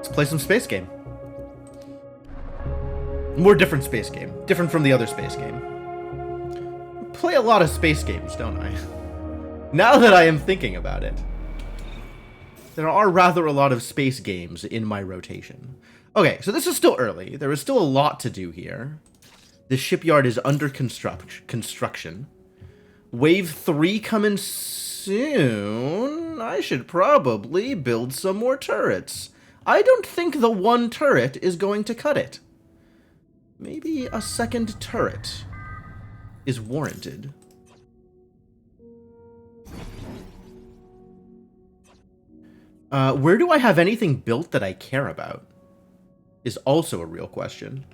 Let's play some space game. More different space game. Different from the other space game. Play a lot of space games, don't I? Now that I am thinking about it. There are rather a lot of space games in my rotation. Okay, so this is still early. There is still a lot to do here. The shipyard is under construction. Wave 3 coming soon. I should probably build some more turrets. I don't think the one turret is going to cut it. Maybe a second turret is warranted. Where do I have anything built that I care about? Is also a real question.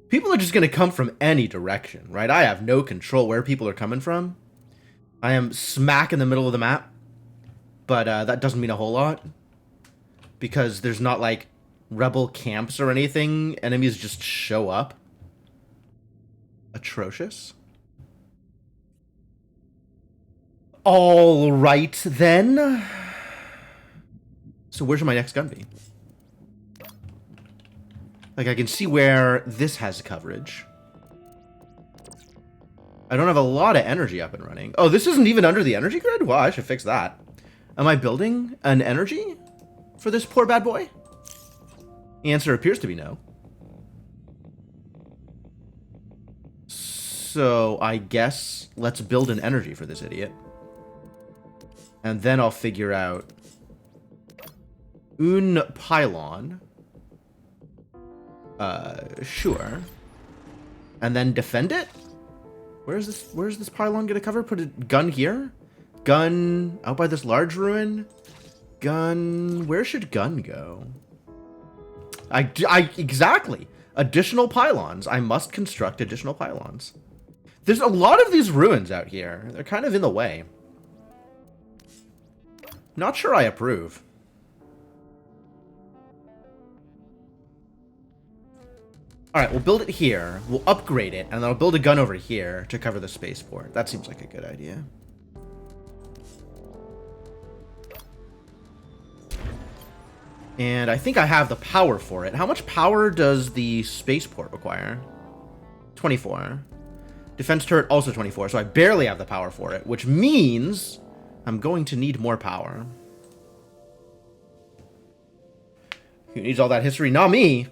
People are just going to come from any direction, right? I have no control where people are coming from. I am smack in the middle of the map. But that doesn't mean a whole lot. Because there's not, like, rebel camps or anything. Enemies just show up. Atrocious. All right, then. So where should my next gun be? Like, I can see where this has coverage. I don't have a lot of energy up and running. Oh, this isn't even under the energy grid? Wow, I should fix that. Am I building an energy for this poor bad boy? The answer appears to be no. So, I guess let's build an energy for this idiot. And then I'll figure out un pylon. Sure. And then defend it? Where's this pylon gonna cover? Put a gun here? Gun out by this large ruin? Gun, where should gun go? Exactly. Additional pylons. I must construct additional pylons. There's a lot of these ruins out here. They're kind of in the way. Not sure I approve. Alright, we'll build it here. We'll upgrade it, and then I'll build a gun over here to cover the spaceport. That seems like a good idea. And I think I have the power for it. How much power does the spaceport require? 24. Defense turret also 24, so I barely have the power for it, which means I'm going to need more power. Who needs all that history? Not me.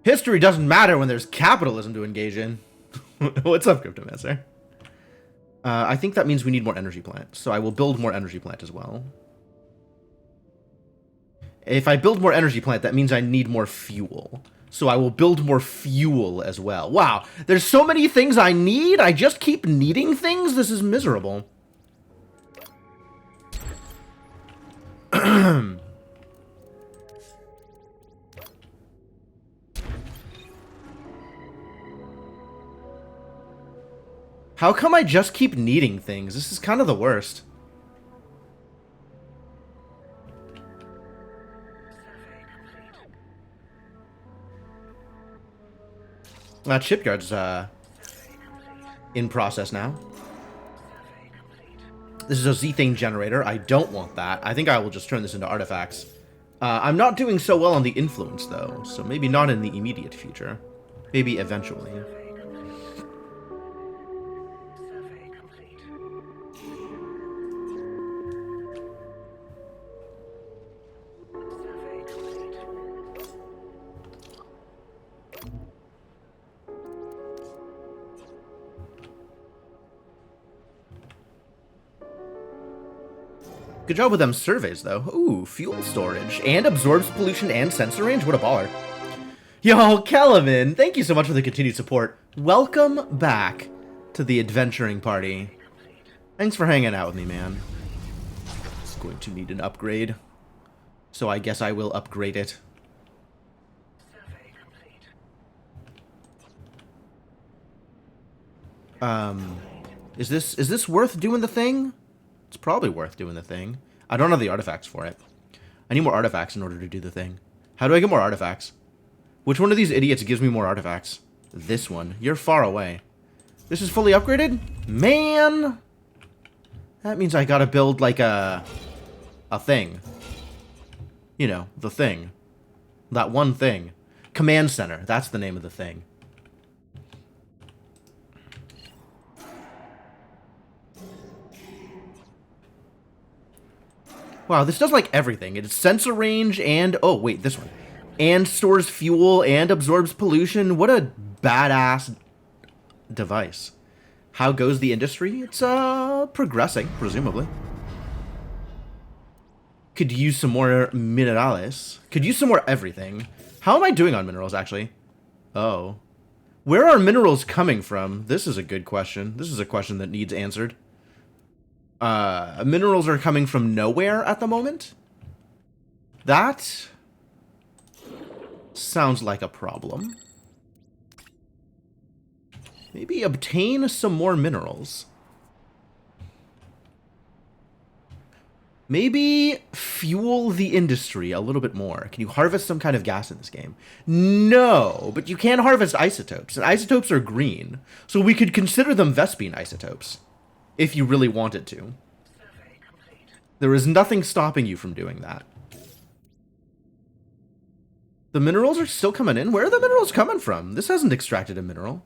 History doesn't matter when there's capitalism to engage in. What's up, Cryptomancer? I think that means we need more energy plant, so I will build more energy plant as well. If I build more energy plant, that means I need more fuel. So I will build more fuel as well. Wow, there's so many things I need. I just keep needing things. This is miserable. How come I just keep needing things? This is kind of the worst. That shipyard's in process now. This is a Z-Thing generator. I don't want that. I think I will just turn this into artifacts. I'm not doing so well on the influence, though, so maybe not in the immediate future. Maybe eventually. Good job with them surveys, though. Ooh, fuel storage. And absorbs pollution and sensor range? What a baller. Yo, Kelvin, thank you so much for the continued support. Welcome back to the adventuring party. Thanks for hanging out with me, man. It's going to need an upgrade. So I guess I will upgrade it. Is this worth doing the thing? It's probably worth doing the thing. I don't have the artifacts for it. I need more artifacts in order to do the thing. How do I get more artifacts? Which one of these idiots gives me more artifacts? This one. You're far away. This is fully upgraded? Man! That means I gotta build, like, a thing. You know, the thing. That one thing. Command center. That's the name of the thing. Wow, this does like everything. It's sensor range and... Oh, wait, this one. And stores fuel and absorbs pollution. What a badass device. How goes the industry? It's, progressing, presumably. Could use some more minerales. Could use some more everything. How am I doing on minerals, actually? Oh. Where are minerals coming from? This is a good question. This is a question that needs answered. Minerals are coming from nowhere at the moment? That sounds like a problem. Maybe obtain some more minerals. Maybe fuel the industry a little bit more. Can you harvest some kind of gas in this game? No, but you can harvest isotopes, and isotopes are green, so we could consider them Vespene isotopes, if you really wanted to. There is nothing stopping you from doing that. The minerals are still coming in? Where are the minerals coming from? This hasn't extracted a mineral.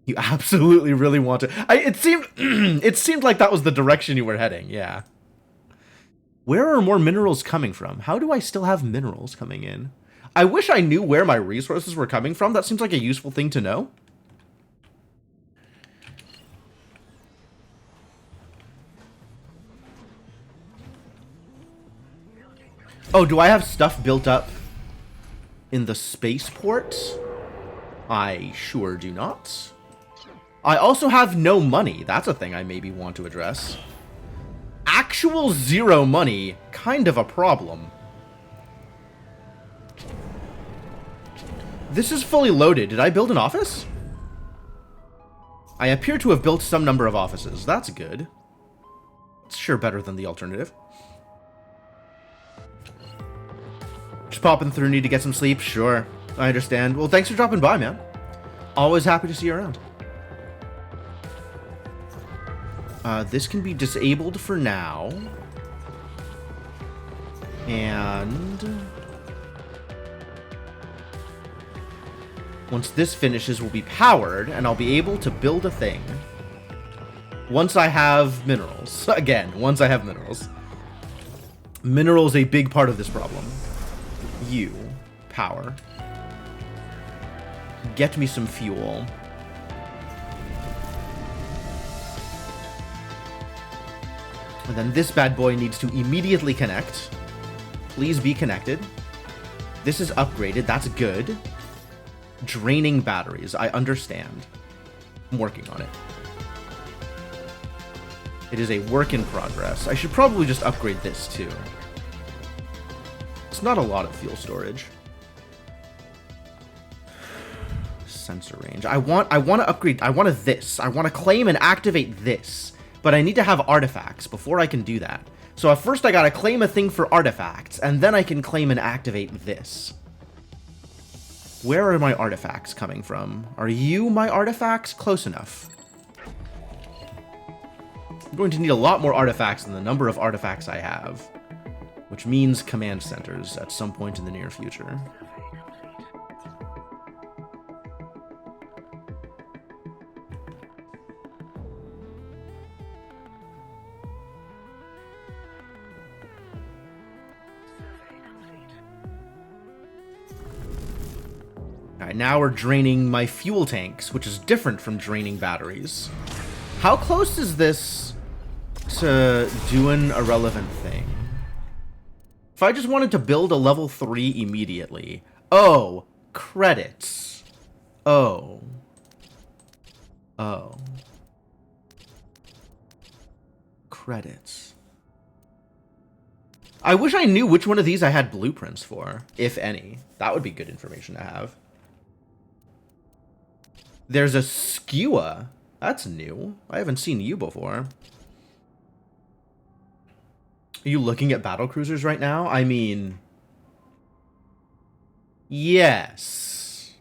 You absolutely really want to... It seemed like that was the direction you were heading, yeah. Where are more minerals coming from? How do I still have minerals coming in? I wish I knew where my resources were coming from. That seems like a useful thing to know. Oh, do I have stuff built up in the spaceport? I sure do not. I also have no money. That's a thing I maybe want to address. Actual zero money, kind of a problem. This is fully loaded. Did I build an office? I appear to have built some number of offices. That's good. It's sure better than the alternative. Just popping through, need to get some sleep? Sure, I understand. Well, thanks for dropping by, man. Always happy to see you around. This can be disabled for now. And once this finishes, we'll be powered, and I'll be able to build a thing. Once I have minerals. Again, once I have minerals. Minerals a big part of this problem. You. Power. Get me some fuel. And then this bad boy needs to immediately connect. Please be connected. This is upgraded. That's good. Draining batteries. I understand. I'm working on it. It is a work in progress. I should probably just upgrade this too. It's not a lot of fuel storage. Sensor range. I want to upgrade. I want this. I want to claim and activate this. But I need to have artifacts before I can do that. So at first I gotta claim a thing for artifacts, and then I can claim and activate this. Where are my artifacts coming from? Are you my artifacts? Close enough. I'm going to need a lot more artifacts than the number of artifacts I have. Which means command centers at some point in the near future. Alright, now we're draining my fuel tanks, which is different from draining batteries. How close is this to doing a relevant thing? If I just wanted to build a level 3 immediately. Oh, credits. Oh. Oh. Credits. I wish I knew which one of these I had blueprints for, if any. That would be good information to have. There's a Skua. That's new. I haven't seen you before. Are you looking at battlecruisers right now? I mean... Yes.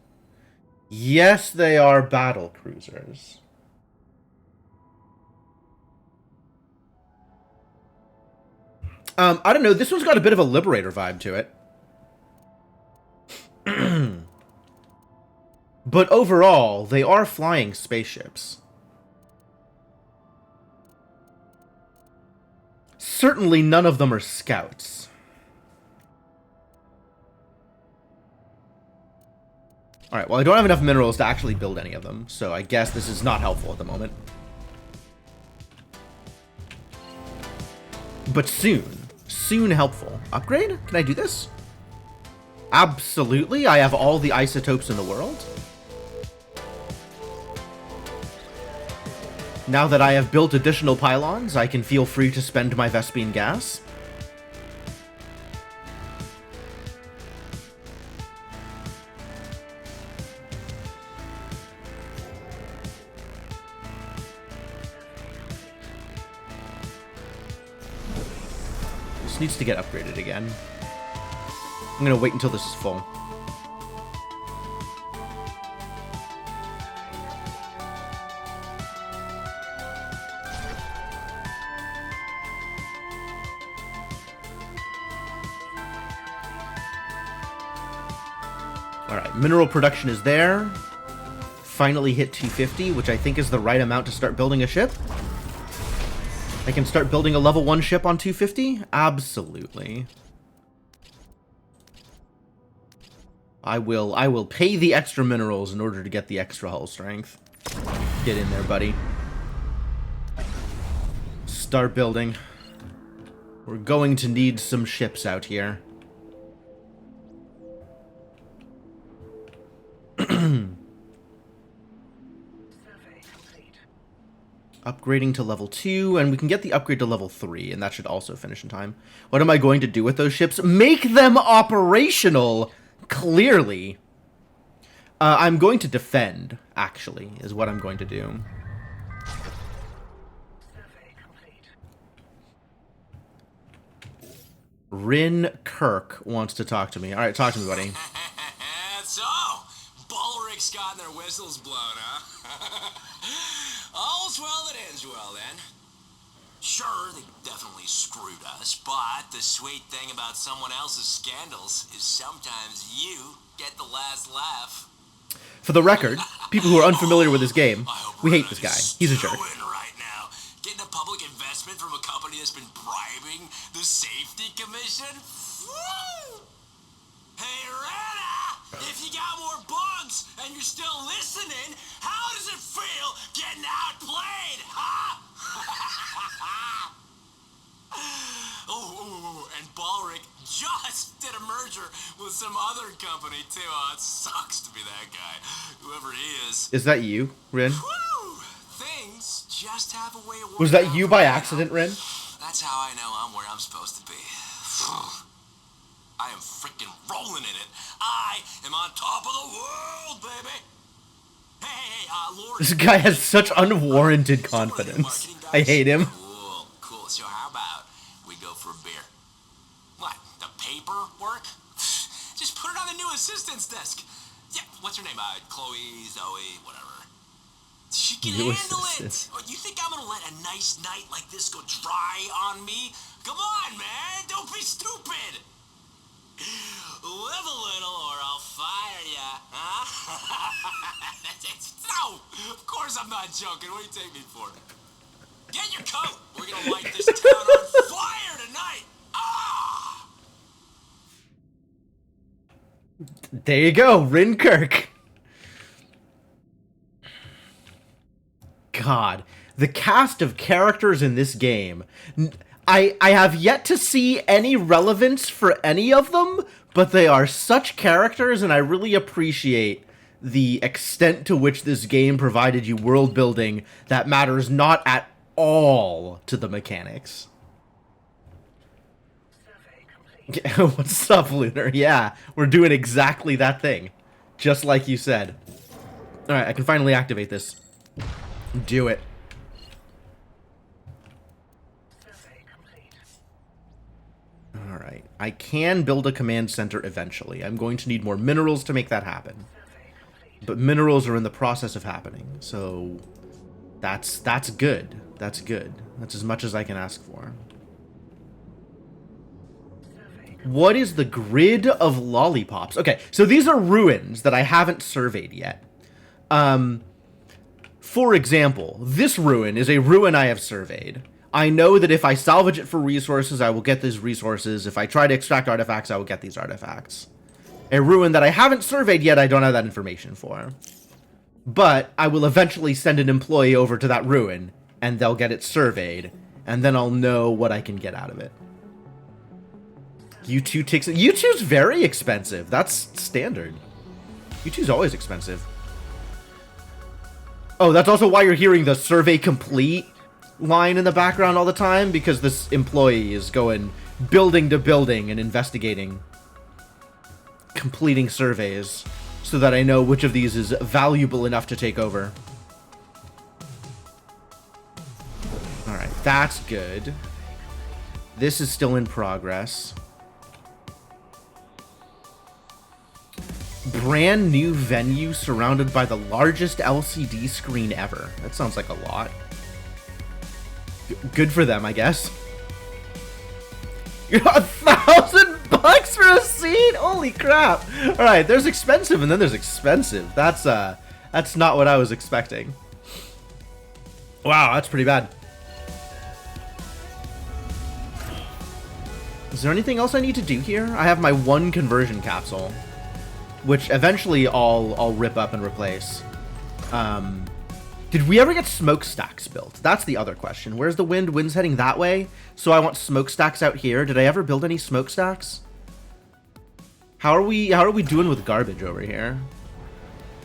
Yes, they are battlecruisers. I don't know. This one's got a bit of a Liberator vibe to it. But overall, they are flying spaceships. Certainly none of them are scouts. Alright, well I don't have enough minerals to actually build any of them, so I guess this is not helpful at the moment. But soon helpful. Upgrade? Can I do this? Absolutely, I have all the isotopes in the world. Now that I have built additional pylons, I can feel free to spend my Vespene gas. This needs to get upgraded again. I'm gonna wait until this is full. Alright, mineral production is there. Finally hit 250, which I think is the right amount to start building a ship. I can start building a level 1 ship on 250? Absolutely. I will pay the extra minerals in order to get the extra hull strength. Get in there, buddy. Start building. We're going to need some ships out here. Upgrading to level 2, and we can get the upgrade to level 3, and that should also finish in time. What am I going to do with those ships? Make them operational! Clearly. I'm going to defend, actually, is what I'm going to do. Rin Kirk wants to talk to me. Alright, talk to me, buddy. So, Balric's gotten their whistles blown, huh? All's well that ends well, then. Sure, they definitely screwed us, but the sweet thing about someone else's scandals is sometimes you get the last laugh. For the record, people who are unfamiliar with this game, we hate this guy. He's a jerk. Right now, getting a public investment from a company that's been bribing the Safety Commission? Woo! Hey, Rana! If you got more bugs and you're still listening, how does it feel getting outplayed, huh? Oh, and Balric just did a merger with some other company, too. Oh, it sucks to be that guy, whoever he is. Is that you, Rin? Woo! Things just have a way of Was that you by accident, Rin? That's how I know I'm where I'm supposed to be. I am freaking rolling in it. I am on top of the world, baby. Hey, Lord. This guy has such unwarranted confidence. I hate him. Cool. So how about we go for a beer? What? The paperwork? Just put it on the new assistant's desk. Yeah, what's her name? Chloe, Zoe, whatever. She can handle it. Oh, you think I'm gonna let a nice night like this go dry on me? Come on, man. Don't be stupid. Live a little or I'll fire ya, huh? No, of course I'm not joking. What do you take me for? Get your coat. We're gonna light this town on fire tonight. Ah! There you go, Rin Kirk. God, the cast of characters in this game. I have yet to see any relevance for any of them, but they are such characters, and I really appreciate the extent to which this game provided you world building that matters not at all to the mechanics. What's up, Lunar? Yeah, we're doing exactly that thing. Just like you said. Alright, I can finally activate this. Do it. Alright, I can build a command center eventually. I'm going to need more minerals to make that happen. But minerals are in the process of happening, so that's good. That's good. That's as much as I can ask for. What is the grid of lollipops? Okay, so these are ruins that I haven't surveyed yet. For example, this ruin is a ruin I have surveyed. I know that if I salvage it for resources, I will get these resources. If I try to extract artifacts, I will get these artifacts. A ruin that I haven't surveyed yet, I don't have that information for. But I will eventually send an employee over to that ruin, and they'll get it surveyed, and then I'll know what I can get out of it. U2 takes it. U2's very expensive. That's standard. U2's always expensive. Oh, that's also why you're hearing the survey complete line in the background all the time, because this employee is going building to building and investigating, completing surveys, so that I know which of these is valuable enough to take over. Alright, that's good. This is still in progress. Brand new venue surrounded by the largest LCD screen ever. That sounds like a lot. Good for them, I guess. You got $1,000 for a seat? Holy crap. Alright, there's expensive and then there's expensive. That's not what I was expecting. Wow, that's pretty bad. Is there anything else I need to do here? I have my one conversion capsule, which eventually I'll rip up and replace. Did we ever get smokestacks built? That's the other question. Where's the wind? Wind's heading that way, so I want smokestacks out here. Did I ever build any smokestacks? How are we doing with garbage over here?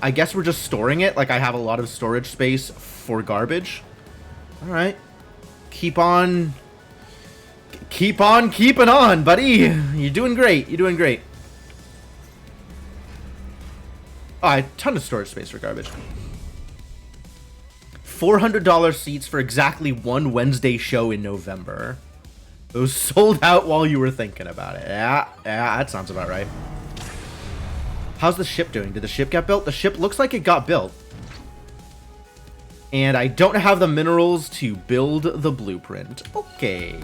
I guess we're just storing it. Like, I have a lot of storage space for garbage. All right, keep on keeping on, buddy. You're doing great. You're doing great. Oh, I had a ton of storage space for garbage. $400 seats for exactly one Wednesday show in November. Those sold out while you were thinking about it. Yeah, that sounds about right. How's the ship doing? Did the ship get built? The ship looks like it got built. And I don't have the minerals to build the blueprint. Okay.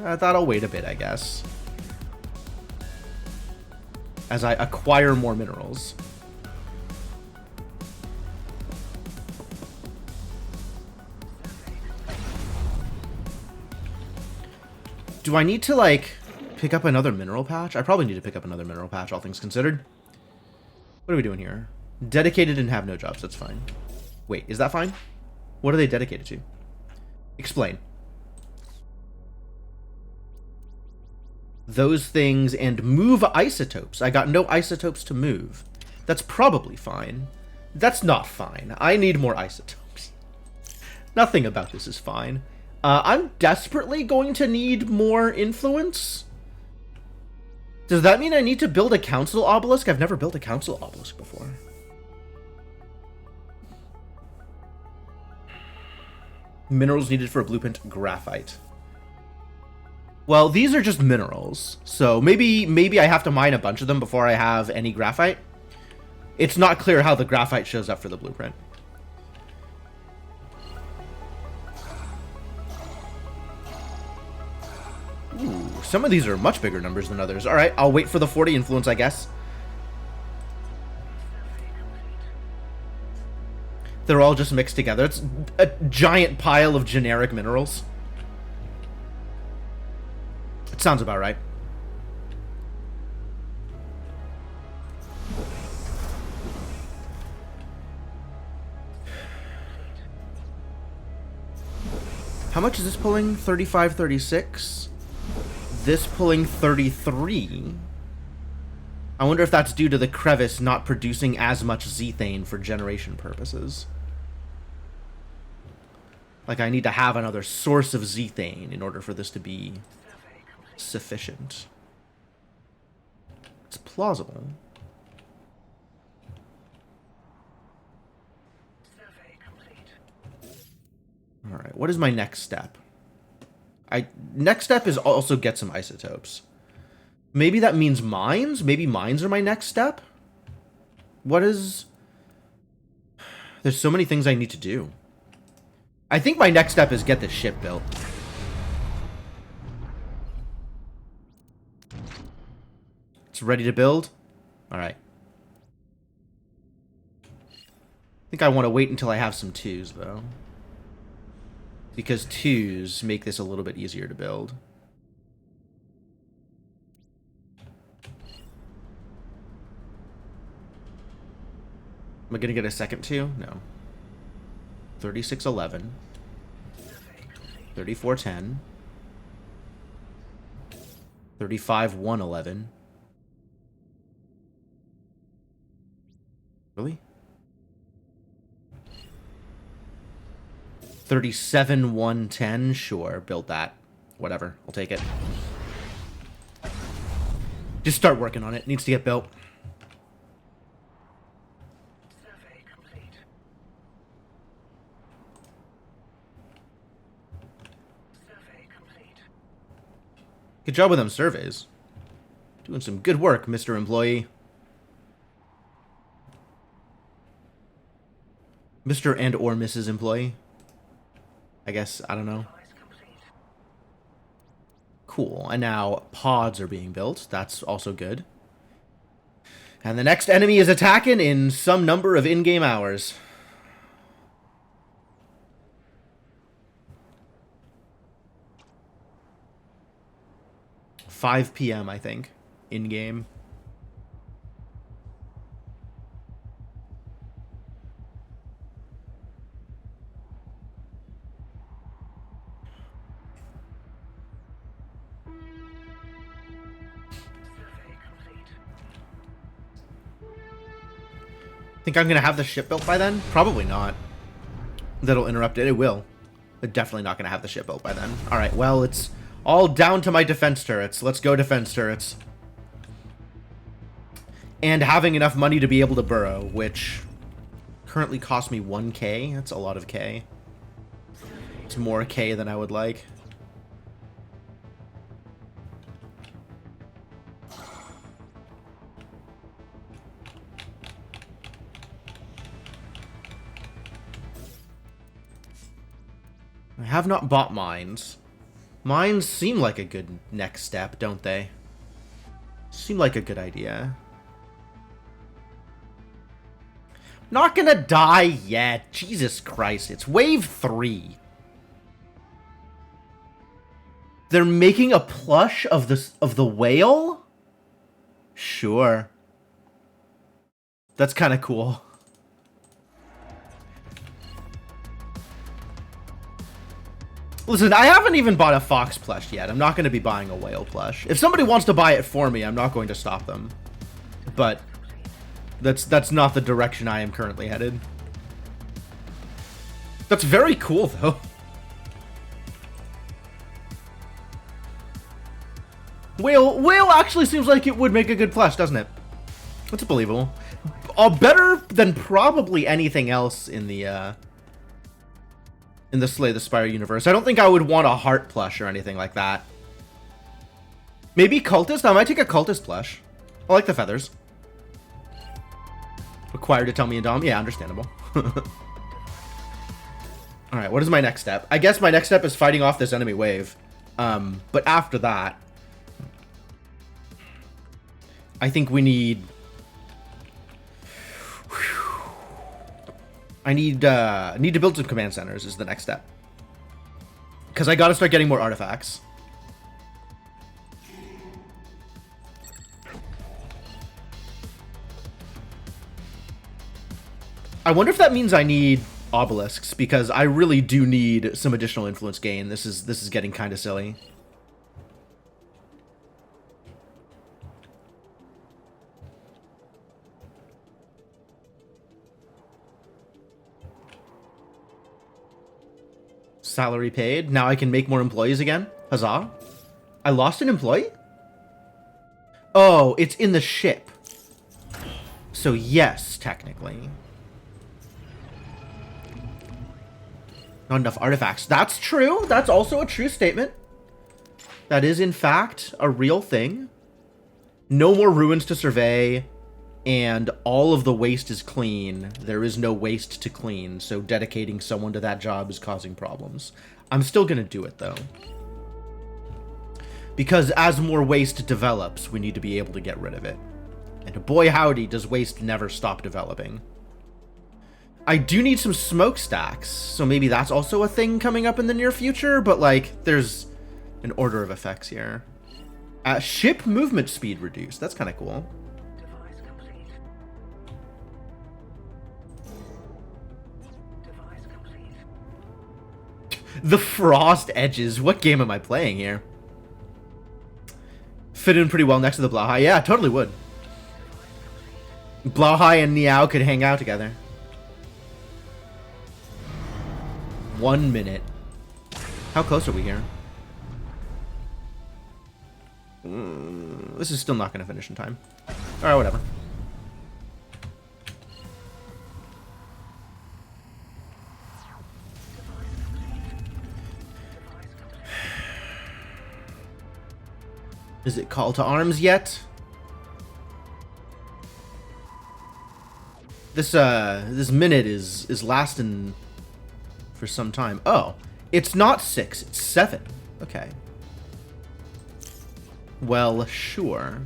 I thought I'll wait a bit, I guess, as I acquire more minerals. Do I need to, like, pick up another mineral patch? I probably need to pick up another mineral patch, all things considered. What are we doing here? Dedicated and have no jobs. That's fine. Wait, is that fine? What are they dedicated to? Explain. Those things and move isotopes. I got no isotopes to move. That's probably fine. That's not fine. I need more isotopes. Nothing about this is fine. I'm desperately going to need more influence. Does that mean I need to build a council obelisk? I've never built a council obelisk before. Minerals needed for a blueprint, graphite. Well, these are just minerals, so maybe I have to mine a bunch of them before I have any graphite. It's not clear how the graphite shows up for the blueprint. Ooh, some of these are much bigger numbers than others. All right, I'll wait for the 40 influence, I guess. They're all just mixed together. It's a giant pile of generic minerals. It sounds about right. How much is this pulling? 35, 36. This pulling 33. I wonder if that's due to the crevice not producing as much zethane for generation purposes. Like, I need to have another source of zethane in order for this to be sufficient. It's plausible. Alright, what is my next step? Next step is also get some isotopes. Maybe that means mines? Maybe mines are my next step? What is... There's so many things I need to do. I think my next step is get this ship built. It's ready to build? Alright. I think I want to wait until I have some 2s, though. Because 2s make this a little bit easier to build. Am I going to get a second 2? No. 3611. 3410. 35111. Really? 37110. Sure, build that. Whatever, I'll take it. Just start working on it. Needs to get built. Survey complete. Survey complete. Good job with them surveys. Doing some good work, Mr. Employee. Mr. and or Mrs. Employee. I guess, I don't know. Device complete. Cool. And now pods are being built. That's also good. And the next enemy is attacking in some number of in-game hours. $5 p.m., I think, in-game. Survey complete. Think I'm going to have the ship built by then? Probably not. That'll interrupt it. It will. But definitely not going to have the ship built by then. Alright, well, it's all down to my defense turrets. Let's go defense turrets. And having enough money to be able to burrow, which currently costs me 1k. That's a lot of k. It's more k than I would like. I have not bought mines. Mines seem like a good next step, don't they? Seem like a good idea. Not gonna die yet. Jesus Christ, it's wave 3. They're making a plush of the whale? Sure. That's kind of cool. Listen, I haven't even bought a fox plush yet. I'm not going to be buying a whale plush. If somebody wants to buy it for me, I'm not going to stop them. But that's not the direction I am currently headed. That's very cool, though. Whale actually seems like it would make a good plush, doesn't it? That's believable. Better than probably anything else in the Slay the Spire universe. I don't think I would want a heart plush or anything like that. Maybe cultist? I might take a cultist plush. I like the feathers. Required to tell me and Dom? Yeah, understandable. Alright, what is my next step? I guess my next step is fighting off this enemy wave. But after that, I think we need... I need to build some command centers is the next step. Because I gotta start getting more artifacts. I wonder if that means I need obelisks, because I really do need some additional influence gain. This is getting kind of silly. Salary paid. Now I can make more employees again. Huzzah. I lost an employee? Oh, it's in the ship. So yes, technically. Not enough artifacts. That's true. That's also a true statement. That is, in fact, a real thing. No more ruins to survey. And all of the waste is clean. There is no waste to clean, so dedicating someone to that job is causing problems. I'm still gonna do it, though. Because as more waste develops, we need to be able to get rid of it. And boy howdy, does waste never stop developing. I do need some smokestacks, so maybe that's also a thing coming up in the near future, but like, there's an order of effects here. Ship movement speed reduced. That's kind of cool. Device complete. Device complete. The frost edges. What game am I playing here? Fit in pretty well next to the Blauhai. Yeah, totally would. Blauhai and Niao could hang out together. 1 minute. How close are we here? This is still not going to finish in time. Alright, whatever. Is it call to arms yet? This minute is lasting for some time. Oh, it's not 6, it's 7. Okay. Well, sure.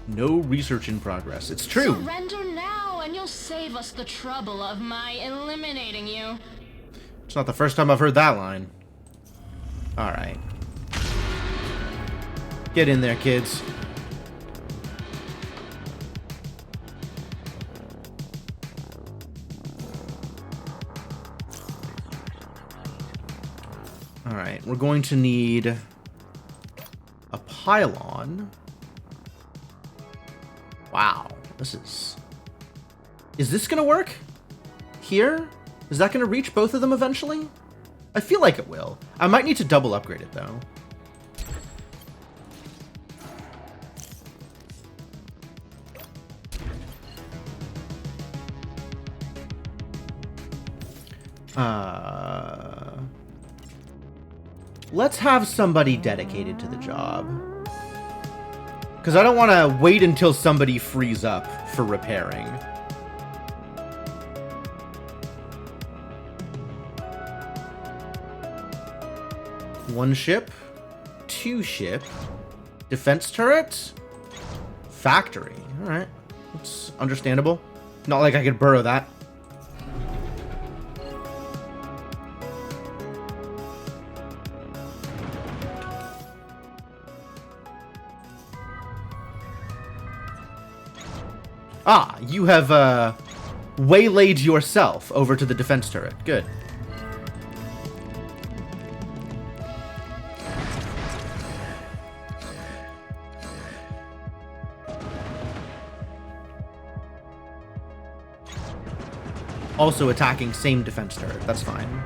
No research in progress. It's true. Surrender now, and you'll save us the trouble of my eliminating you. It's not the first time I've heard that line. Alright. Get in there, kids. Alright, we're going to need a pylon. Wow, this is... Is this gonna work? Here? Is that gonna reach both of them eventually? I feel like it will. I might need to double upgrade it, though. Let's have somebody dedicated to the job. Because I don't want to wait until somebody frees up for repairing. One ship. 2 ship. Defense turret. Factory. Alright. It's understandable. Not like I could burrow that. Ah, you have, waylaid yourself over to the defense turret. Good. Also attacking same defense turret. That's fine.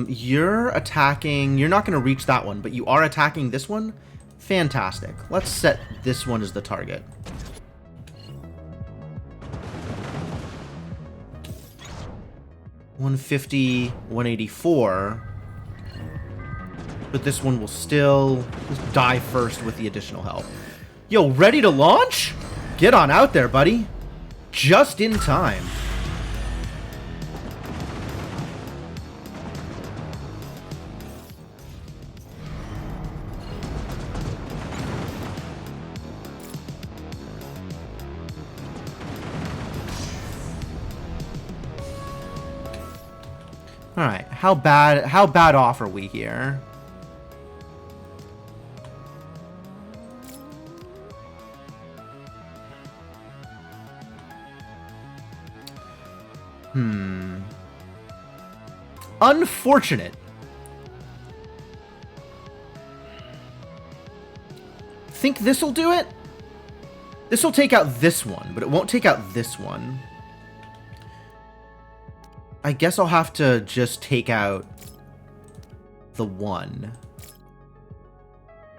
You're attacking... You're not going to reach that one, but you are attacking this one? Fantastic. Let's set this one as the target. $150, $184. But this one will still die first with the additional help. Yo, ready to launch? Get on out there, buddy. Just in time. All right, how bad off are we here? Unfortunate. Think this'll do it? This'll take out this one, but it won't take out this one. I guess I'll have to just take out the one.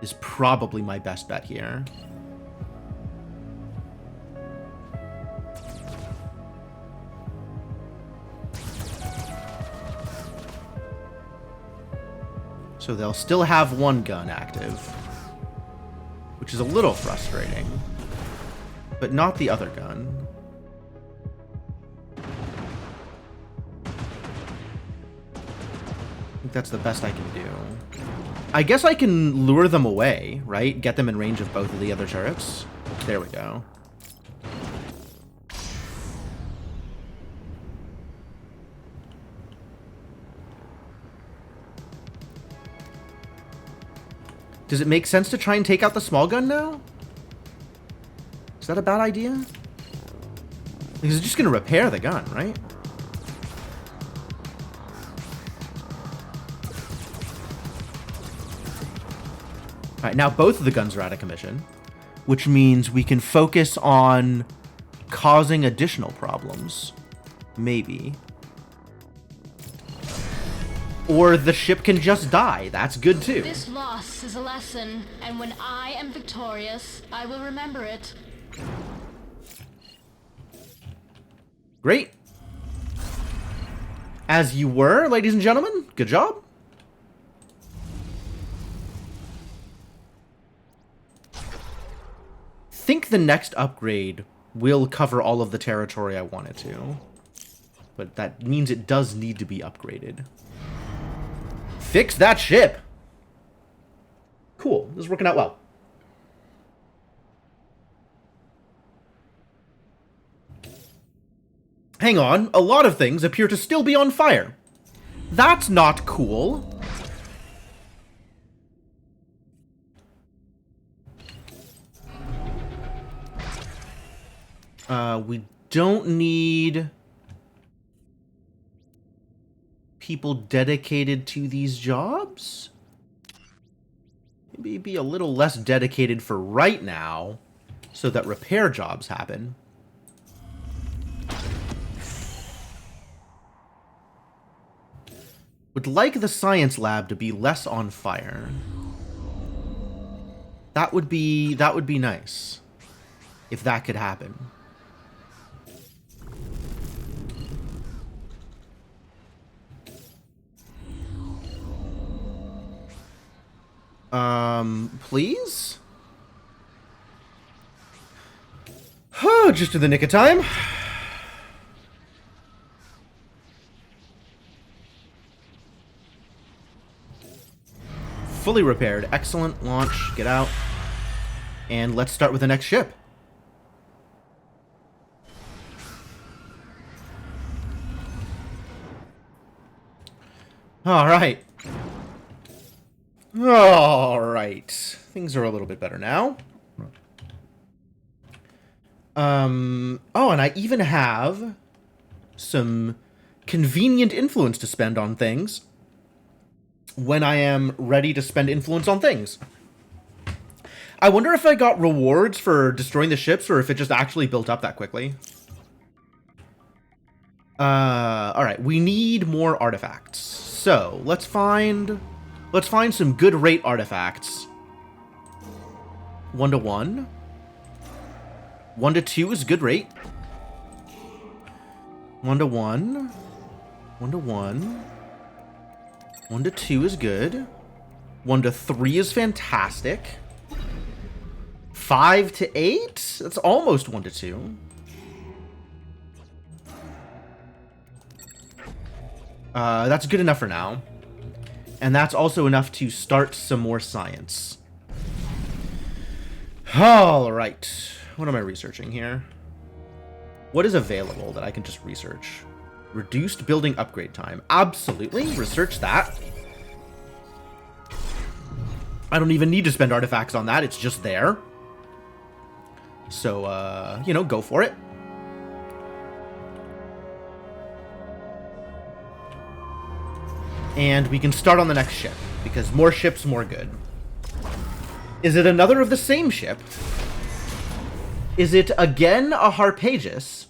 Is probably my best bet here. So they'll still have one gun active, which is a little frustrating, but not the other gun. I think that's the best I can do. I guess I can lure them away, right? Get them in range of both of the other turrets. There we go. Does it make sense to try and take out the small gun now? Is that a bad idea? Because it's just going to repair the gun, right? Alright, now both of the guns are out of commission, which means we can focus on causing additional problems. Maybe. Or the ship can just die. That's good too. This loss is a lesson, and when I am victorious, I will remember it. Great. As you were, ladies and gentlemen. Good job. Think the next upgrade will cover all of the territory I want it to. But that means it does need to be upgraded. Fix that ship! Cool. This is working out well. Hang on. A lot of things appear to still be on fire. That's not cool. We don't need people dedicated to these jobs? Maybe be a little less dedicated for right now, so that repair jobs happen. Would like the science lab to be less on fire. That would be nice, if that could happen. Please? Oh, just in the nick of time. Fully repaired. Excellent. Launch. Get out. And let's start with the next ship. All right. All right. Things are a little bit better now. Oh, and I even have some convenient influence to spend on things when I am ready to spend influence on things. I wonder if I got rewards for destroying the ships or if it just actually built up that quickly. All right, we need more artifacts. So, let's find some good rate artifacts. 1 to 1. 1 to 2 is good rate. 1 to 1. 1 to 1. 1 to 2 is good. 1 to 3 is fantastic. 5 to 8? That's almost 1 to 2. That's good enough for now. And that's also enough to start some more science. Alright. What am I researching here? What is available that I can just research? Reduced building upgrade time. Absolutely. Research that. I don't even need to spend artifacts on that. It's just there. So, you know, go for it. And we can start on the next ship, because more ships, more good. Is it another of the same ship? Is it again a Harpagus?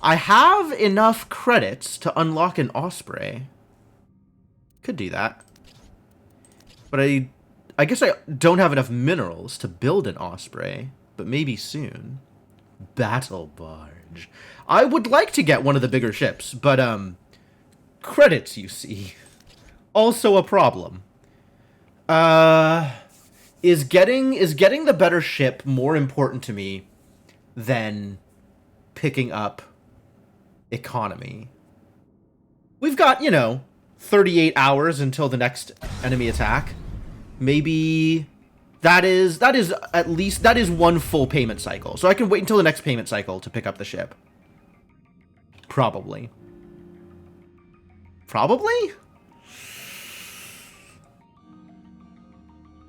I have enough credits to unlock an Osprey. Could do that. But I guess I don't have enough minerals to build an Osprey, but maybe soon. Battle Barge. I would like to get one of the bigger ships, but, credits, you see. Also a problem. Is getting the better ship more important to me than picking up economy? We've got, 38 hours until the next enemy attack. Maybe that is at least one full payment cycle. So I can wait until the next payment cycle to pick up the ship. Probably. Probably?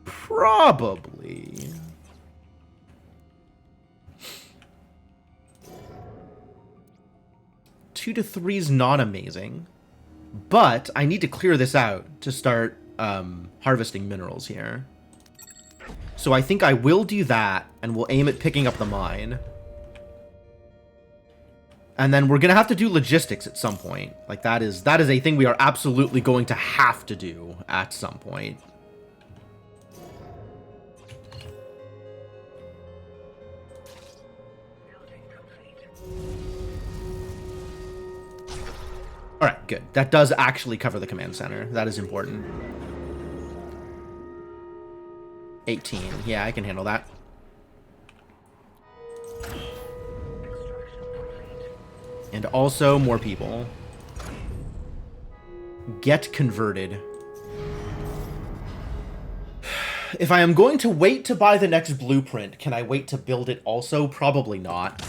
Probably. Two to three is not amazing, but I need to clear this out to start harvesting minerals here. So I think I will do that, and we'll aim at picking up the mine. And then we're gonna have to do logistics at some point. Like that is a thing we are absolutely going to have to do at some point. Building complete. Alright, good. That does actually cover the command center. That is important. 18. Yeah, I can handle that. Extraction complete. And also more people. Get converted. If I am going to wait to buy the next blueprint, can I wait to build it also? Probably not.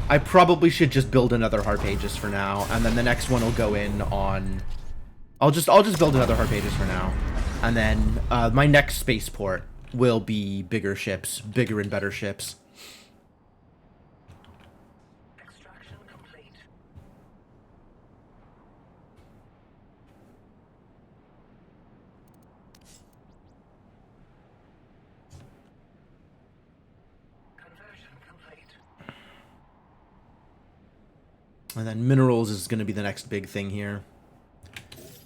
I probably should just build another Harpagus for now, and then the next one will go in on... I'll just build another Harpagus for now. And then my next spaceport will be bigger ships, bigger and better ships. Extraction complete. Conversion complete. And then minerals is going to be the next big thing here.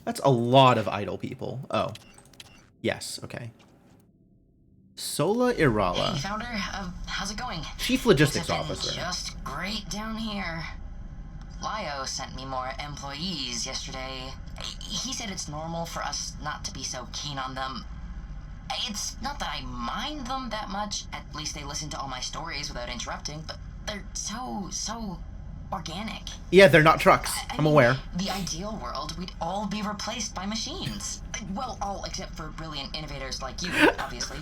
That's a lot of idle people. Oh. Yes, okay. Sola Irala. Hey, Founder. How's it going? Chief Logistics Things have been Officer. Just great down here. Lio sent me more employees yesterday. He said it's normal for us not to be so keen on them. It's not that I mind them that much. At least they listen to all my stories without interrupting, but they're so organic. Yeah, they're not trucks. I I'm mean, aware. The ideal world, we'd all be replaced by machines. Well, all except for brilliant innovators like you, obviously.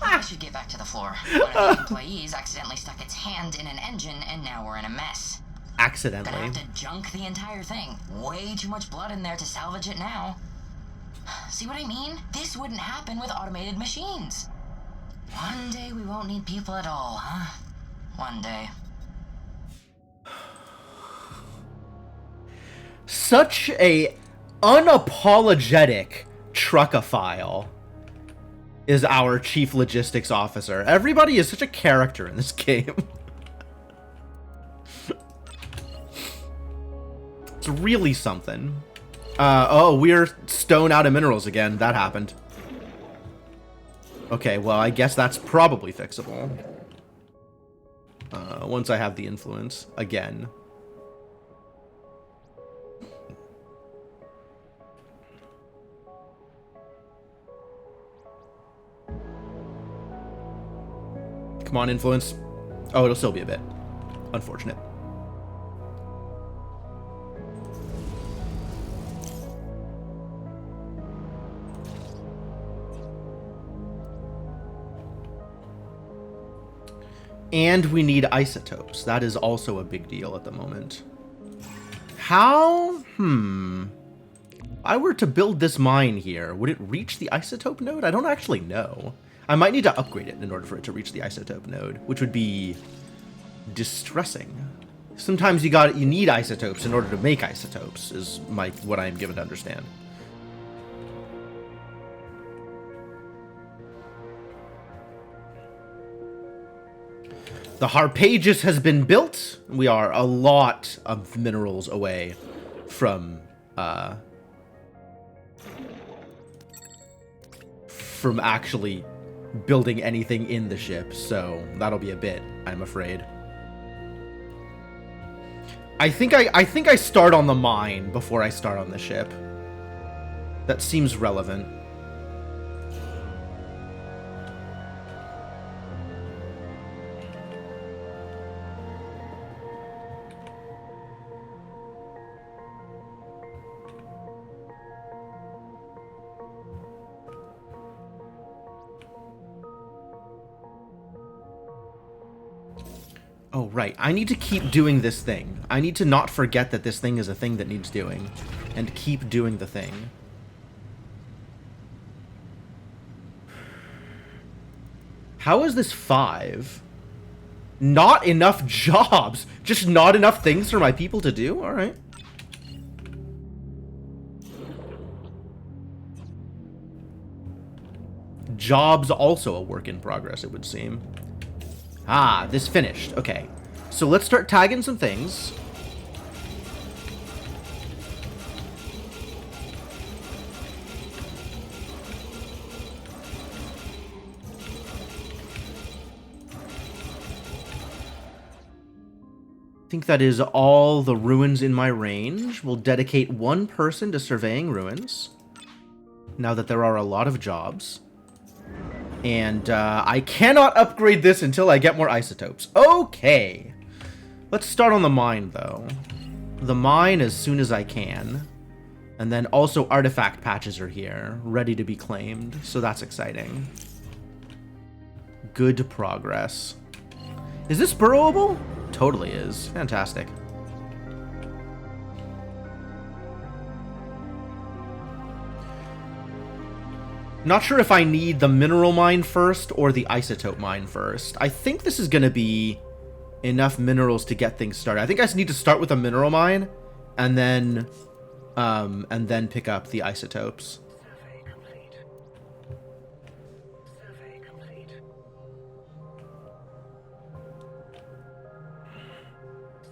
I should get back to the floor. One of the employees accidentally stuck its hand in an engine, and now we're in a mess. Gonna Accidentally. have to junk the entire thing. Way too much blood in there to salvage it now. See what I mean? This wouldn't happen with automated machines. One day we won't need people at all, huh? One day. Such a unapologetic truckophile is our Chief Logistics Officer. Everybody is such a character in this game. It's really something. Oh, we're stone out of minerals again. That happened. Okay, well, I guess that's probably fixable. Once I have the influence again. Come on, influence. Oh, it'll still be a bit. Unfortunate. And we need isotopes. That is also a big deal at the moment. How? If I were to build this mine here, would it reach the isotope node? I don't actually know. I might need to upgrade it in order for it to reach the isotope node, which would be distressing. Sometimes you need isotopes in order to make isotopes, is what I am given to understand. The Harpagus has been built. We are a lot of minerals away from actually building anything in the ship, so that'll be a bit, I'm afraid. I think I start on the mine before I start on the ship. That seems relevant. Oh, right. I need to keep doing this thing. I need to not forget that this thing is a thing that needs doing. And keep doing the thing. How is this 5? Not enough jobs! Just not enough things for my people to do? Alright. Jobs also a work in progress, it would seem. Ah, this finished. Okay. So let's start tagging some things. I think that is all the ruins in my range. We'll dedicate one person to surveying ruins, now that there are a lot of jobs. And I cannot upgrade this until I get more isotopes. Okay. Let's start on the mine, though. The mine as soon as I can. And then also artifact patches are here, ready to be claimed. So that's exciting. Good progress. Is this burrowable? Totally is. Fantastic. Not sure if I need the mineral mine first or the isotope mine first. I think this is going to be enough minerals to get things started. I think I just need to start with a mineral mine and then pick up the isotopes. Survey complete. Survey complete.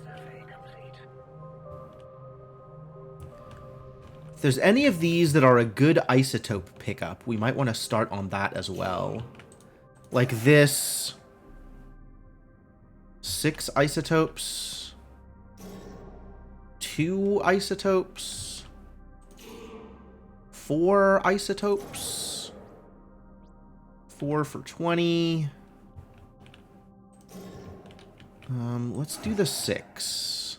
Survey complete. If there's any of these that are a good isotope pickup, we might want to start on that as well. Like this. 6 isotopes. 2 isotopes. 4 isotopes. 4 for 20. Let's do the 6.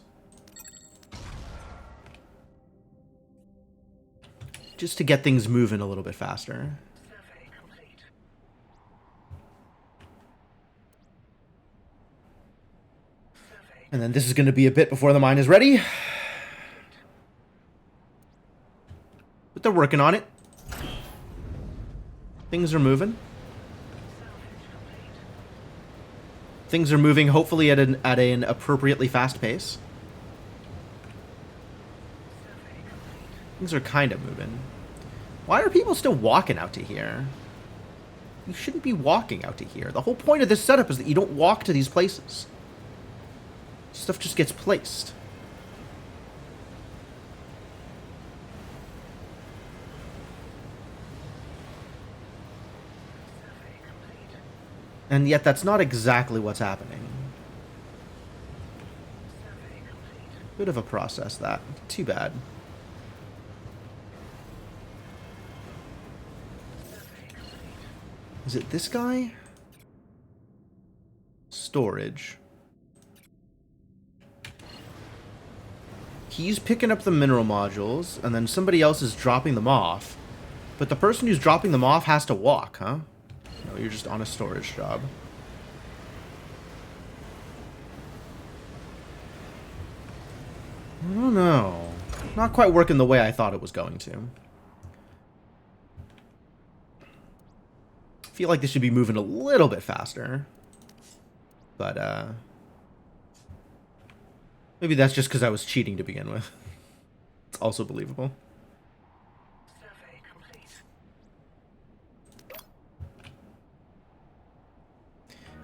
Just to get things moving a little bit faster. Survey complete. Survey. And then this is going to be a bit before the mine is ready. But they're working on it. Things are moving. Things are moving, hopefully at an appropriately fast pace. Things are kind of moving. Why are people still walking out to here? You shouldn't be walking out to here. The whole point of this setup is that you don't walk to these places. Stuff just gets placed. And yet that's not exactly what's happening. Bit of a process, that. Too bad. Is it this guy? Storage. He's picking up the mineral modules, and then somebody else is dropping them off. But the person who's dropping them off has to walk, huh? No, you're just on a storage job. I don't know. Not quite working the way I thought it was going to. I feel like this should be moving a little bit faster. But, maybe that's just because I was cheating to begin with. It's also believable. Survey complete.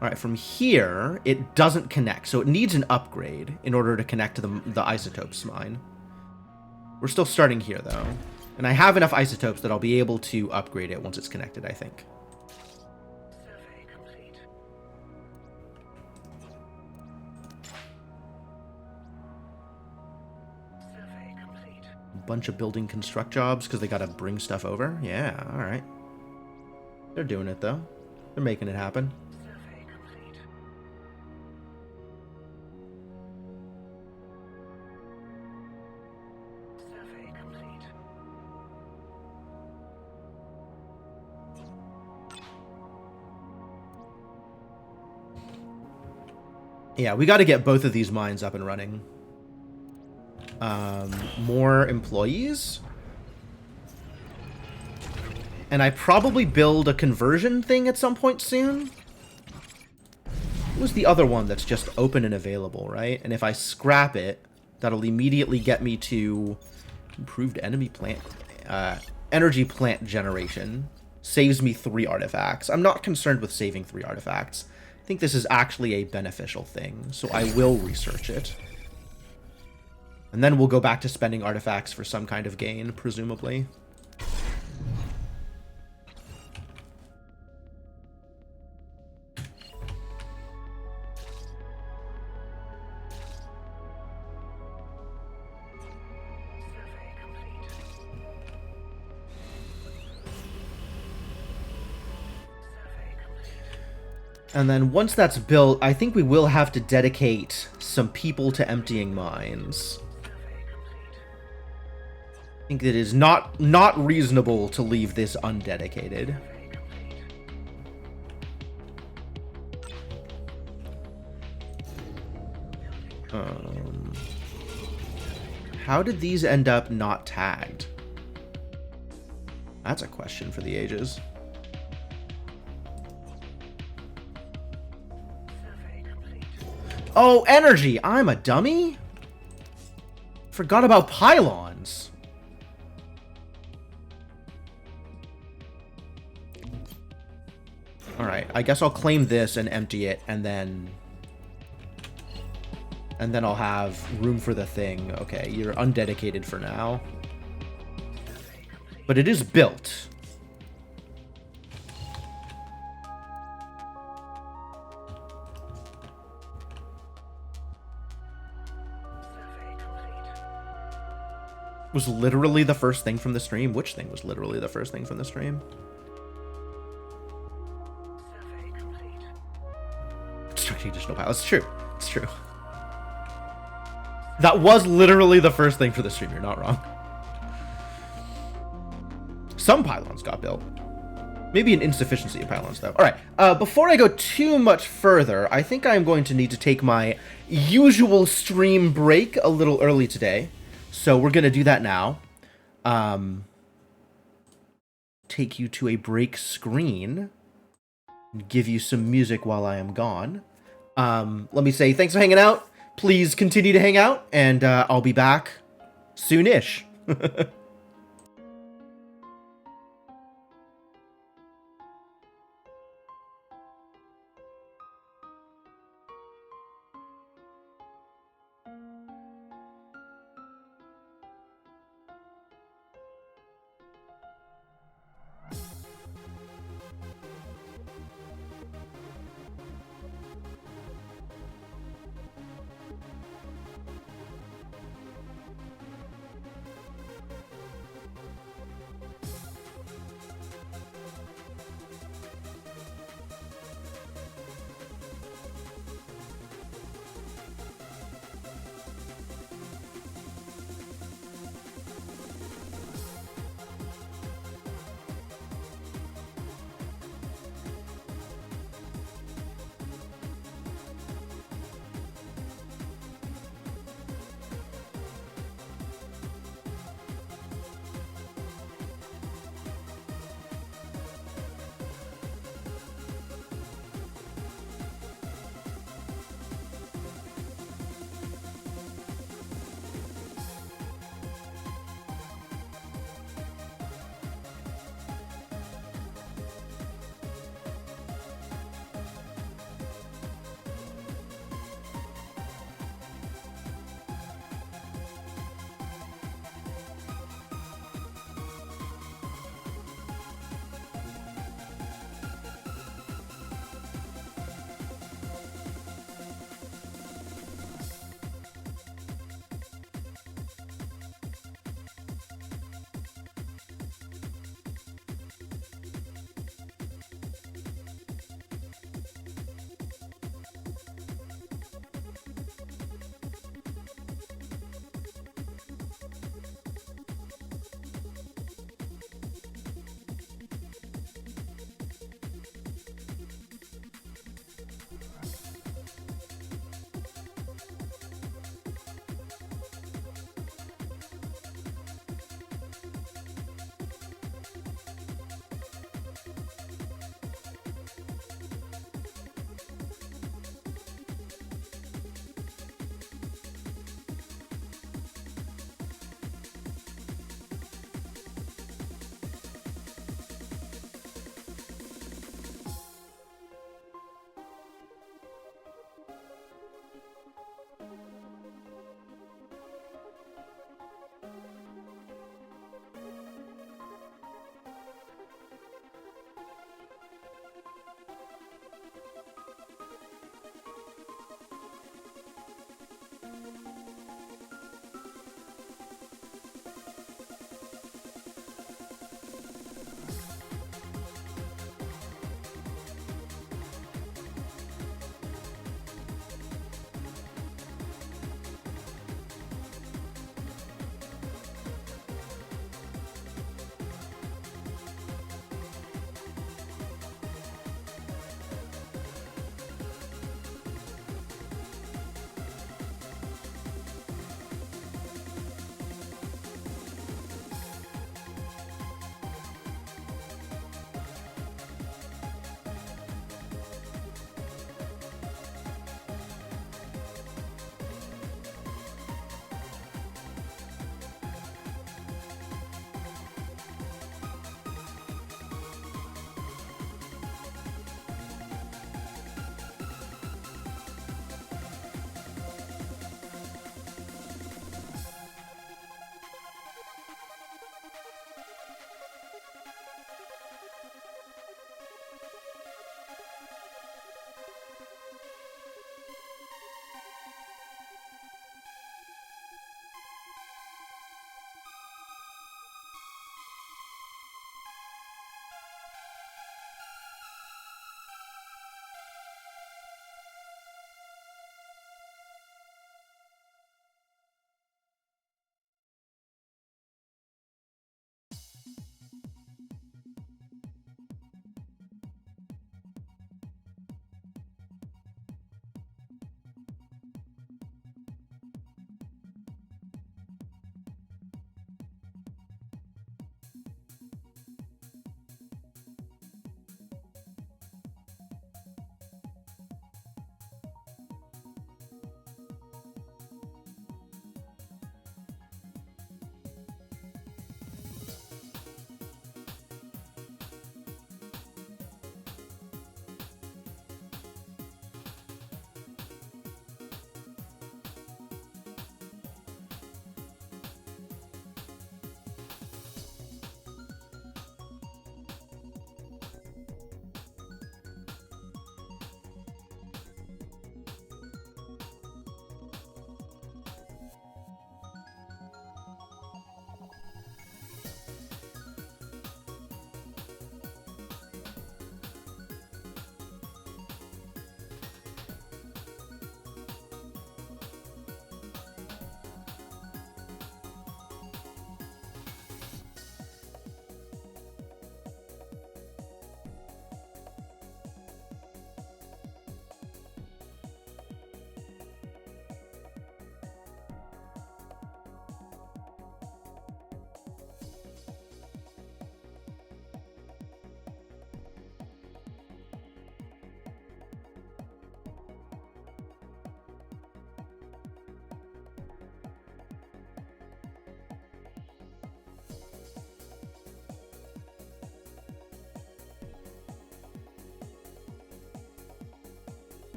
Alright, from here, it doesn't connect, so it needs an upgrade in order to connect to the isotopes mine. We're still starting here, though. And I have enough isotopes that I'll be able to upgrade it once it's connected, I think. Survey complete. Survey complete. Bunch of building construct jobs because they gotta bring stuff over. Yeah, alright. They're doing it, though. They're making it happen. Survey complete. Survey complete. Yeah, we got to get both of these mines up and running. More employees. And I probably build a conversion thing at some point soon. What was the other one that's just open and available, right? And if I scrap it, that'll immediately get me to improved enemy plant, energy plant generation. Saves me 3 artifacts. I'm not concerned with saving 3 artifacts. I think this is actually a beneficial thing, so I will research it. And then we'll go back to spending artifacts for some kind of gain, presumably. Survey complete. Survey complete. And then once that's built, I think we will have to dedicate some people to emptying mines. Survey complete. I think it is not reasonable to leave this undedicated. Survey complete. How did these end up not tagged? That's a question for the ages. Survey complete. Oh, energy! I'm a dummy? Forgot about pylons. Alright, I guess I'll claim this and empty it, and then I'll have room for the thing. Okay, you're undedicated for now. But it is built. Survey complete. Was literally the first thing from the stream? Which thing was literally the first thing from the stream? Survey complete. Constructing additional pilots. It's true. It's true. That was literally the first thing for the stream. You're not wrong. Some pylons got built. Maybe an insufficiency of pylons, though. All right. Before I go too much further, I think I'm going to need to take my usual stream break a little early today. So we're going to do that now. Take you to a break screen. And give you some music while I am gone. Let me say thanks for hanging out. Please continue to hang out, and I'll be back soonish.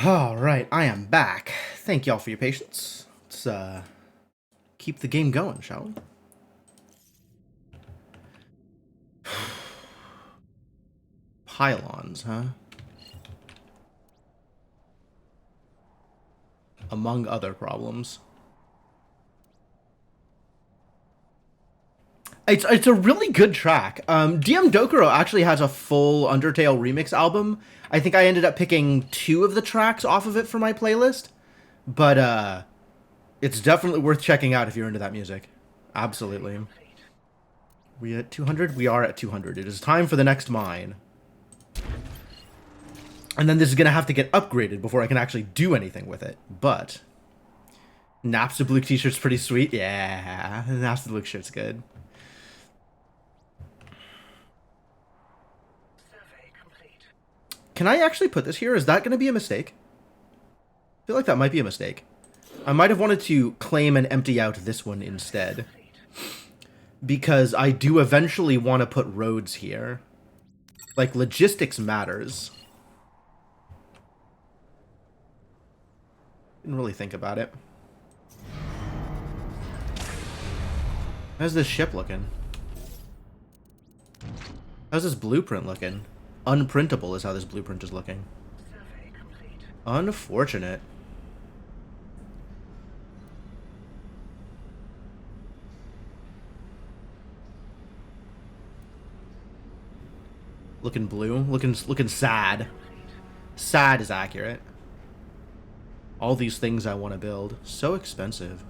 All right, I am back. Thank y'all for your patience. Let's keep the game going, shall we? Pylons, huh? Among other problems. It's a really good track. DM Dokuro actually has a full Undertale remix album. I think I ended up picking 2 of the tracks off of it for my playlist. But it's definitely worth checking out if you're into that music. Absolutely. We at 200? We are at 200. It is time for the next mine. And then this is going to have to get upgraded before I can actually do anything with it. But Napster Blue t-shirt's pretty sweet. Yeah, Napster Blue shirt's good. Survey complete. Can I actually put this here? Is that going to be a mistake? I feel like that might be a mistake. I might have wanted to claim and empty out this one instead. Because I do eventually want to put roads here. Like, logistics matters. Didn't really think about it. How's this ship looking? How's this blueprint looking? Unprintable is how this blueprint is looking. Survey complete. Unfortunate. Looking blue. Looking sad. Sad is accurate. All these things I want to build. So expensive.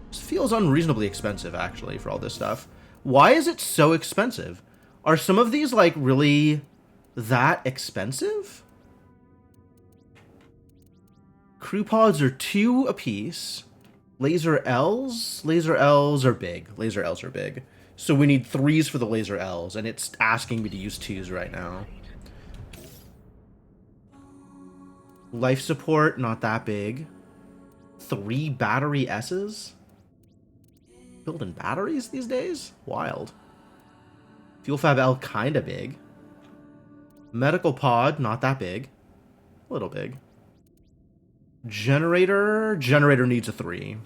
This feels unreasonably expensive, actually, for all this stuff. Why is it so expensive? Are some of these, like, really that expensive? Crew pods are 2 apiece. Laser Ls? Laser Ls are big. Laser Ls are big. So we need 3s for the Laser Ls, and it's asking me to use 2s right now. Life support, not that big. 3 battery S's? Building batteries these days? Wild. Fuel Fab L, kinda big. Medical pod, not that big. A little big. Generator needs a 3.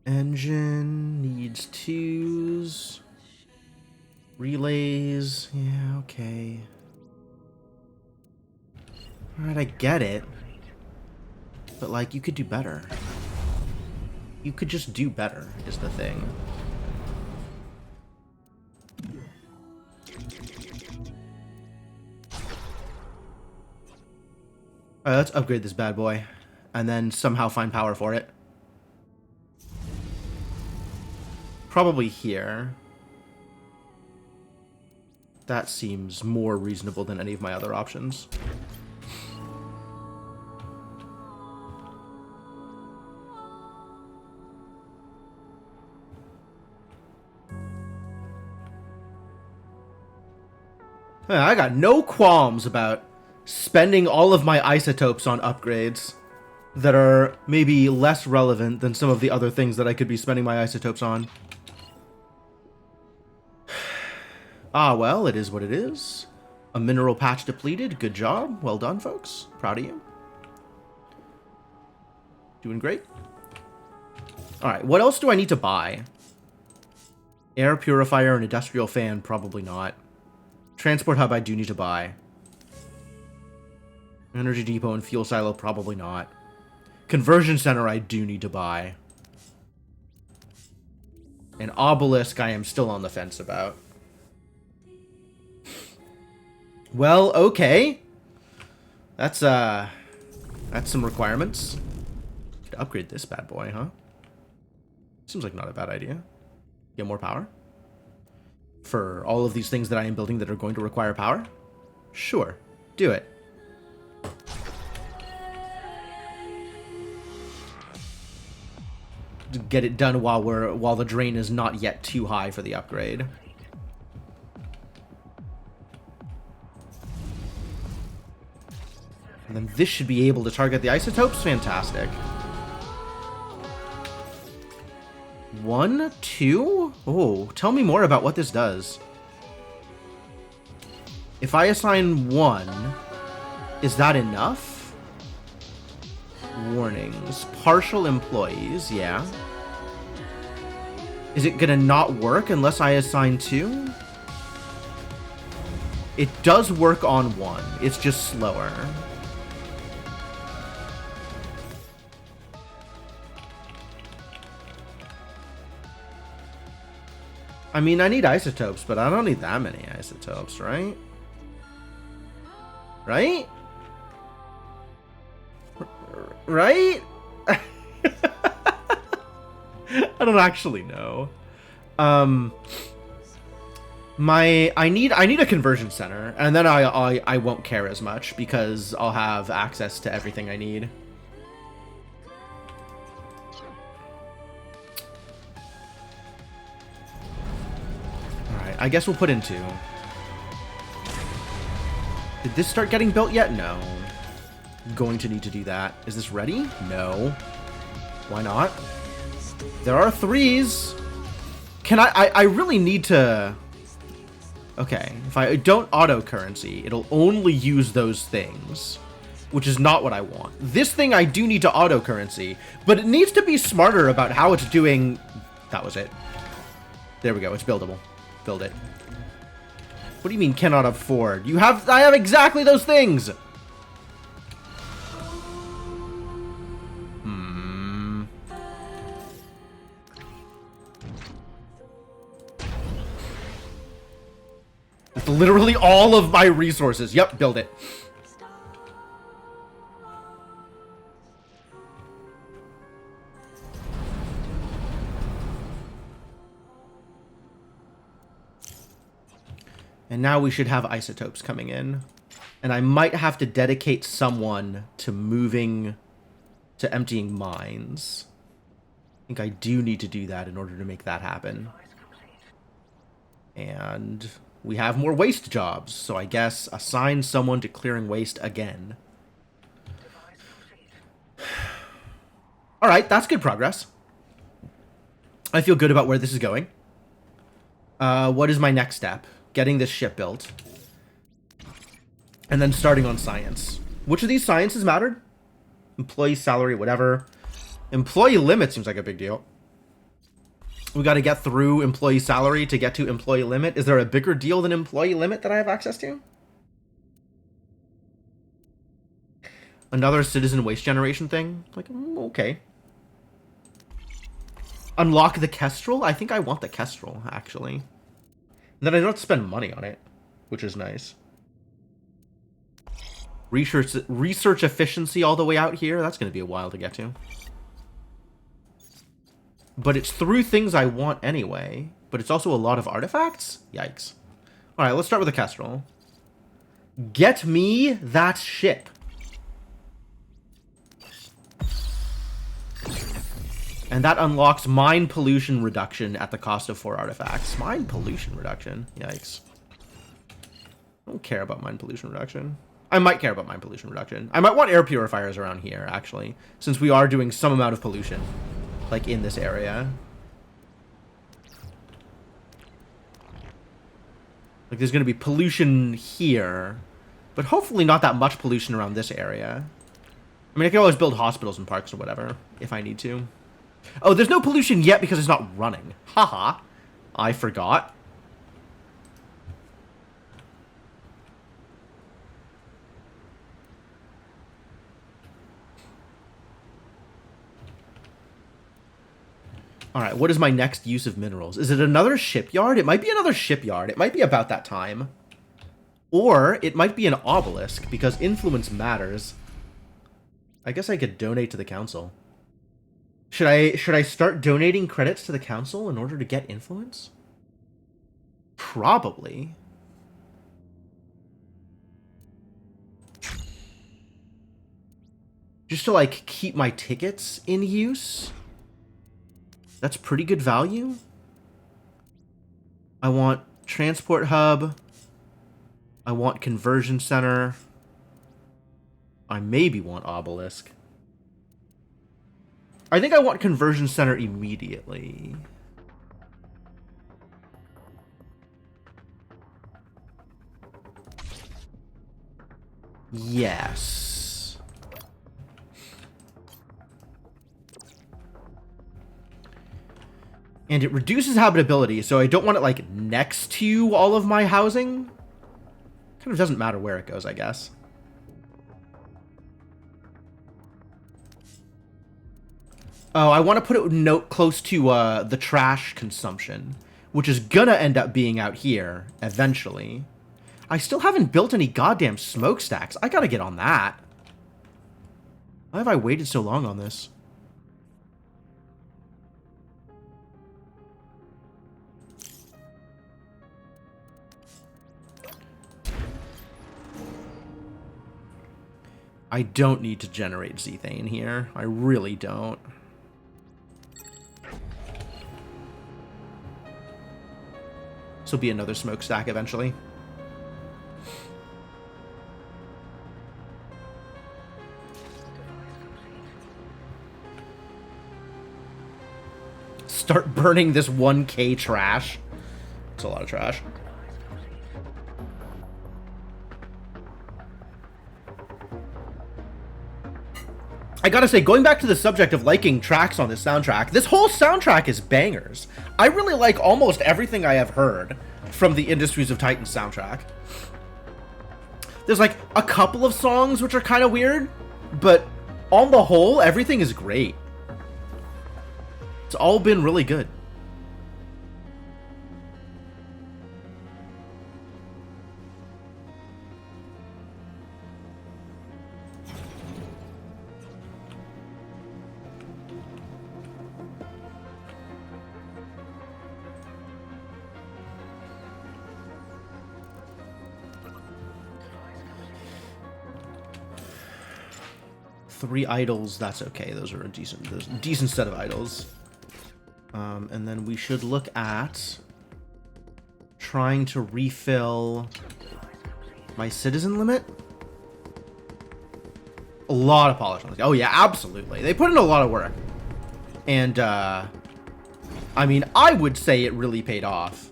Engine needs 2s. Relays, yeah, okay. Alright, I get it. But, like, you could do better. You could just do better, is the thing. Alright, let's upgrade this bad boy. And then somehow find power for it. Probably here. That seems more reasonable than any of my other options. I got no qualms about spending all of my isotopes on upgrades that are maybe less relevant than some of the other things that I could be spending my isotopes on. Ah, well, it is what it is. A mineral patch depleted. Good job. Well done, folks. Proud of you. Doing great. Alright, what else do I need to buy? Air purifier and industrial fan, probably not. Transport hub I do need to buy. Energy depot and fuel silo, probably not. Conversion center I do need to buy. An obelisk I am still on the fence about. Well, okay. That's some requirements. Could upgrade this bad boy, huh? Seems like not a bad idea. Get more power. For all of these things that I am building that are going to require power? Sure. Do it. Get it done while the drain is not yet too high for the upgrade. And then this should be able to target the isotopes. Fantastic. 1, 2? Oh, tell me more about what this does. If I assign 1... Is that enough? Warnings. Partial employees, yeah. Is it gonna not work unless I assign 2? It does work on 1. It's just slower. I mean, I need isotopes, but I don't need that many isotopes, right? Right? Right? I don't actually know. I need a conversion center, and then I won't care as much because I'll have access to everything I need. Alright, I guess we'll put in 2. Did this start getting built yet? No. Going to need to do that. Is this ready? No. Why not? There are 3s. Can I really need to... Okay, if I don't auto currency, it'll only use those things, which is not what I want. This thing I do need to auto currency, but it needs to be smarter about how it's doing... That was it. There we go, it's buildable. Build it. What do you mean cannot afford? I have exactly those things! It's literally all of my resources. Yep, build it. And now we should have isotopes coming in. And I might have to dedicate someone to emptying mines. I think I do need to do that in order to make that happen. And we have more waste jobs, so I guess assign someone to clearing waste again. Alright, that's good progress. I feel good about where this is going. What is my next step? Getting this ship built. And then starting on science. Which of these sciences mattered? Employee salary, whatever. Employee limit seems like a big deal. We got to get through employee salary to get to employee limit. Is there a bigger deal than employee limit that I have access to? Another citizen waste generation thing? Like, okay. Unlock the Kestrel? I think I want the Kestrel, actually. And then I don't have to spend money on it, which is nice. Research efficiency all the way out here? That's going to be a while to get to. But it's through things I want anyway. But it's also a lot of artifacts? Yikes. Alright, let's start with the Kestrel. Get me that ship. And that unlocks mine pollution reduction at the cost of 4 artifacts. Mine pollution reduction? Yikes. I don't care about mine pollution reduction. I might care about mine pollution reduction. I might want air purifiers around here, actually. Since we are doing some amount of pollution. Like, in this area. Like, there's going to be pollution here. But hopefully not that much pollution around this area. I mean, I can always build hospitals and parks or whatever, if I need to. Oh, there's no pollution yet because it's not running. Haha. I forgot. Alright, what is my next use of minerals? Is it another shipyard? It might be another shipyard. It might be about that time. Or it might be an obelisk, because influence matters. I guess I could donate to the council. Should I start donating credits to the council in order to get influence? Probably. Just to, like, keep my tickets in use? That's pretty good value. I want transport hub. I want conversion center. I maybe want obelisk. I think I want conversion center immediately. Yes. And it reduces habitability, so I don't want it, like, next to all of my housing. Kind of doesn't matter where it goes, I guess. Oh, I want to put it note close to the trash consumption, which is gonna end up being out here eventually. I still haven't built any goddamn smokestacks. I gotta get on that. Why have I waited so long on this? I don't need to generate Zethane here. I really don't. This will be another smokestack eventually. Start burning this 1K trash. It's a lot of trash. I gotta say, going back to the subject of liking tracks on this soundtrack, this whole soundtrack is bangers. I really like almost everything I have heard from the Industries of Titan soundtrack. There's like a couple of songs which are kind of weird, but on the whole, everything is great. It's all been really good. Three idols, that's okay. Those are a decent set of idols. And then we should look at trying to refill my citizen limit. A lot of polish on this. Oh yeah, absolutely. They put in a lot of work. And I mean, I would say it really paid off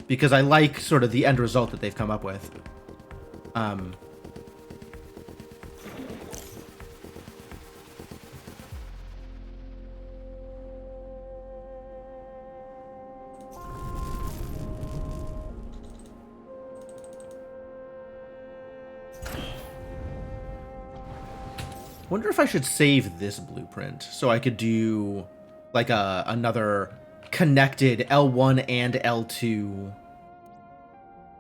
because I like sort of the end result that they've come up with. Wonder if I should save this blueprint so I could do like another connected L1 and L2.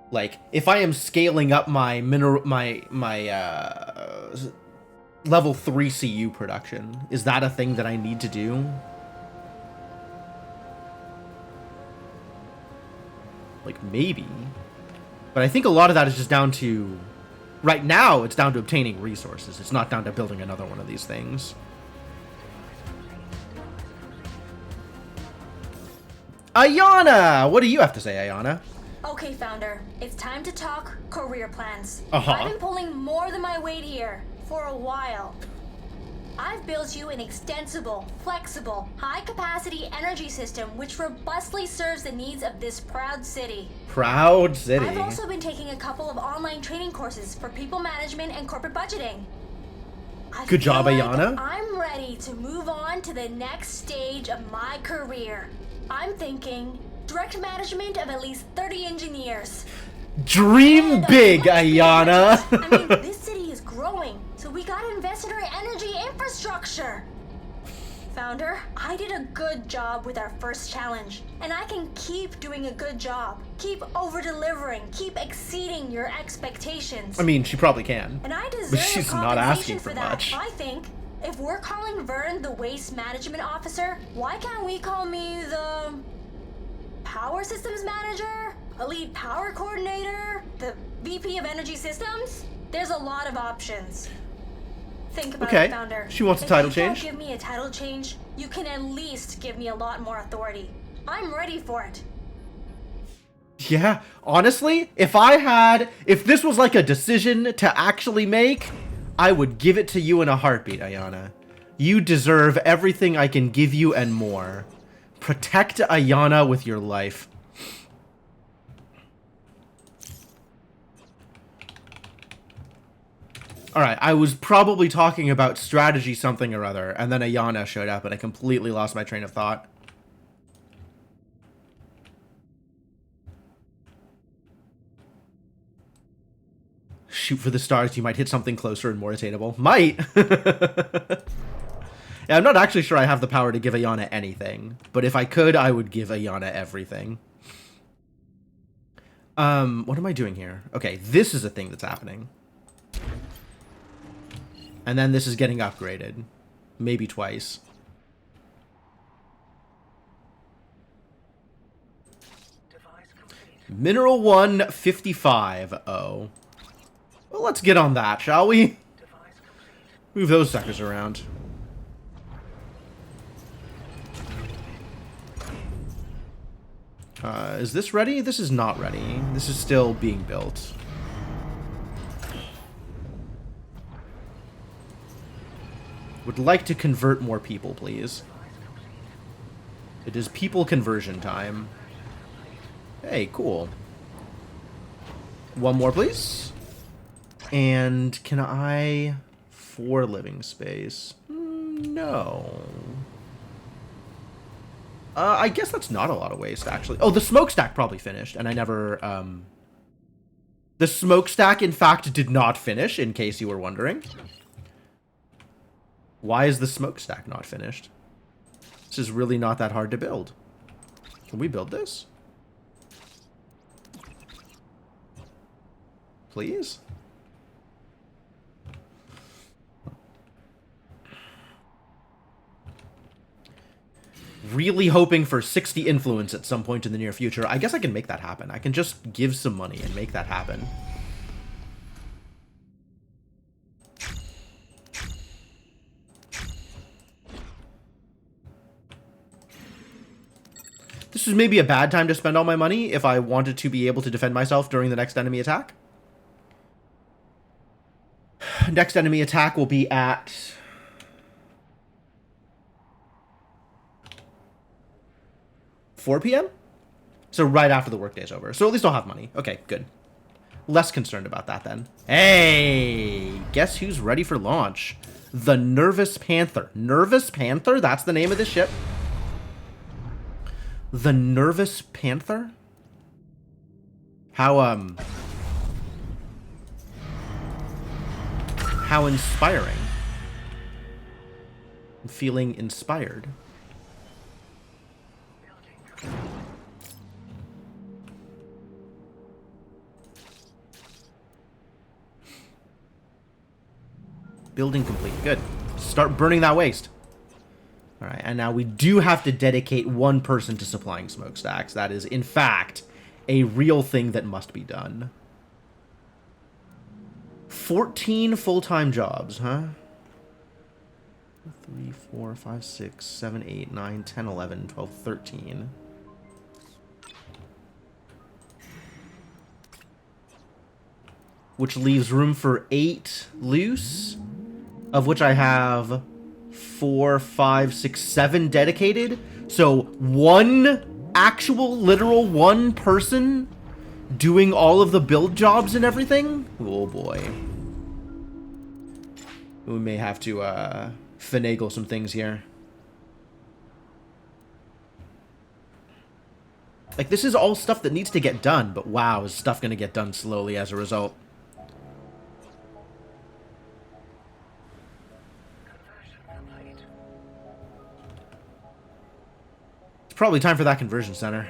Like if I am scaling up my level 3 CU production, is that a thing that I need to do? Like maybe. But I think a lot of that is just down to right now, it's down to obtaining resources. It's not down to building another one of these things. Ayana! What do you have to say, Ayana? Okay, Founder. It's time to talk career plans. Uh-huh. I've been pulling more than my weight here for a while. I've built you an extensible, flexible, high-capacity energy system which robustly serves the needs of this proud city. Proud city. I've also been taking a couple of online training courses for people management and corporate budgeting. Good job, feel like Ayana. I'm ready to move on to the next stage of my career. I'm thinking direct management of at least 30 engineers. Dream And big, let's be honest, Ayana. I mean, this city is growing, so we gotta invest in our energy infrastructure. Founder, I did a good job with our first challenge, and I can keep doing a good job. Keep over-delivering, keep exceeding your expectations. I mean, she probably can. And I deserve But she's not compensation asking for that. much. I think if we're calling Vern the waste management officer, why can't we call me the power systems manager? Elite power coordinator? The VP of energy systems? There's a lot of options. Think about Okay. it, Founder. She wants a title If you change? can't give me a title change, you can at least give me a lot more authority. I'm ready for it. Yeah, honestly, if this was like a decision to actually make, I would give it to you in a heartbeat, Ayana. You deserve everything I can give you and more. Protect Ayana with your life. Alright, I was probably talking about strategy something or other, and then Ayana showed up, and I completely lost my train of thought. Shoot for the stars, you might hit something closer and more attainable. Might! Yeah, I'm not actually sure I have the power to give Ayana anything, but if I could, I would give Ayana everything. What am I doing here? Okay, this is a thing that's happening. And then this is getting upgraded. Maybe twice. Mineral 155. Oh. Well, let's get on that, shall we? Move those suckers around. Is this ready? This is not ready. This is still being built. Would like to convert more people, please. It is people conversion time. Hey, cool. One more, please. And can I... 4 living space? No. I guess that's not a lot of waste, actually. Oh, the smokestack probably finished, and I never, The smokestack, in fact, did not finish, in case you were wondering. Why is the smokestack not finished? This is really not that hard to build. Can we build this? Please? Really hoping for 60 influence at some point in the near future. I guess I can make that happen. I can just give some money and make that happen. This is maybe a bad time to spend all my money if I wanted to be able to defend myself during the next enemy attack. Next enemy attack will be at... 4 p.m? So right after the workday's over. So at least I'll have money. Okay, good. Less concerned about that then. Hey! Guess who's ready for launch? The Nervous Panther. Nervous Panther? That's the name of this ship? The Nervous Panther? How inspiring. I'm feeling inspired. Building complete. Good. Start burning that waste. Alright, and now we do have to dedicate one person to supplying smokestacks. That is, in fact, a real thing that must be done. 14 full-time jobs, huh? 3, 4, 5, 6, 7, 8, 9, 10, 11, 12, 13. Which leaves room for 8 loose, of which I have 4, 5, 6, 7 dedicated. So one actual, literal one person doing all of the build jobs and everything? Oh boy. We may have to finagle some things here. Like, this is all stuff that needs to get done, but wow, is stuff going to get done slowly as a result. It's probably time for that conversion center.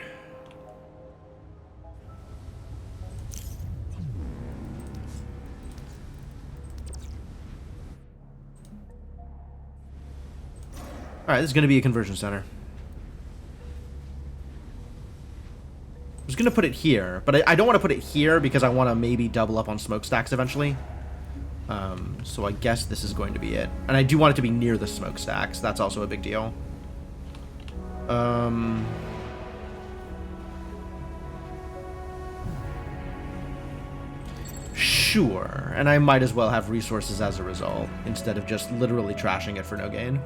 Alright, this is going to be a conversion center. I was going to put it here, but I don't want to put it here because I want to maybe double up on smokestacks eventually. So I guess this is going to be it. And I do want it to be near the smokestacks. That's also a big deal. Sure. And I might as well have resources as a result, instead of just literally trashing it for no gain.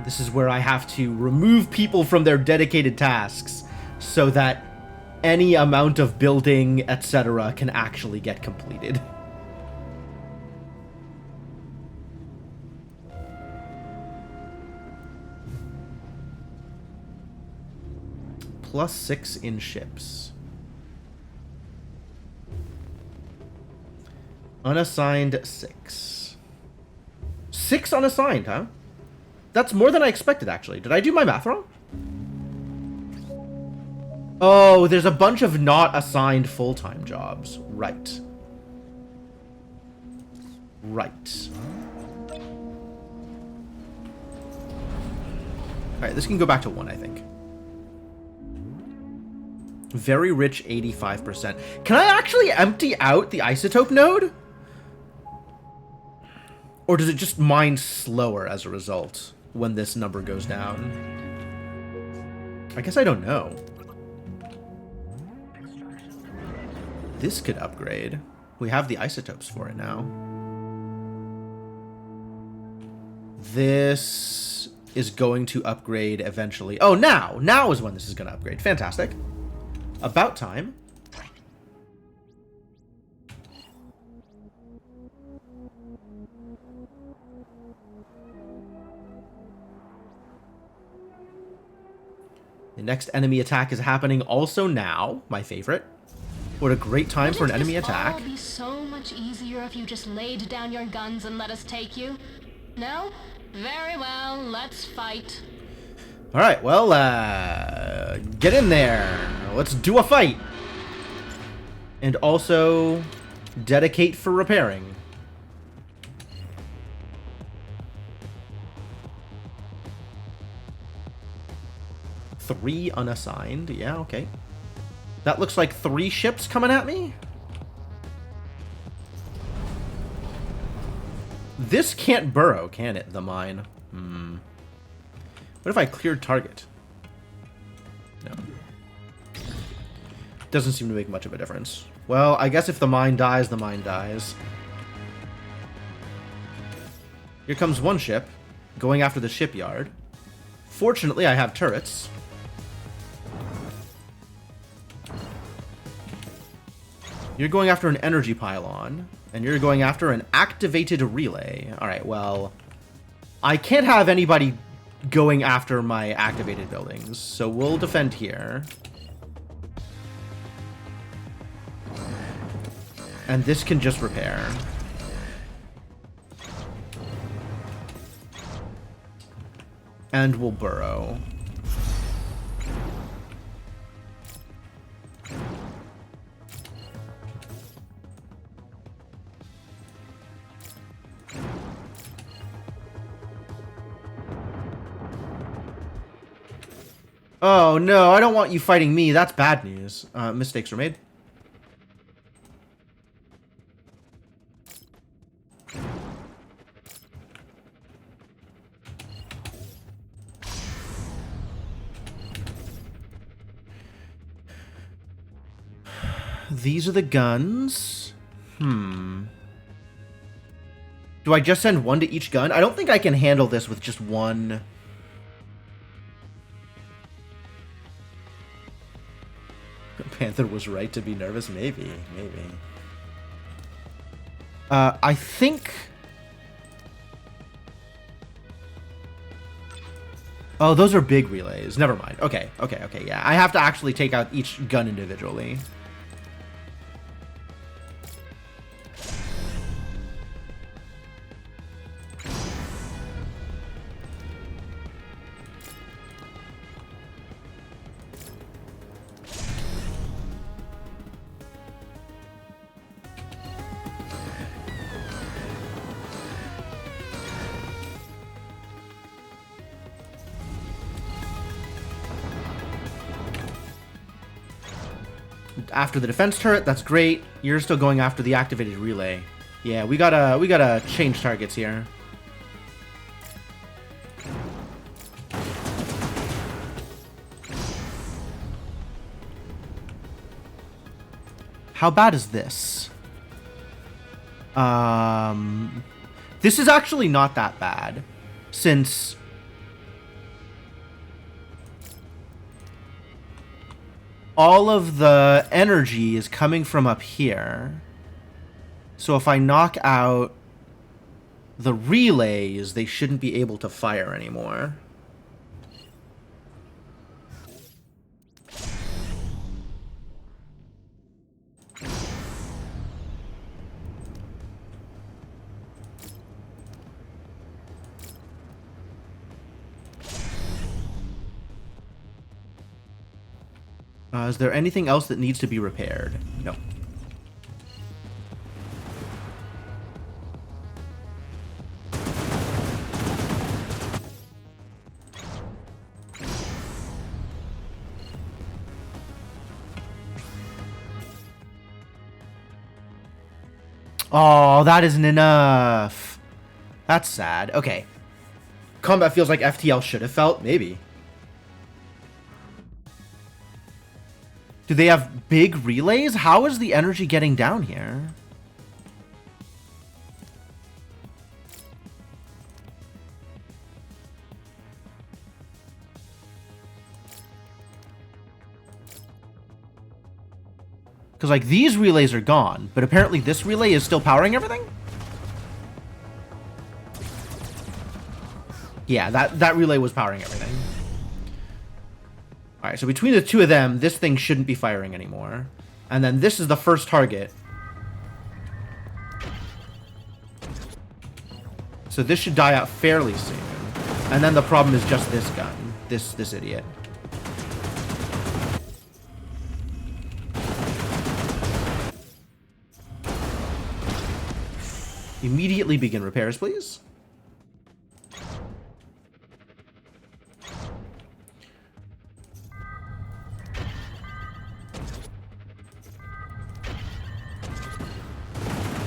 This is where I have to remove people from their dedicated tasks so that any amount of building, etc., can actually get completed. +6 in ships. Unassigned 6. 6 unassigned, huh? That's more than I expected, actually. Did I do my math wrong? Oh, there's a bunch of not assigned full-time jobs. Right. Right. Alright, this can go back to 1, I think. Very rich, 85%. Can I actually empty out the isotope node? Or does it just mine slower as a result when this number goes down? I guess I don't know. This could upgrade. We have the isotopes for it now. This is going to upgrade eventually. Oh, now! Now is when this is going to upgrade. Fantastic. About time. The next enemy attack is happening also now. My favorite. What a great time for an enemy attack. Wouldn't this all be so much easier if you just laid down your guns and let us take you? No? Very well, let's fight. Alright, well, get in there. Let's do a fight. And also, dedicate for repairing. Three unassigned. Yeah, okay. That looks like 3 ships coming at me. This can't burrow, can it? The mine. What if I cleared target? No. Doesn't seem to make much of a difference. Well, I guess if the mine dies, the mine dies. Here comes one ship, going after the shipyard. Fortunately, I have turrets. You're going after an energy pylon, and you're going after an activated relay. Alright, well, I can't have anybody going after my activated buildings, so we'll defend here. And this can just repair. And we'll burrow. Oh, no, I don't want you fighting me. That's bad news. Mistakes were made. These are the guns. Do I just send 1 to each gun? I don't think I can handle this with just 1. Panther was right to be nervous? Maybe. I think... Oh, those are big relays. Never mind. Okay, yeah. I have to actually take out each gun individually. After the defense turret, that's great. You're still going after the activated relay. Yeah, we gotta change targets here. How bad is this? This is actually not that bad, since all of the energy is coming from up here. So if I knock out the relays, they shouldn't be able to fire anymore. Is there anything else that needs to be repaired? No. Oh, that isn't enough. That's sad. Okay. Combat feels like FTL should have felt. Maybe. Do they have big relays? How is the energy getting down here? Because, like, these relays are gone, but apparently this relay is still powering everything? Yeah, that relay was powering everything. Alright, so between the two of them, this thing shouldn't be firing anymore. And then this is the first target. So this should die out fairly soon. And then the problem is just this gun. This idiot. Immediately begin repairs, please.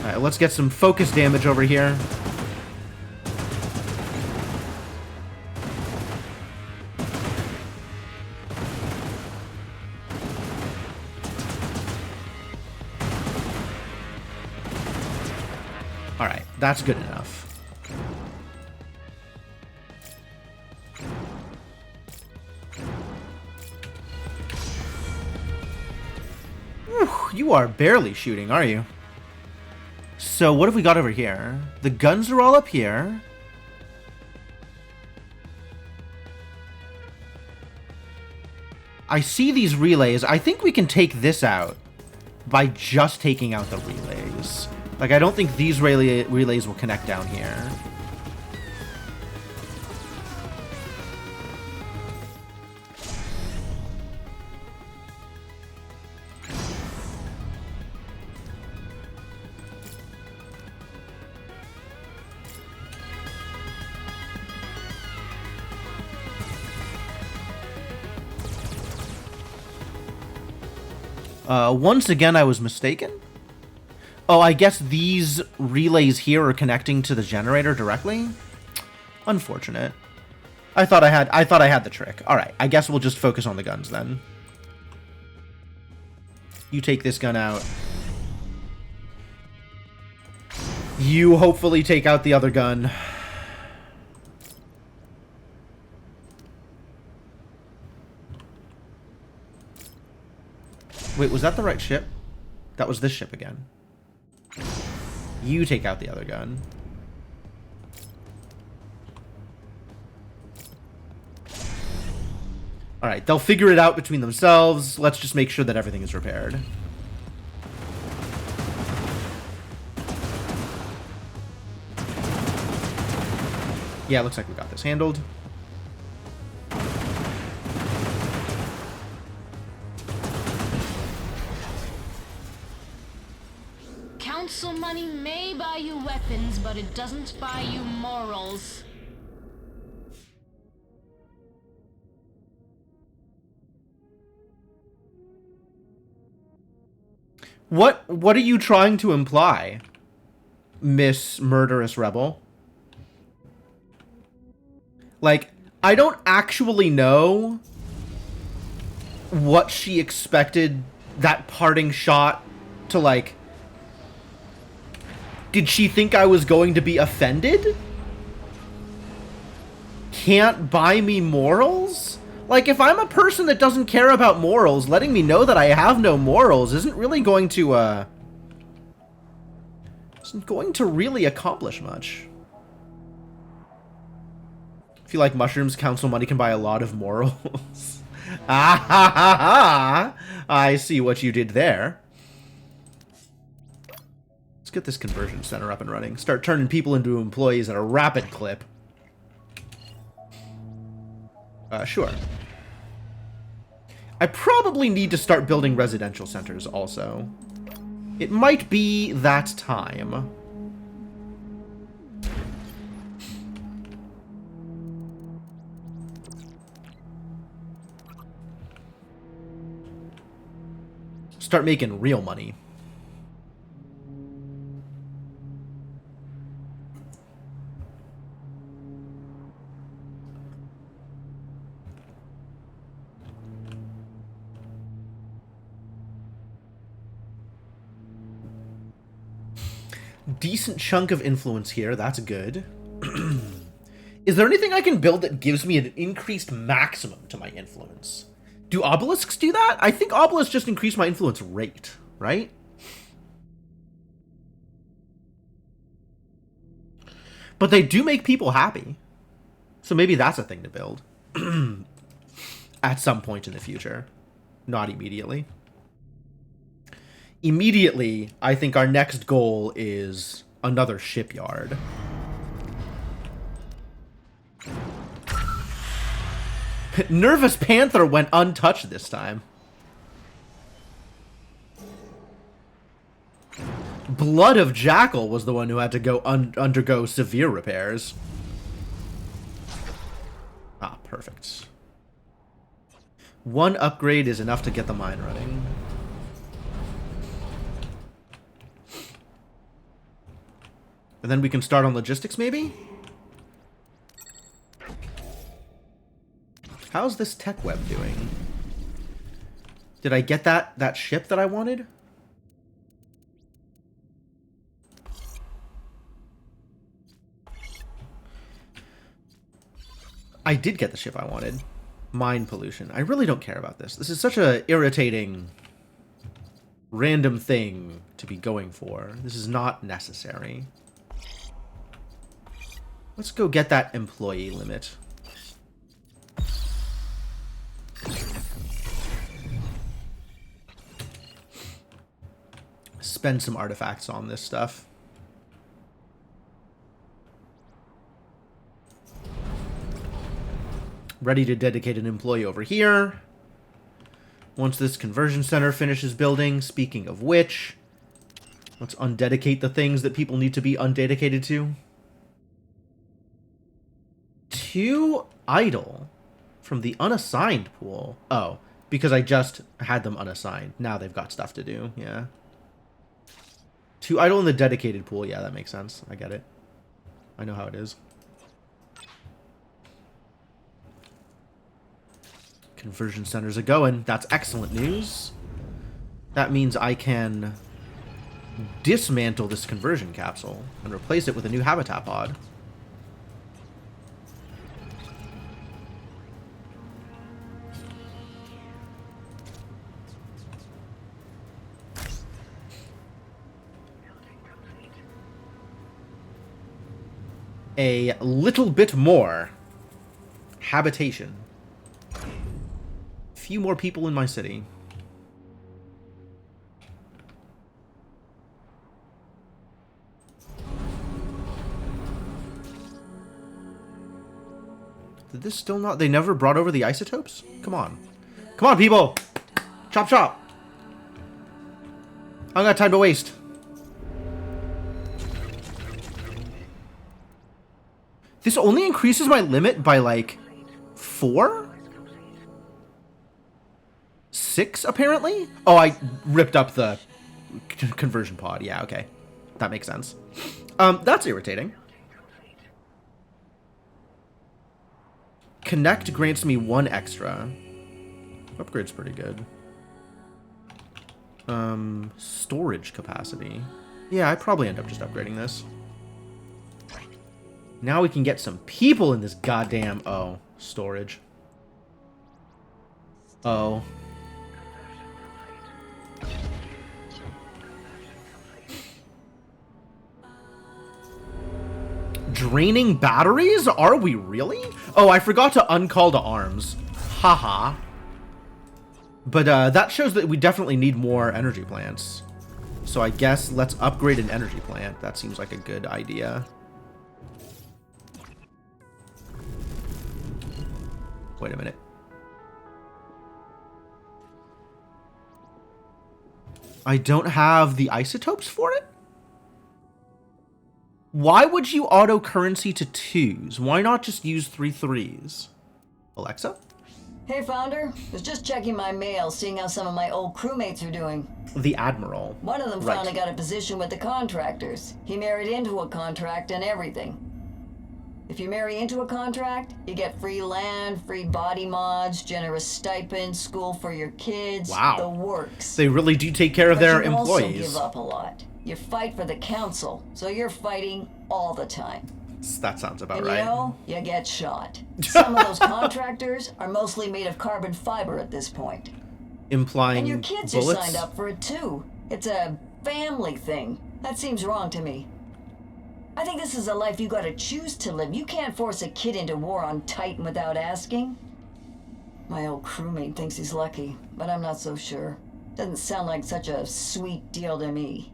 Alright, let's get some focus damage over here. Alright, that's good enough. Whew, you are barely shooting, are you? So what have we got over here? The guns are all up here. I see these relays. I think we can take this out by just taking out the relays. Like, I don't think these relays will connect down here. Once again, I was mistaken. Oh, I guess these relays here are connecting to the generator directly? Unfortunate. I thought I had the trick. Alright, I guess we'll just focus on the guns then. You take this gun out. You hopefully take out the other gun. Wait, was that the right ship? That was this ship again. You take out the other gun. Alright, they'll figure it out between themselves. Let's just make sure that everything is repaired. Yeah, looks like we got this handled. Council money may buy you weapons, but it doesn't buy you morals. What are you trying to imply, Miss Murderous Rebel? Like, I don't actually know what she expected that parting shot to, like... Did she think I was going to be offended? Can't buy me morals? Like, if I'm a person that doesn't care about morals, letting me know that I have no morals isn't really going to, isn't going to really accomplish much. I feel like mushrooms, council money can buy a lot of morals. Ah ha ha ha! I see what you did there. Let's get this conversion center up and running. Start turning people into employees at a rapid clip. Sure. I probably need to start building residential centers also. It might be that time. Start making real money. Decent chunk of influence here. That's good. Is there anything I can build that gives me an increased maximum to my influence? Do obelisks do that? I think obelisks just increase my influence rate, right? But they do make people happy. So maybe that's a thing to build. At some point in the future. Not immediately. Immediately, I think our next goal is another shipyard. Nervous Panther went untouched this time. Blood of Jackal was the one who had to go undergo severe repairs. Ah, perfect. One upgrade is enough to get the mine running. And then we can start on logistics, maybe? How's this tech web doing? Did I get that ship that I wanted? I did get the ship I wanted. Mine pollution. I really don't care about this. This is such a irritating, random thing to be going for. This is not necessary. Let's go get that employee limit. Spend some artifacts on this stuff. Ready to dedicate an employee over here. Once this conversion center finishes building, speaking of which, let's undedicate the things that people need to be undedicated to. 2 idle from the unassigned pool. Oh, because I just had them unassigned. Now they've got stuff to do, yeah. 2 idle in the dedicated pool. Yeah, that makes sense. I get it. I know how it is. Conversion centers are going. That's excellent news. That means I can dismantle this conversion capsule and replace it with a new habitat pod. A little bit more habitation. Few more people in my city. Did this still not... They never brought over the isotopes? Come on. Come on, people! Chop, chop! I don't got time to waste. This only increases my limit by, like, 4? 6, apparently? Oh, I ripped up the conversion pod. Yeah, okay. That makes sense. That's irritating. Connect grants me 1 extra. Upgrade's pretty good. Storage capacity. Yeah, I probably end up just upgrading this. Now we can get some people in this goddamn... Oh, storage. Oh. Draining batteries? Are we really? Oh, I forgot to uncall to arms. Haha. But that shows that we definitely need more energy plants. So I guess let's upgrade an energy plant. That seems like a good idea. Wait a minute. I don't have the isotopes for it? Why would you auto currency to 2s? Why not just use 3 3s? Alexa? Hey, Founder. Was just checking my mail, seeing how some of my old crewmates are doing. The Admiral. One of them Right. finally got a position with the contractors. He married into a contract and everything. If you marry into a contract, you get free land, free body mods, generous stipends, school for your kids. Wow. The works. They really do take care of But their you also employees. give up a lot. You fight for the council, so you're fighting all the time. That sounds about And right. you know, you get shot. Some of those contractors are mostly made of carbon fiber at this point. Implying And your kids bullets? are signed up for it too. It's a family thing. That seems wrong to me. I think this is a life you gotta choose to live. You can't force a kid into war on Titan without asking. My old crewmate thinks he's lucky, but I'm not so sure. Doesn't sound like such a sweet deal to me.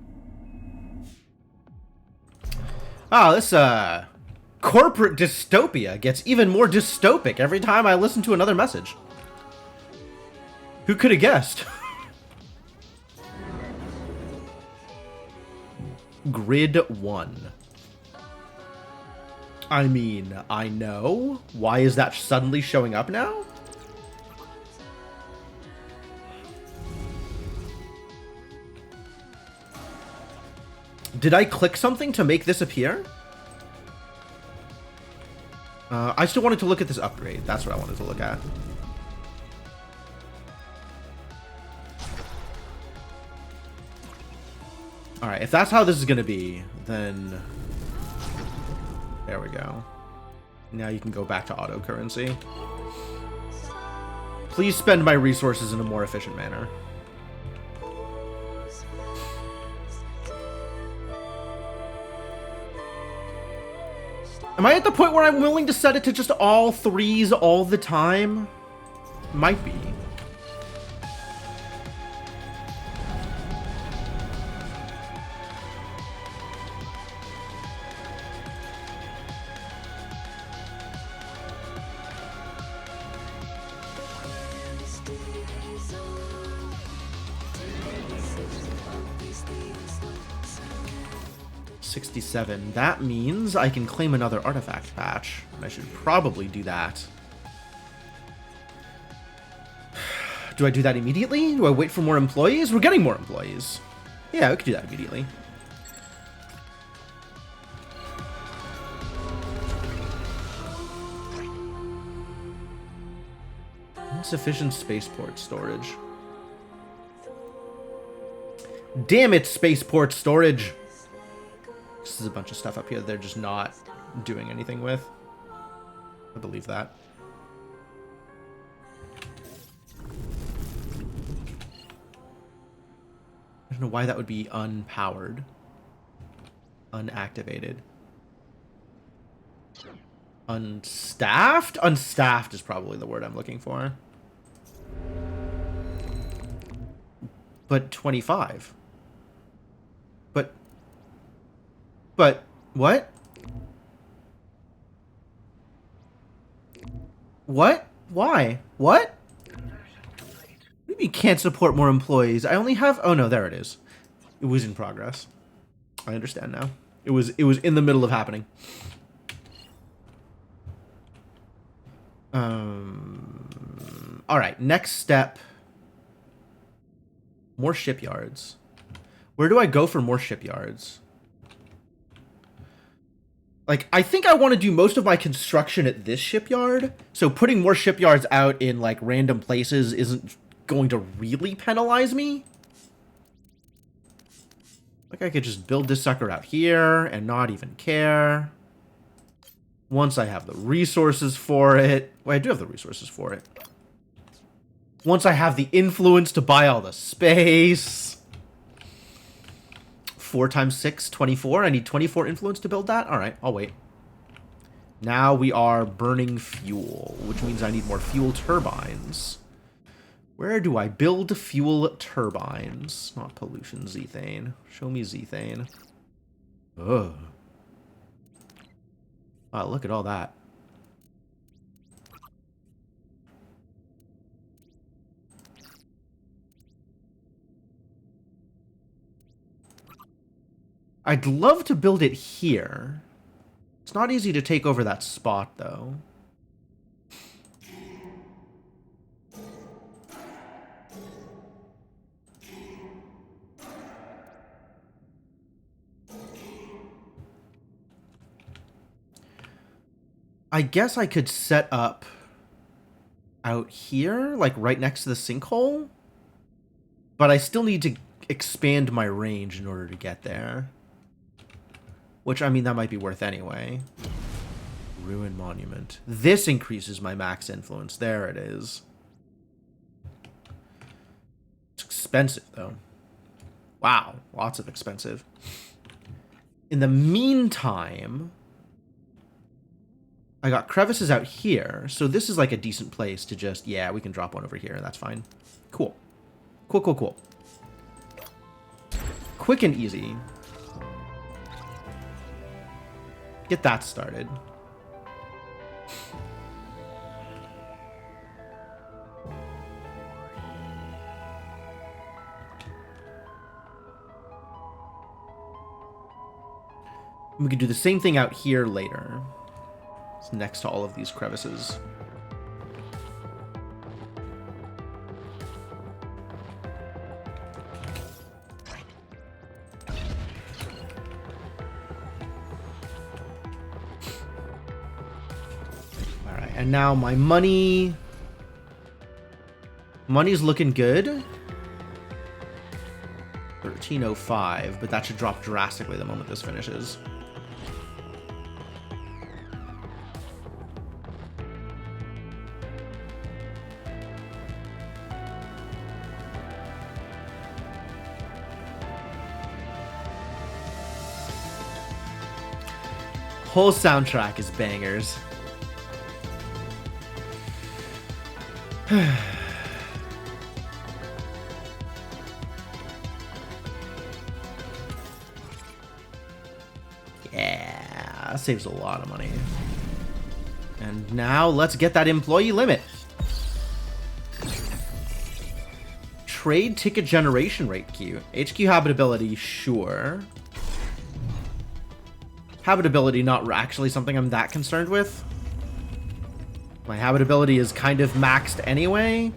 Oh, this corporate dystopia gets even more dystopic every time I listen to another message. Who could have guessed? Grid 1. I mean, I know. Why is that suddenly showing up now? Did I click something to make this appear? I still wanted to look at this upgrade. That's what I wanted to look at. Alright, if that's how this is going to be, then... There we go. Now you can go back to auto currency. Please spend my resources in a more efficient manner. Am I at the point where I'm willing to set it to just all 3s all the time? Might be. $67. That means I can claim another artifact patch. I should probably do that. Do I do that immediately? Do I wait for more employees? We're getting more employees. Yeah, we could do that immediately. Insufficient spaceport storage. Damn it, spaceport storage! This is a bunch of stuff up here they're just not doing anything with. I believe that. I don't know why that would be unpowered. Unactivated. Unstaffed? Unstaffed is probably the word I'm looking for. But 25. But, what? What? Why? What? Maybe you can't support more employees. I only have... Oh, no, there it is. It was in progress. I understand now. It was in the middle of happening. Alright, next step. More shipyards. Where do I go for more shipyards? Like, I think I want to do most of my construction at this shipyard, so putting more shipyards out in, like, random places isn't going to really penalize me. Like, I could just build this sucker out here and not even care. Once I have the resources for it. Well, I do have the resources for it. Once I have the influence to buy all the space. 4 times 6, 24. I need 24 influence to build that? Alright, I'll wait. Now we are burning fuel, which means I need more fuel turbines. Where do I build fuel turbines? Not pollution, Zethane. Show me Zethane. Ugh. Wow, look at all that. I'd love to build it here. It's not easy to take over that spot, though. I guess I could set up out here, like right next to the sinkhole. But I still need to expand my range in order to get there. Which, I mean, that might be worth anyway. Ruin Monument. This increases my max influence. There it is. It's expensive, though. Wow, lots of expensive. In the meantime, I got crevices out here, so this is like a decent place to just, yeah, we can drop one over here, that's fine. Cool. Cool, cool, cool. Quick and easy. Get that started. We can do the same thing out here later. It's next to all of these crevices. Alright, and now my money... Money's looking good. 1305, but that should drop drastically the moment this finishes. Whole soundtrack is bangers. Yeah, that saves a lot of money. And now let's get that employee limit. Trade ticket generation rate queue. HQ habitability, sure. Habitability, not actually something I'm that concerned with. My habitability is kind of maxed anyway.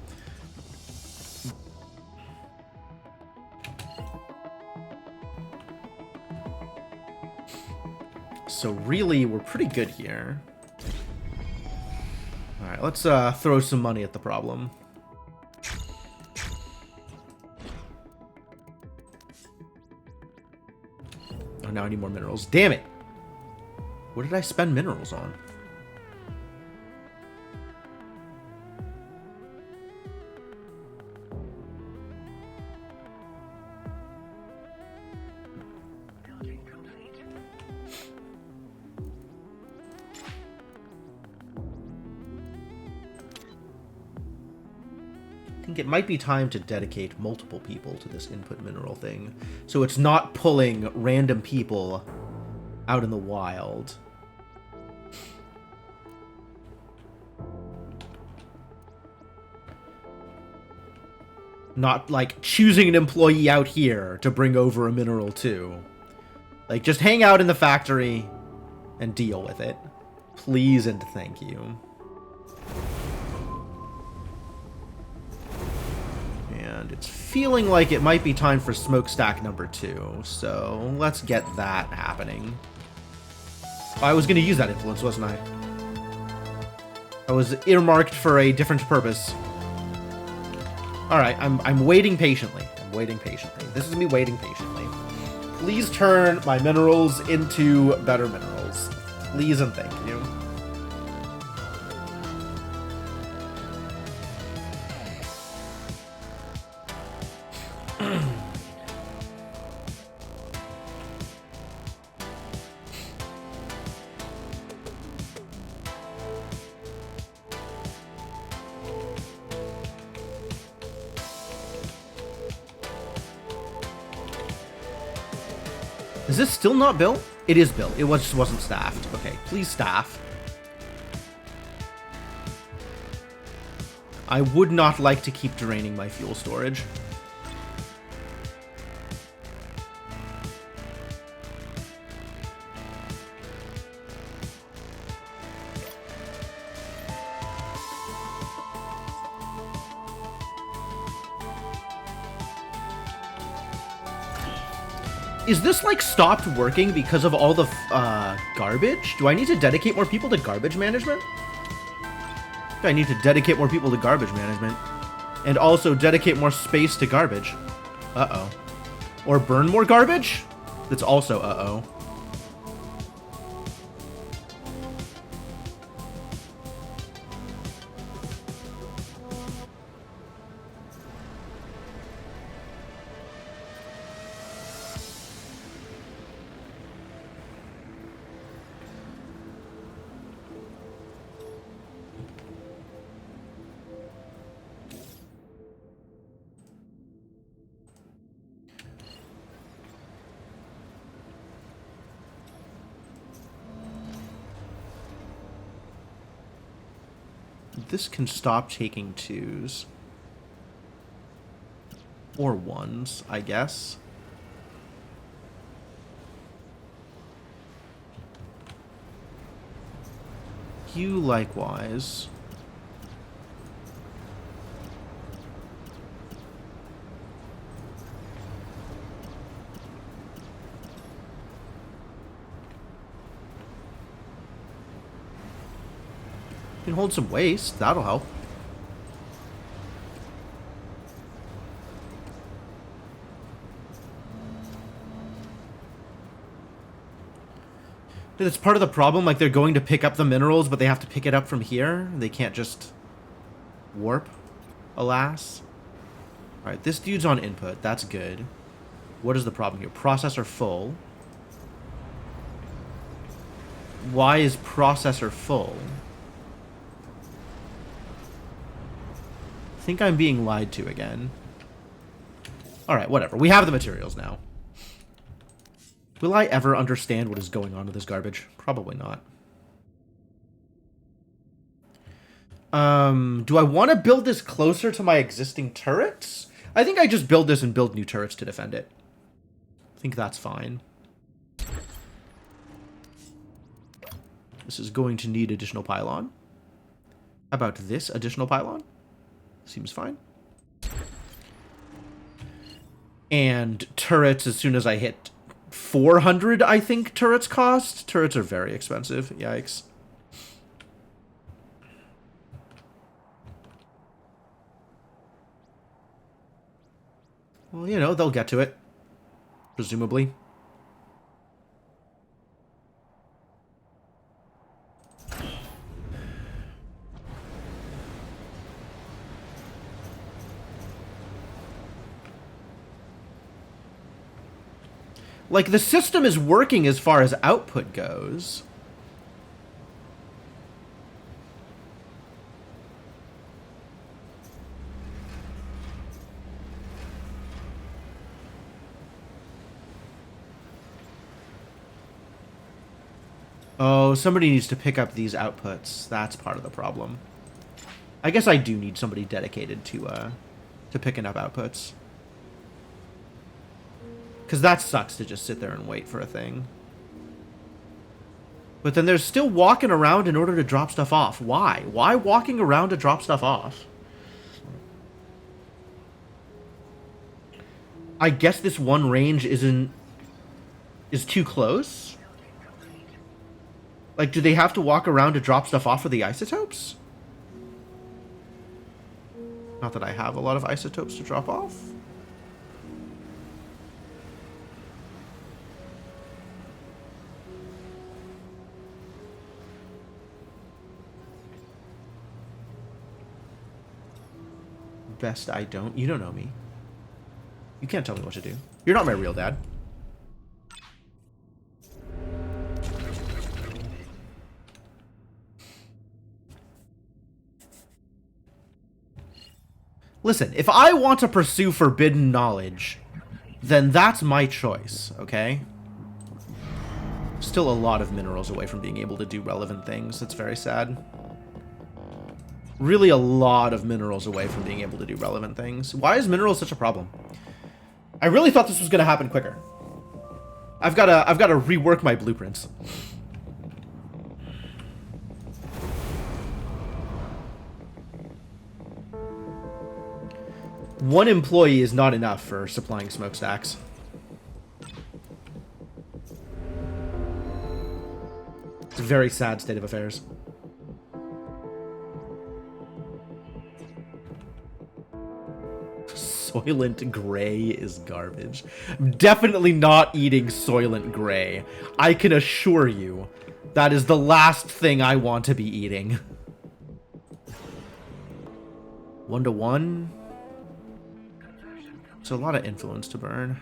So really, we're pretty good here. Alright, let's throw some money at the problem. Oh, now I need more minerals. Damn it! What did I spend minerals on? Building complete. I think it might be time to dedicate multiple people to this input mineral thing, so it's not pulling random people out in the wild. Not, like, choosing an employee out here to bring over a mineral to. Like, just hang out in the factory and deal with it. Please and thank you. And it's feeling like it might be time for smokestack number 2, so let's get that happening. I was going to use that influence, wasn't I? I was earmarked for a different purpose. Alright, I'm waiting patiently. I'm waiting patiently. This is me waiting patiently. Please turn my minerals into better minerals. Please and thank you. Is this still not built? It is built. It just wasn't staffed. Okay, please staff. I would not like to keep draining my fuel storage. Is this, like, stopped working because of all the garbage? Do I need to dedicate more people to garbage management? I need to dedicate more people to garbage management. And also dedicate more space to garbage. Uh-oh. Or burn more garbage? That's also uh-oh. This can stop taking 2s. Or 1s, I guess. You likewise. You can hold some waste, that'll help. It's part of the problem, like they're going to pick up the minerals, but they have to pick it up from here. They can't just warp, alas. Alright, this dude's on input, that's good. What is the problem here? Processor full. Why is processor full? I think I'm being lied to again. Alright, whatever. We have the materials now. Will I ever understand what is going on with this garbage? Probably not. Do I want to build this closer to my existing turrets? I think I just build this and build new turrets to defend it. I think that's fine. This is going to need additional pylon. How about this additional pylon? Seems fine. And turrets as soon as I hit 400, I think turrets cost. Turrets are very expensive. Yikes. Well, you know, they'll get to it. Presumably. Like, the system is working as far as output goes. Oh, somebody needs to pick up these outputs. That's part of the problem. I guess I do need somebody dedicated to picking up outputs. Because that sucks to just sit there and wait for a thing. But then there's still walking around in order to drop stuff off. Why? Why walking around to drop stuff off? I guess this one range is too close? Like, do they have to walk around to drop stuff off for the isotopes? Not that I have a lot of isotopes to drop off. Best I don't. You don't know me. You can't tell me what to do. You're not my real dad. Listen, if I want to pursue forbidden knowledge, then that's my choice, okay? Still a lot of minerals away from being able to do relevant things. That's very sad. Really a lot of minerals away from being able to do relevant things. Why is minerals such a problem? I really thought this was going to happen quicker. I've got to rework my blueprints. One employee is not enough for supplying smokestacks. It's a very sad state of affairs. Soylent Grey is garbage. I'm definitely not eating Soylent Grey. I can assure you, that is the last thing I want to be eating. 1-to-1. It's a lot of influence to burn.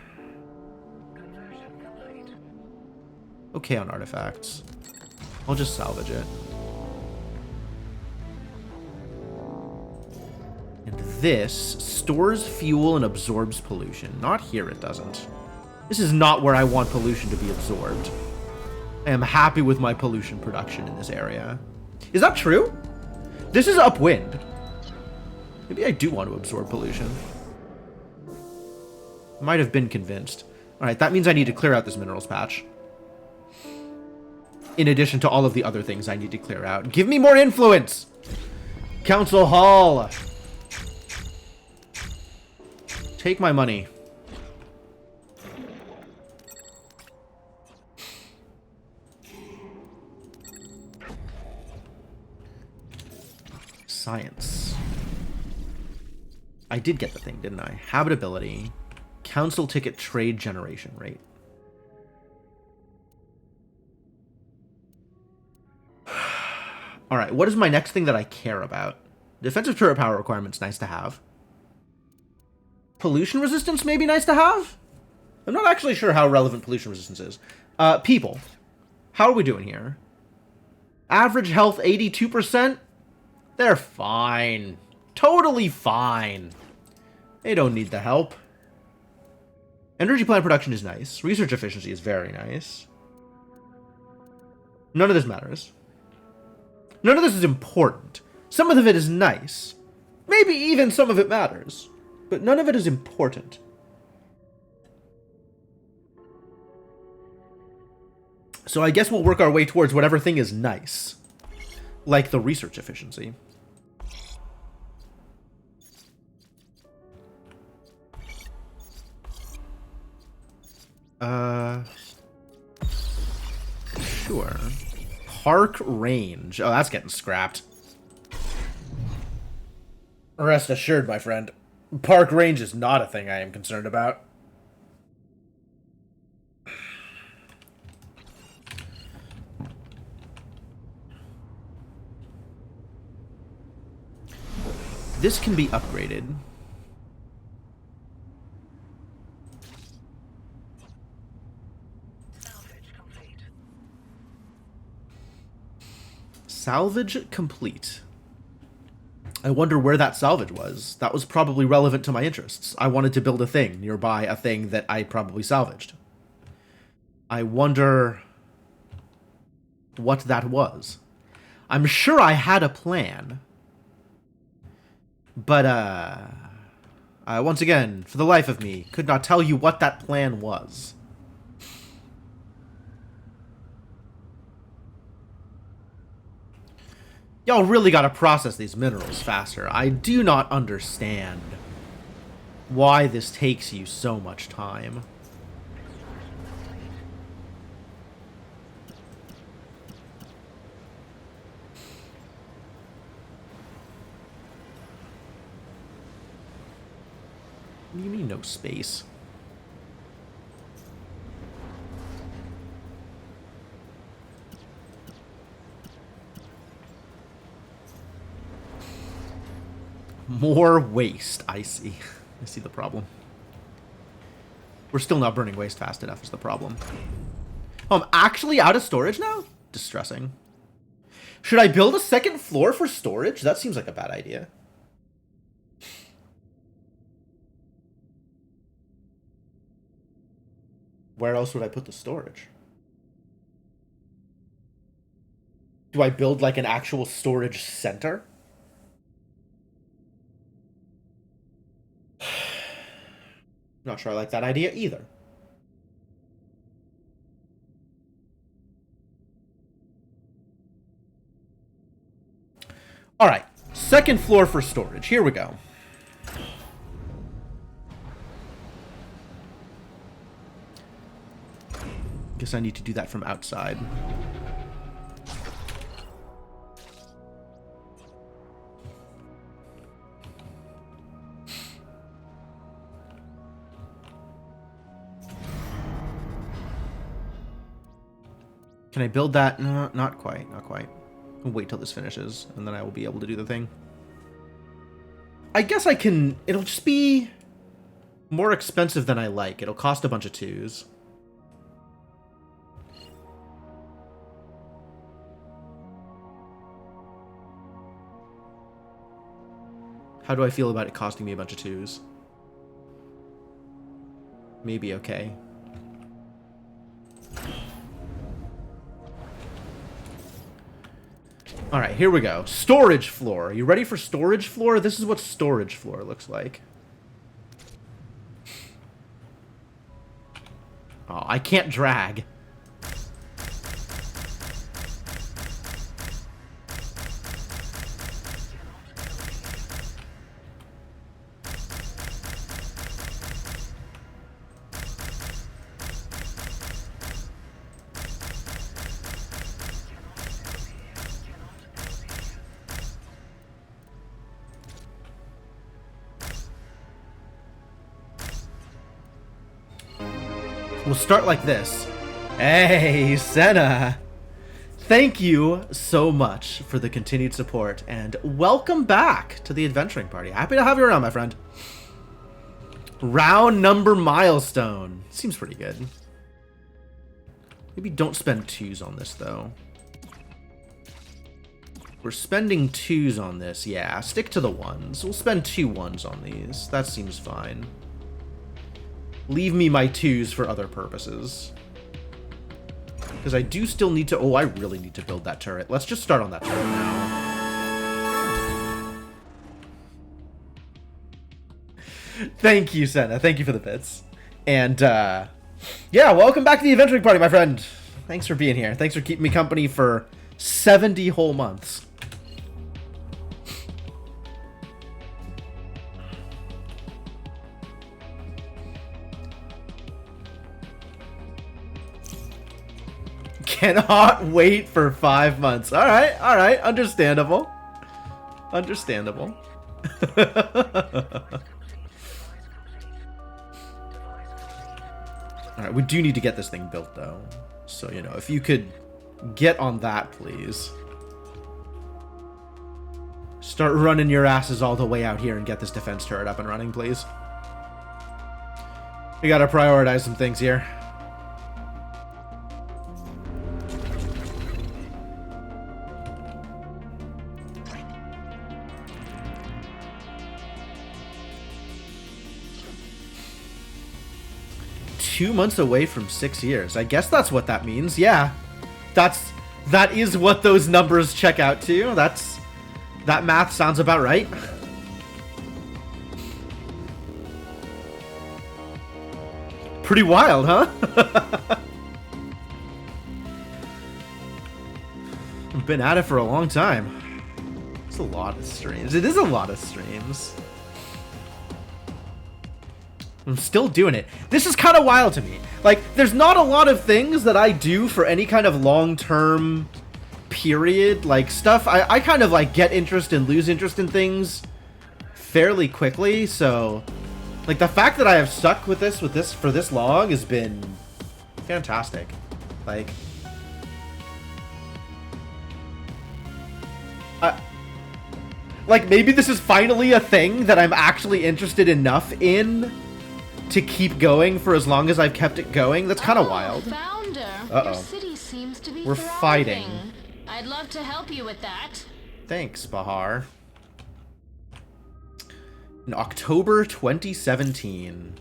Okay on artifacts. I'll just salvage it. And this stores fuel and absorbs pollution. Not here, it doesn't. This is not where I want pollution to be absorbed. I am happy with my pollution production in this area. Is that true? This is upwind. Maybe I do want to absorb pollution. Might have been convinced. Alright, that means I need to clear out this minerals patch. In addition to all of the other things I need to clear out. Give me more influence! Council Hall! Take my money. Science. I did get the thing, didn't I? Habitability. Council ticket trade generation rate. Alright, what is my next thing that I care about? Defensive turret power requirement's nice to have. Pollution resistance may be nice to have? I'm not actually sure how relevant pollution resistance is. People. How are we doing here? Average health 82%? They're fine. Totally fine. They don't need the help. Energy plant production is nice. Research efficiency is very nice. None of this matters. None of this is important. Some of it is nice. Maybe even some of it matters. But none of it is important. So I guess we'll work our way towards whatever thing is nice. Like the research efficiency. Sure. Park range. Oh, that's getting scrapped. Rest assured, my friend. Park range is not a thing I am concerned about. This can be upgraded. Salvage complete. I wonder where that salvage was. That was probably relevant to my interests. I wanted to build a thing nearby a thing that I probably salvaged. I wonder what that was. I'm sure I had a plan. But, once again, for the life of me, could not tell you what that plan was. Y'all really gotta process these minerals faster. I do not understand why this takes you so much time. What do you mean no space? More waste. I see. I see the problem. We're still not burning waste fast enough is the problem. Oh, I'm actually out of storage now? Distressing. Should I build a second floor for storage? That seems like a bad idea. Where else would I put the storage? Do I build like an actual storage center? Not sure I like that idea either. All right, second floor for storage. Here we go. Guess I need to do that from outside. Can I build that? No, not quite, not quite. I'll wait till this finishes, and then I will be able to do the thing. I guess I can... It'll just be more expensive than I like. It'll cost a bunch of 2s. How do I feel about it costing me a bunch of 2s? Maybe okay. Alright, here we go. Storage floor. Are you ready for storage floor? This is what storage floor looks like. Oh, I can't drag. We'll start like this. Hey, Senna! Thank you so much for the continued support, and welcome back to the Adventuring Party. Happy to have you around, my friend. Round number milestone. Seems pretty good. Maybe don't spend 2s on this, though. We're spending 2s on this. Yeah, stick to the 1s. We'll spend 2 1s on these. That seems fine. Leave me my 2s for other purposes. Because I do still need to... Oh, I really need to build that turret. Let's just start on that turret now. Thank you, Senna. Thank you for the bits. And, yeah, welcome back to the Adventuring Party, my friend. Thanks for being here. Thanks for keeping me company for 70 whole months. Cannot wait for 5 months. All right, understandable. Understandable. All right, we do need to get this thing built, though. So, you know, if you could get on that, please. Start running your asses all the way out here and get this defense turret up and running, please. We gotta prioritize some things here. Two months away from 6 years. I guess that's what that means. Yeah, that is what those numbers check out to. That math sounds about right. Pretty wild, huh? I've been at it for a long time. It's a lot of streams. It is a lot of streams. I'm still doing it. This is kind of wild to me. Like, there's not a lot of things that I do for any kind of long-term period. Like, stuff, I kind of, like, get interest and lose interest in things fairly quickly. So, like, the fact that I have stuck with this for this long has been fantastic. Like, maybe this is finally a thing that I'm actually interested enough in to keep going for as long as I've kept it going. That's kind of wild. Founder, Uh-oh. your city seems to be We're thriving. fighting. I'd love to help you with that. Thanks, Bahar. In October 2017.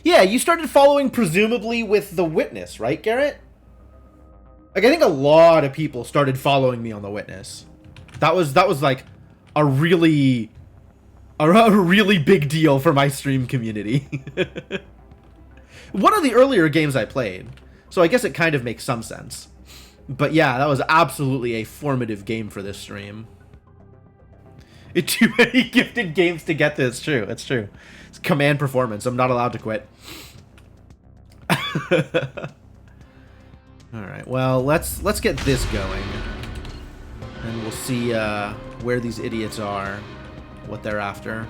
Yeah, you started following presumably with The Witness, right, Garrett? Like, I think a lot of people started following me on The Witness. That was like a really big deal for my stream community. One of the earlier games I played, so I guess it kind of makes some sense. But yeah, that was absolutely a formative game for this stream. It's too many gifted games to get to. It's true. It's true. It's command performance. I'm not allowed to quit. All right. Well, let's get this going, and we'll see where these idiots are, what they're after.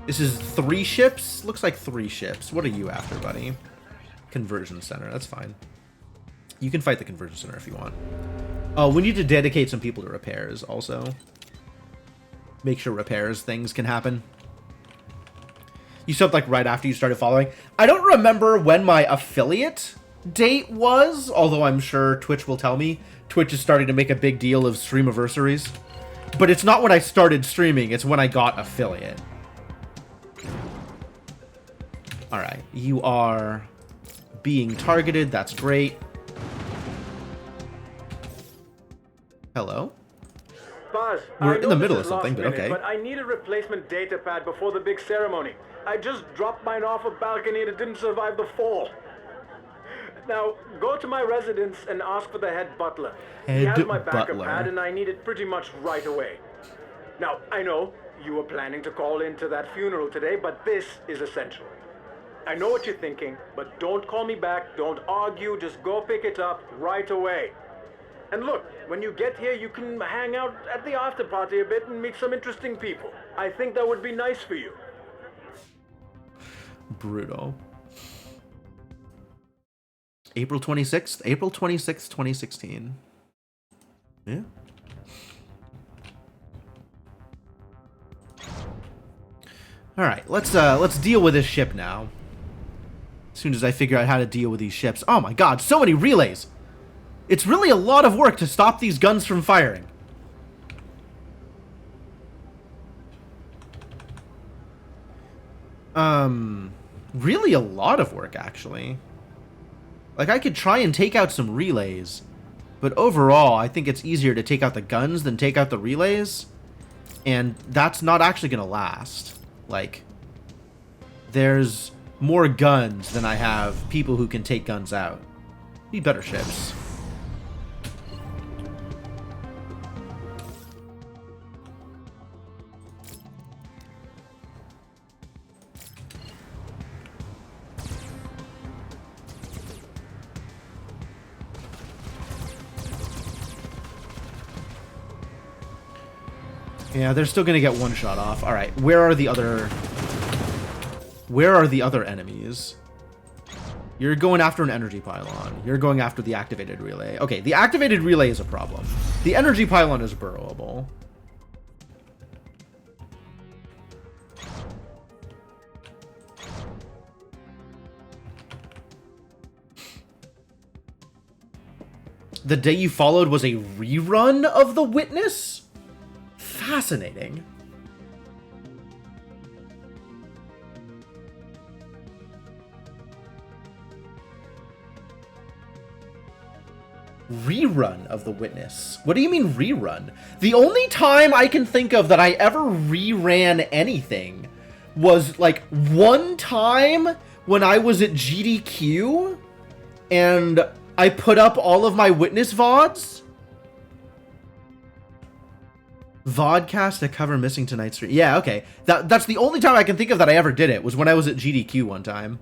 This is 3 ships? Looks like 3 ships. What are you after, buddy? Conversion center. That's fine. You can fight the conversion center if you want. Oh, we need to dedicate some people to repairs also. Make sure repairs things can happen. You subbed like right after you started following. I don't remember when my affiliate date was, although I'm sure Twitch will tell me. Twitch is starting to make a big deal of streamiversaries. But it's not when I started streaming, it's when I got affiliate. Alright, you are being targeted, that's great. Hello? Buzz, We're I in know the this middle is of something, last but minute, okay. But I need a replacement data pad before the big ceremony. I just dropped mine off a balcony and it didn't survive the fall. Now, go to my residence and ask for the head butler. He has my backup butler. pad and I need it pretty much right away. Now, I know you were planning to call into that funeral today, but this is essential. I know what you're thinking, but don't call me back, don't argue, just go pick it up right away. And look, when you get here, you can hang out at the after party a bit and meet some interesting people. I think that would be nice for you. Brutal. April 26th? April 26th, 2016. Yeah. Alright, let's deal with this ship now. As soon as I figure out how to deal with these ships. Oh my god, so many relays! It's really a lot of work to stop these guns from firing. Really a lot of work, actually. Like, I could try and take out some relays, but overall, I think it's easier to take out the guns than take out the relays, and that's not actually gonna last. Like, there's more guns than I have people who can take guns out. Need better ships. Yeah, they're still gonna get one shot off. Alright, where are the other enemies? You're going after an energy pylon. You're going after the activated relay. Okay, the activated relay is a problem. The energy pylon is burrowable. The day you followed was a rerun of The Witness? Fascinating. Rerun of The Witness. What do you mean rerun? The only time I can think of that I ever reran anything was like one time when I was at GDQ and I put up all of my Witness VODs. Vodcast to cover missing tonight's stream. Yeah, okay. That's the only time I can think of that I ever did it, was when I was at GDQ one time.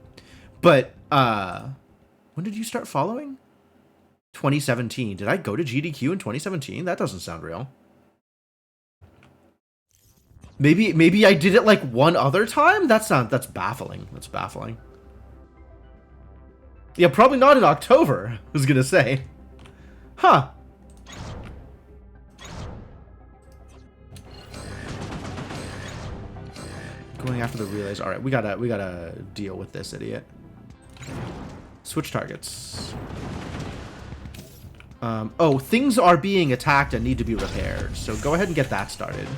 But, when did you start following? 2017. Did I go to GDQ in 2017? That doesn't sound real. Maybe I did it like one other time? That's baffling. That's baffling. Yeah, probably not in October, I was gonna say. Huh. Going after the relays. Alright, we gotta deal with this idiot. Switch targets. Oh, things are being attacked and need to be repaired. So go ahead and get that started.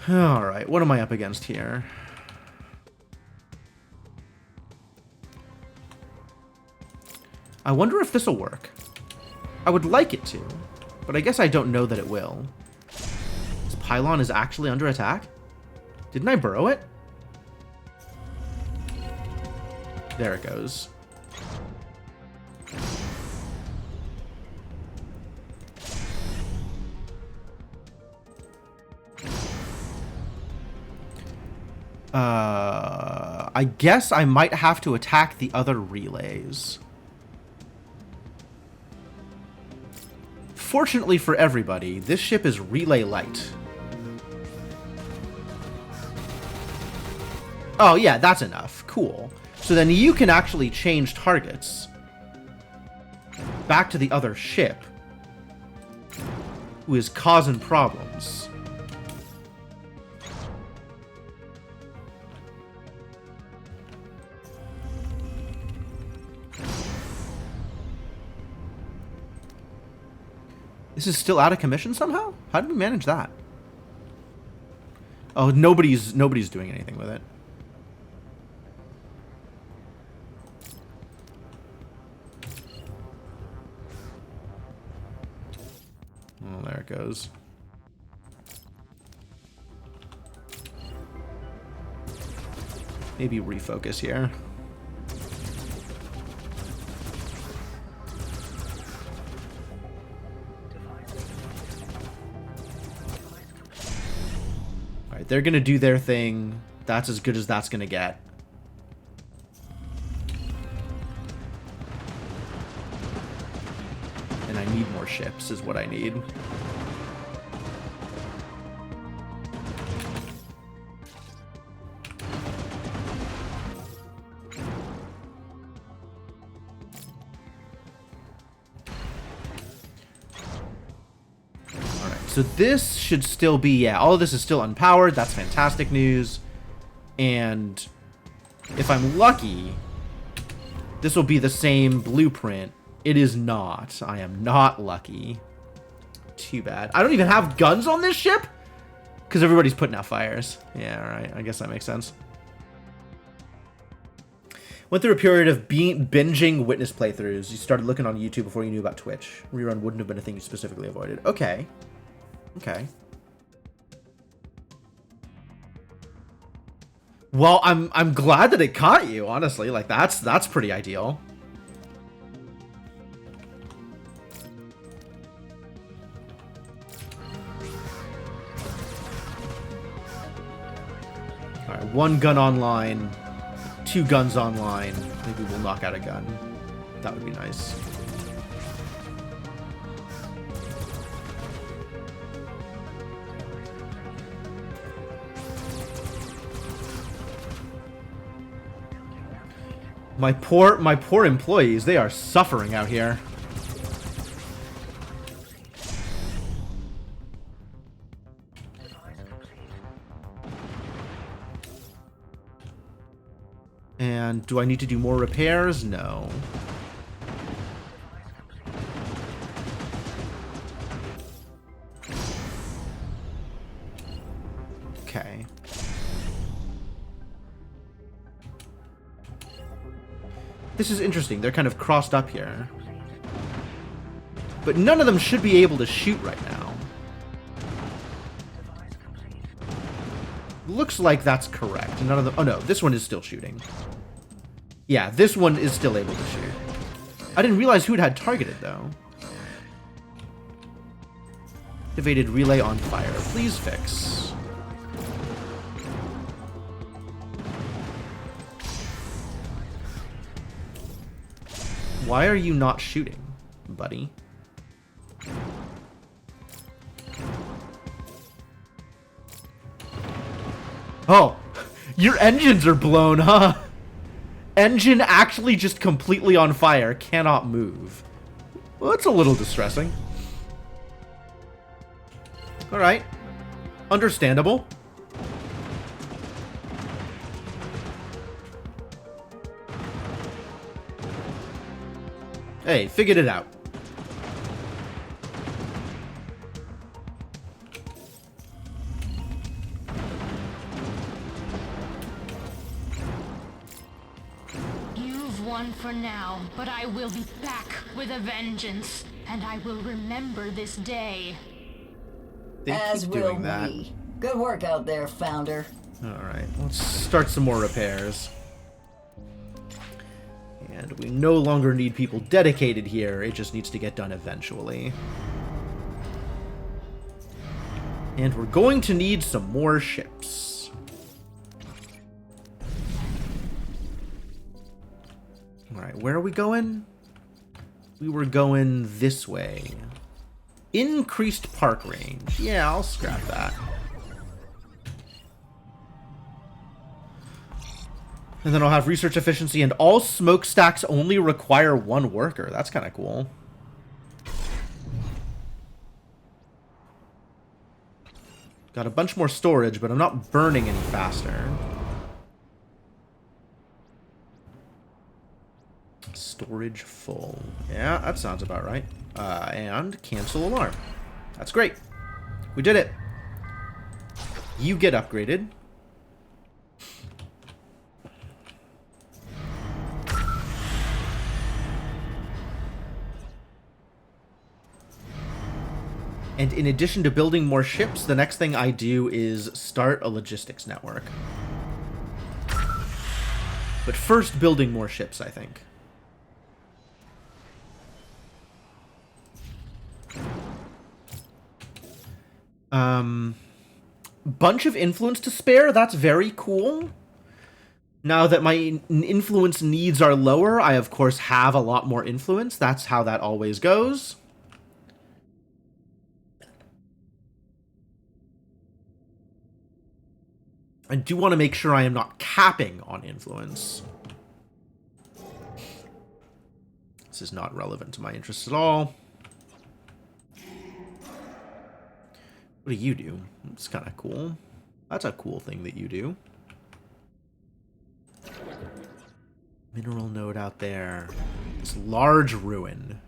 Alright, what am I up against here? I wonder if this will work. I would like it to, but I guess I don't know that it will. This pylon is actually under attack? Didn't I burrow it? There it goes. I guess I might have to attack the other relays. Fortunately for everybody, this ship is relay light. Oh yeah, that's enough. Cool. So then you can actually change targets back to the other ship who is causing problems. This is still out of commission somehow? How did we manage that? Oh, nobody's doing anything with it. Oh, there it goes. Maybe refocus here. Alright, they're gonna do their thing. That's as good as that's gonna get. And I need more ships, is what I need. So this should still be, yeah, all of this is still unpowered. That's fantastic news. And if I'm lucky, this will be the same blueprint. It is not. I am not lucky. Too bad. I don't even have guns on this ship? Because everybody's putting out fires. Yeah, all right. I guess that makes sense. Went through a period of binging Witness playthroughs. You started looking on YouTube before you knew about Twitch. Rerun wouldn't have been a thing you specifically avoided. Okay. Okay. Well, I'm glad that it caught you, honestly. Like that's pretty ideal. All right, 1 gun online, 2 guns online. Maybe we'll knock out a gun. That would be nice. My poor employees, they are suffering out here. And do I need to do more repairs? No. Okay. This is interesting. They're kind of crossed up here. But none of them should be able to shoot right now. Looks like that's correct. None of them... Oh no, this one is still shooting. Yeah, this one is still able to shoot. I didn't realize who it had targeted, though. Activated relay on fire. Please fix. Why are you not shooting, buddy? Oh, your engines are blown, huh? Engine actually just completely on fire, cannot move. Well, that's a little distressing. Alright. Understandable. Hey, figured it out. but I will be back with a vengeance, and I will remember this day. They As keep will doing that. we. Good work out there, Founder. Alright, let's start some more repairs. And we no longer need people dedicated here, it just needs to get done eventually. And we're going to need some more ships. Alright, where are we going? We were going this way. Increased park range. Yeah, I'll scrap that. And then I'll have research efficiency, and all smokestacks only require one worker. That's kind of cool. Got a bunch more storage, but I'm not burning any faster. Storage full. Yeah, that sounds about right. And cancel alarm. That's great. We did it. You get upgraded. And in addition to building more ships, the next thing I do is start a logistics network. But first, building more ships, I think. Bunch of influence to spare, that's very cool. Now that my influence needs are lower, I of course have a lot more influence. That's how that always goes. I do want to make sure I am not capping on influence. This is not relevant to my interests at all. What do you do? It's kind of cool. That's a cool thing that you do. Mineral node out there. This large ruin.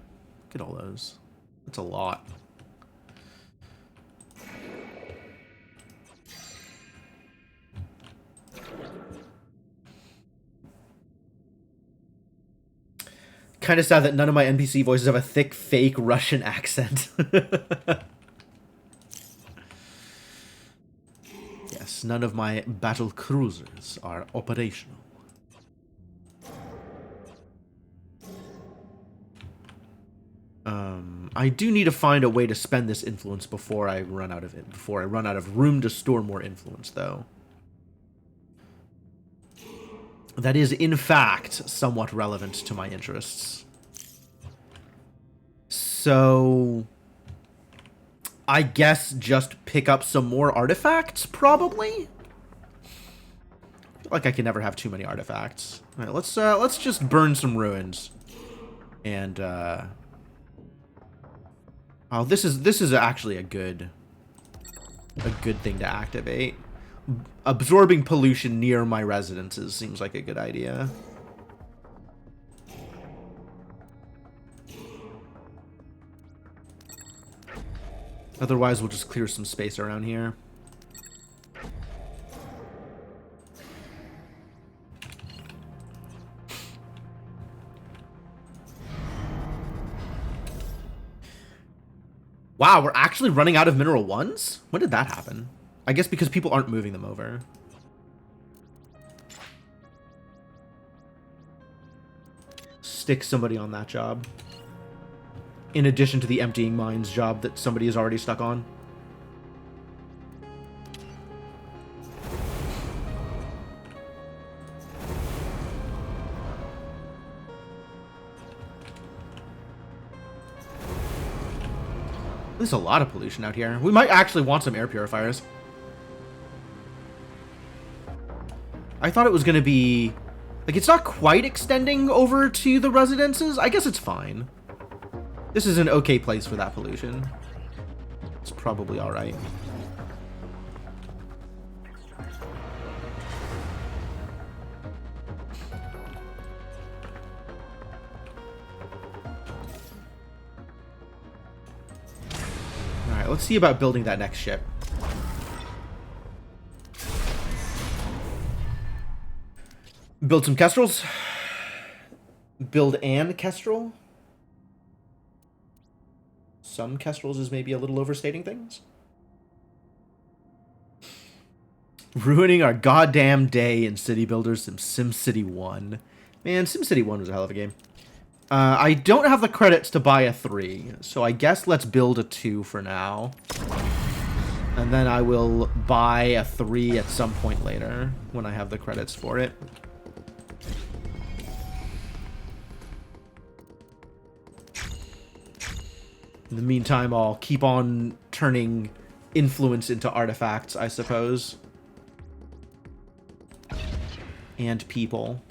Look at all those. That's a lot. Kind of sad that none of my NPC voices have a thick, fake Russian accent. Yes, none of my battle cruisers are operational. I do need to find a way to spend this influence before I run out of it. Before I run out of room to store more influence, though. That is, in fact, somewhat relevant to my interests. So I guess just pick up some more artifacts, probably? I feel like I can never have too many artifacts. All right, let's just burn some ruins. And oh, this is actually a good thing to activate. Absorbing pollution near my residences seems like a good idea. Otherwise, we'll just clear some space around here. Wow, we're actually running out of mineral ones? When did that happen? I guess because people aren't moving them over. Stick somebody on that job. In addition to the emptying mines job that somebody is already stuck on. There's a lot of pollution out here. We might actually want some air purifiers. I thought it was going to be... like, it's not quite extending over to the residences. I guess it's fine. This is an okay place for that pollution. It's probably alright. Alright, let's see about building that next ship. Build some kestrels. Build and Kestrel? Some Kestrels is maybe a little overstating things. Ruining our goddamn day in City Builders and SimCity 1. Man, SimCity 1 was a hell of a game. I don't have the credits to buy a 3, so I guess let's build a 2 for now. And then I will buy a 3 at some point later, when I have the credits for it. In the meantime, I'll keep on turning influence into artifacts, I suppose. And people.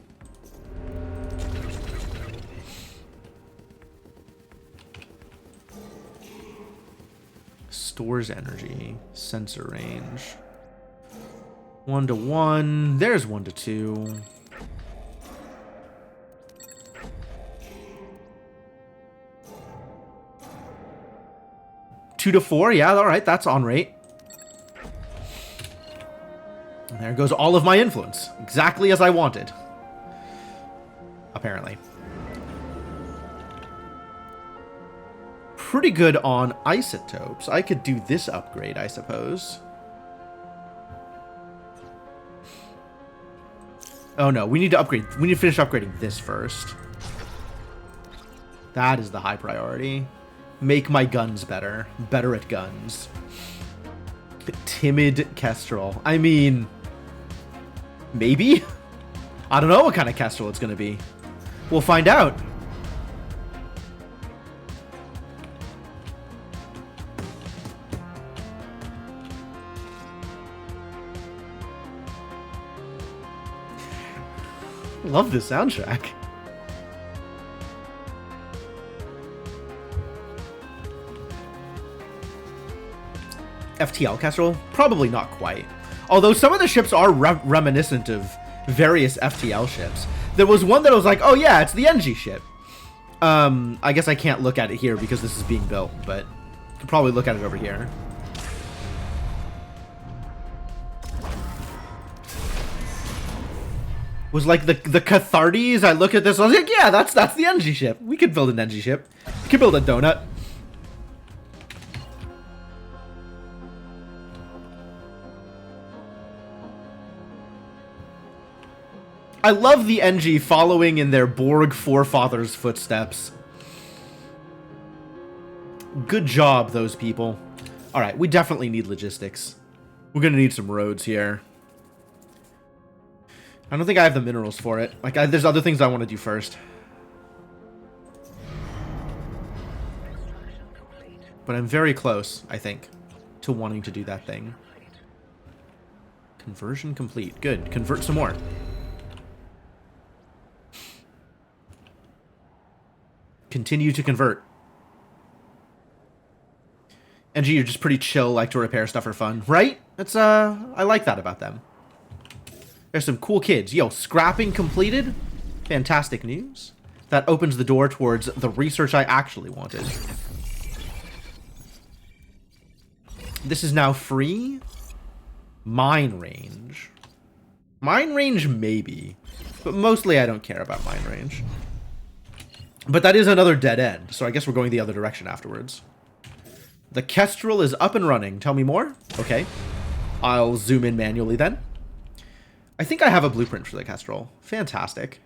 Stores energy. Sensor range. 1 to 1. There's 1 to 2. Two to 4. Yeah, all right. That's on rate. And there goes all of my influence. Exactly as I wanted. Apparently. Pretty good on isotopes. I could do this upgrade, I suppose. Oh no, we need to upgrade. We need to finish upgrading this first. That is the high priority. Make my guns better. Better at guns. Timid Kestrel. I mean... maybe? I don't know what kind of Kestrel it's going to be. We'll find out. Love this soundtrack. FTL Kestrel? Probably not quite. Although some of the ships are reminiscent of various FTL ships. There was one that I was like, oh yeah, it's the NG ship. I guess I can't look at it here because this is being built, but I could probably look at it over here. Was like the Cathartes. I look at this, I was like, yeah, that's the NG ship. We could build an NG ship. We could build a donut. I love the NG following in their Borg forefathers' footsteps. Good job, those people. Alright, we definitely need logistics. We're gonna need some roads here. I don't think I have the minerals for it. Like, there's other things I want to do first. But I'm very close, I think, to wanting to do that thing. Conversion complete. Good. Convert some more. Continue to convert. NG, you're just pretty chill, like to repair stuff for fun, right? It's I like that about them. There's some cool kids. Yo, scrapping completed. Fantastic news. That opens the door towards the research I actually wanted. This is now free. Mine range. Mine range, maybe. But mostly I don't care about mine range. But that is another dead end, so I guess we're going the other direction afterwards. The Kestrel is up and running. Tell me more? Okay. I'll zoom in manually then. I think I have a blueprint for the Kestrel. Fantastic.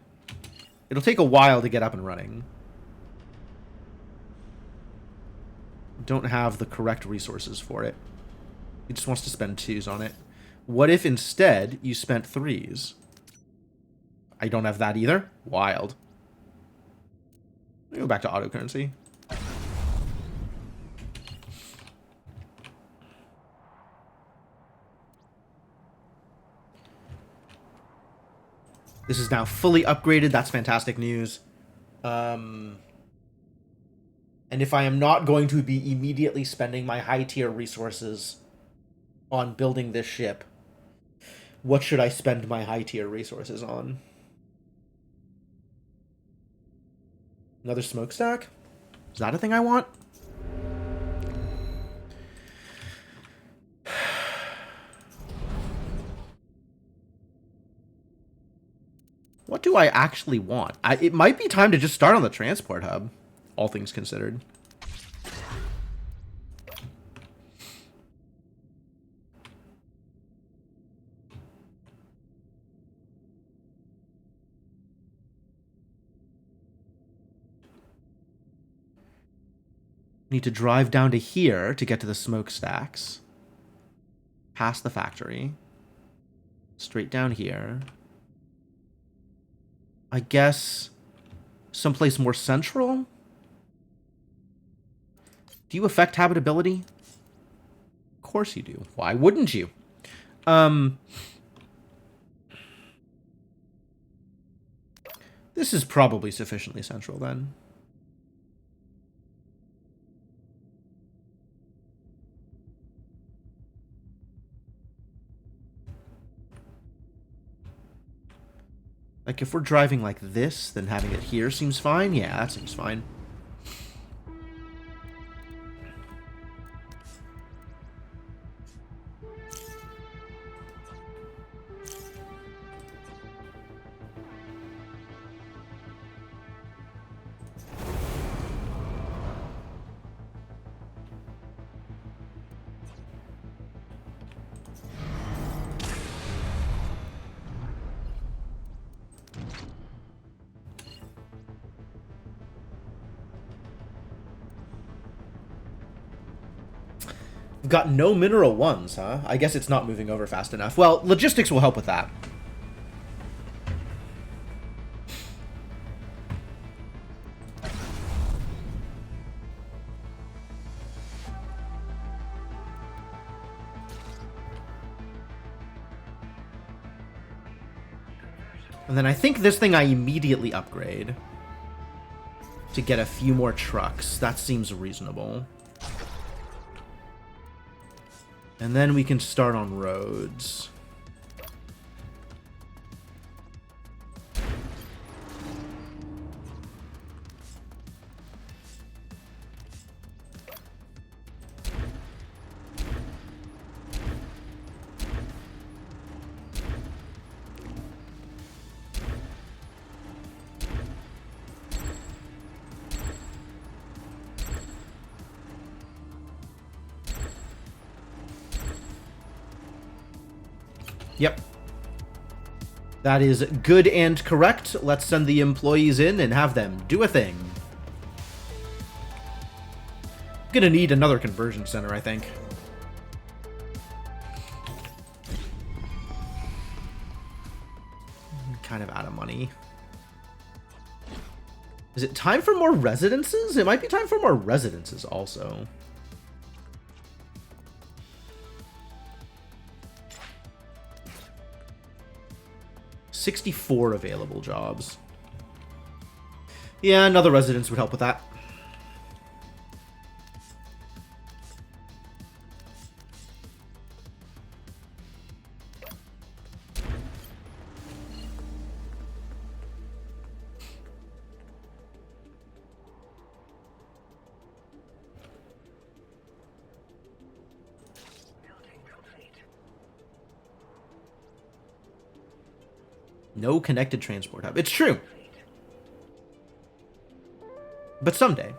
It'll take a while to get up and running. Don't have the correct resources for it. He just wants to spend 2s on it. What if instead you spent 3s? I don't have that either. Wild. Let me go back to autocurrency. This is now fully upgraded. That's fantastic news. And if I am not going to be immediately spending my high tier resources on building this ship, what should I spend my high tier resources on? Another smokestack? Is that a thing I want? What do do I actually want? It might be time to just start on the transport hub, all things considered. Need to drive down to here to get to the smokestacks. Past the factory. Straight down here. I guess someplace more central? Do you affect habitability? Of course you do. Why wouldn't you? This is probably sufficiently central then. Like, if we're driving like this, then having it here seems fine? Yeah, that seems fine. We've got no mineral ones, huh? I guess it's not moving over fast enough. Well, logistics will help with that. And then I think this thing I immediately upgrade to get a few more trucks. That seems reasonable. And then we can start on roads. Yep. That is good and correct. Let's send the employees in and have them do a thing. I'm gonna need another conversion center, I think. I'm kind of out of money. Is it time for more residences? It might be time for more residences also. $64 available jobs. Yeah, another residence would help with that. No connected transport hub. It's true. But someday.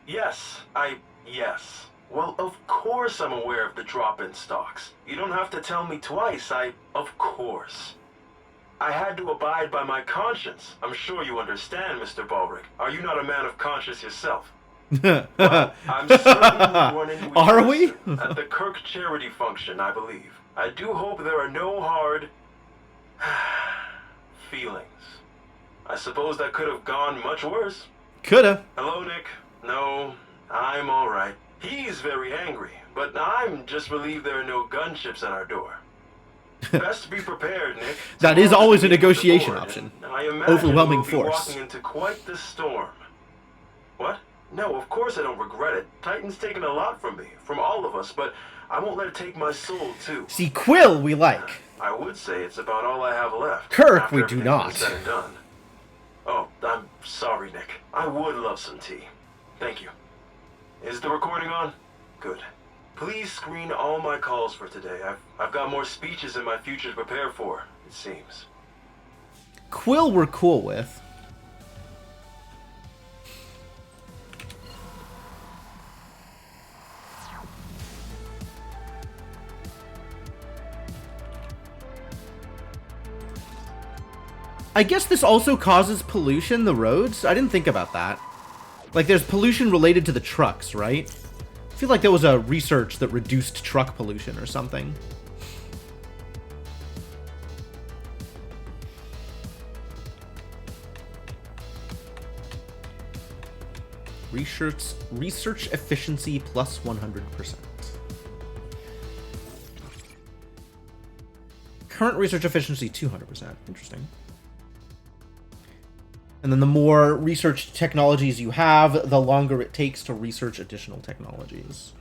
Yes. Yes. Well, of course I'm aware of the drop-in stocks. You don't have to tell me twice. Of course. I had to abide by my conscience. I'm sure you understand, Mr. Baldrick. Are you not a man of conscience yourself? Well, I'm certain we'll run into each Are we? at the Kirk charity function, I believe. I do hope there are no hard feelings. I suppose that could have gone much worse. Coulda. Hello, Nick. No, I'm all right. He's very angry, but I'm just relieved there are no gunships at our door. Best to be prepared, Nick. That is Tomorrow always a we meet with the negotiation board, option. and I imagine Overwhelming we'll be force. walking into quite the storm. What? No, of course I don't regret it. Titan's taken a lot from me, from all of us, but I won't let it take my soul, too. See, Quill we like. I would say it's about all I have left. Kirk after we do everything's not. been said and done. Oh, I'm sorry, Nick. I would love some tea. Thank you. Is the recording on? Good. Please screen all my calls for today. I've got more speeches in my future to prepare for, it seems. Quill we're cool with. I guess this also causes pollution, the roads? I didn't think about that. Like, there's pollution related to the trucks, right? I feel like there was a research that reduced truck pollution or something. Research efficiency plus 100%. Current research efficiency 200%. Interesting. And then the more research technologies you have, the longer it takes to research additional technologies.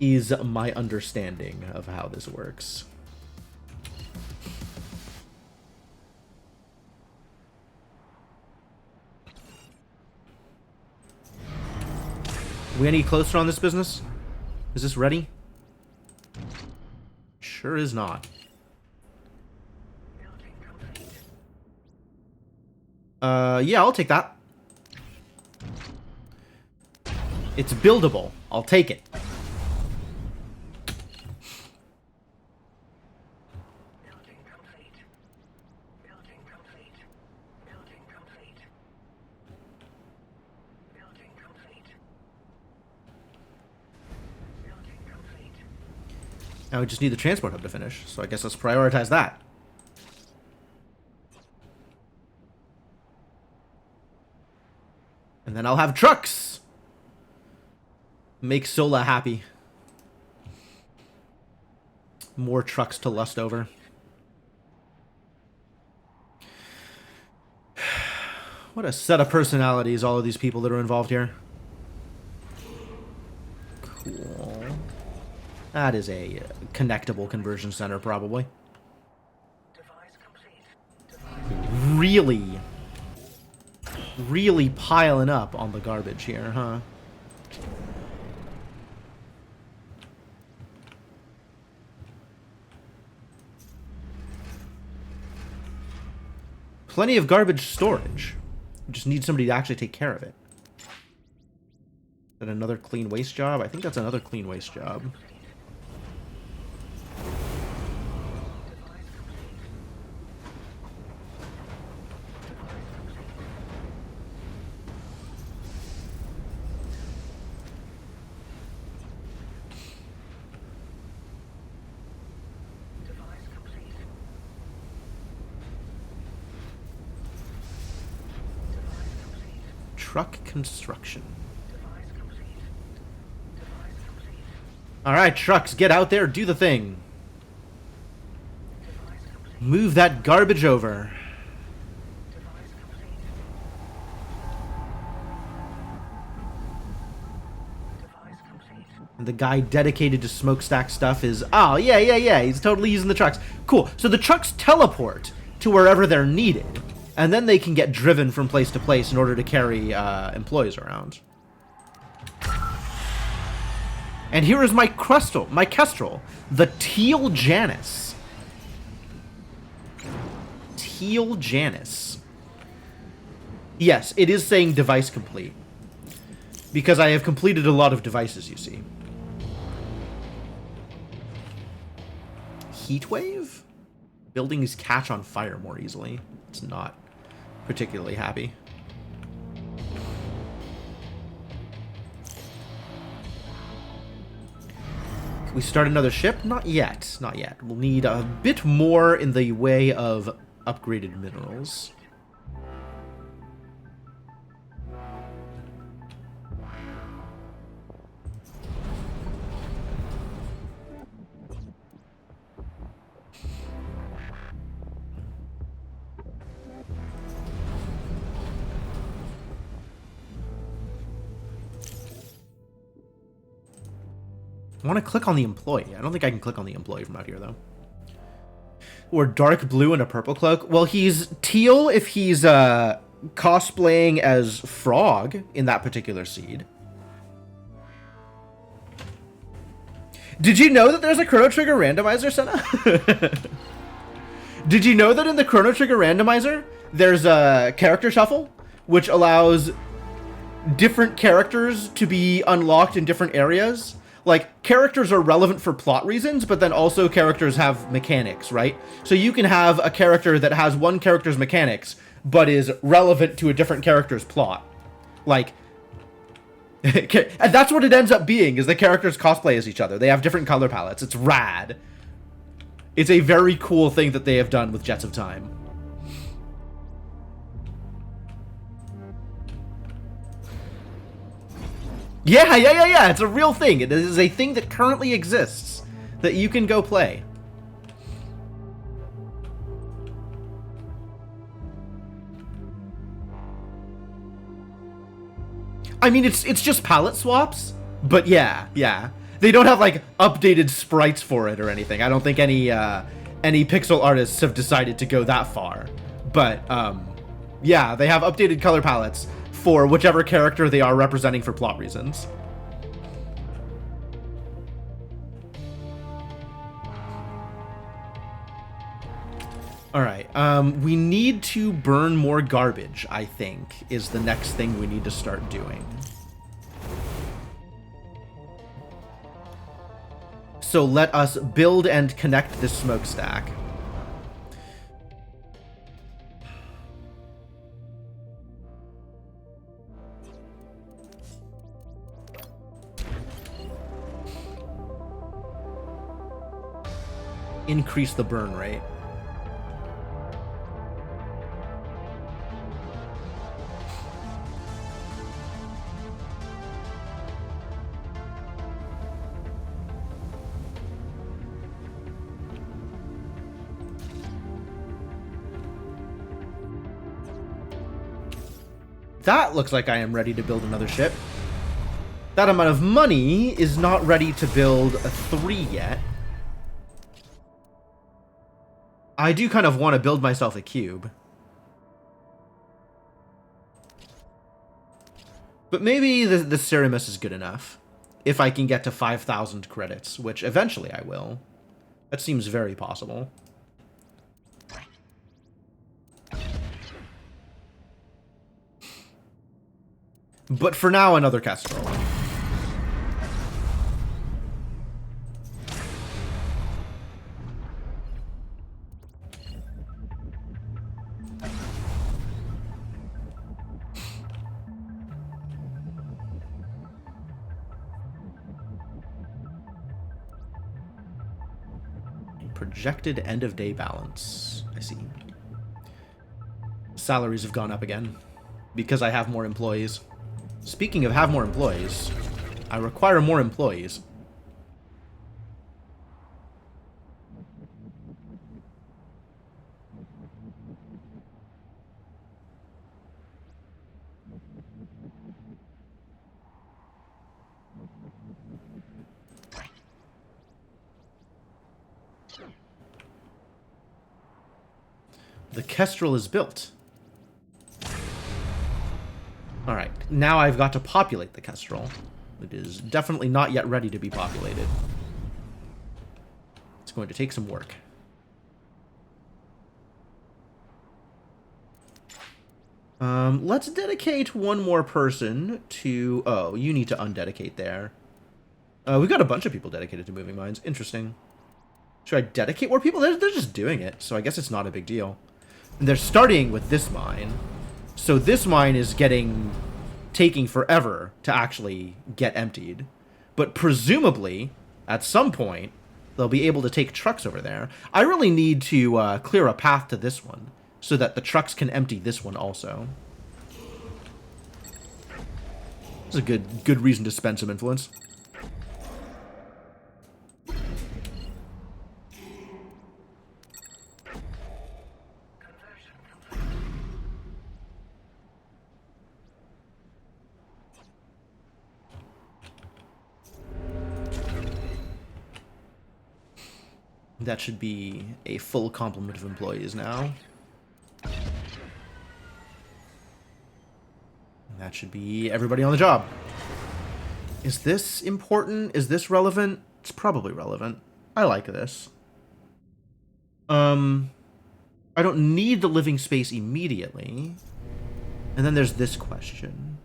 Is my understanding of how this works. We any closer on this business? Is this ready? Sure is not. Yeah, I'll take that. It's buildable. I'll take it. Building complete. Building complete. Building complete. Building complete. Building complete. Now we just need the transport hub to finish, so I guess let's prioritize that. And then I'll have trucks! Make Sola happy. More trucks to lust over. What a set of personalities, all of these people that are involved here. Cool. That is a connectable conversion center, probably. Really piling up on the garbage here, huh? Plenty of garbage storage. We just need somebody to actually take care of it. Is that another clean waste job? I think that's another clean waste job. Truck construction. Alright, trucks, get out there, do the thing. Move that garbage over. And the guy dedicated to smokestack stuff is... Oh, yeah, he's totally using the trucks. Cool, so the trucks teleport to wherever they're needed. And then they can get driven from place to place in order to carry employees around. And here is my Kestrel, the Teal Janus. Teal Janus. Yes, it is saying device complete. Because I have completed a lot of devices, you see. Heatwave? Buildings catch on fire more easily. It's not particularly happy. Can we start another ship? Not yet. Not yet. We'll need a bit more in the way of upgraded minerals. I want to click on the employee. I don't think I can click on the employee from out here, though. Or dark blue and a purple cloak. Well, he's teal if he's cosplaying as Frog in that particular seed. Did you know that there's a Chrono Trigger randomizer, Senna? Did you know that in the Chrono Trigger randomizer, there's a character shuffle, which allows different characters to be unlocked in different areas? Like, characters are relevant for plot reasons, but then also characters have mechanics, right? So you can have a character that has one character's mechanics, but is relevant to a different character's plot. Like, and that's what it ends up being, is the characters cosplay as each other. They have different color palettes. It's rad. It's a very cool thing that they have done with Jets of Time. Yeah, it's a real thing. It is a thing that currently exists that you can go play. I mean, it's just palette swaps, but yeah. They don't have, like, updated sprites for it or anything. I don't think any pixel artists have decided to go that far. But, yeah, they have updated color palettes for whichever character they are representing for plot reasons. Alright, we need to burn more garbage, I think, is the next thing we need to start doing. So let us build and connect this smokestack. Increase the burn rate. That looks like I am ready to build another ship. That amount of money is not ready to build a 3 yet. I do kind of want to build myself a cube. But maybe the Ceramus is good enough. If I can get to 5,000 credits, which eventually I will. That seems very possible. But for now, another Kestrel. Projected end-of-day balance. I see. Salaries have gone up again because I have more employees. Speaking of have more employees, I require more employees. The Kestrel is built. Alright, now I've got to populate the Kestrel. It is definitely not yet ready to be populated. It's going to take some work. Let's dedicate one more person to... Oh, you need to undedicate there. We've got a bunch of people dedicated to moving mines. Interesting. Should I dedicate more people? They're just doing it, so I guess it's not a big deal. And they're starting with this mine. So this mine is taking forever to actually get emptied. But presumably, at some point, they'll be able to take trucks over there. I really need to clear a path to this one, so that the trucks can empty this one also. It's a good reason to spend some influence. That should be a full complement of employees now. That should be everybody on the job. Is this important? Is this relevant? It's probably relevant. I like this. I don't need the living space immediately. And then there's this question.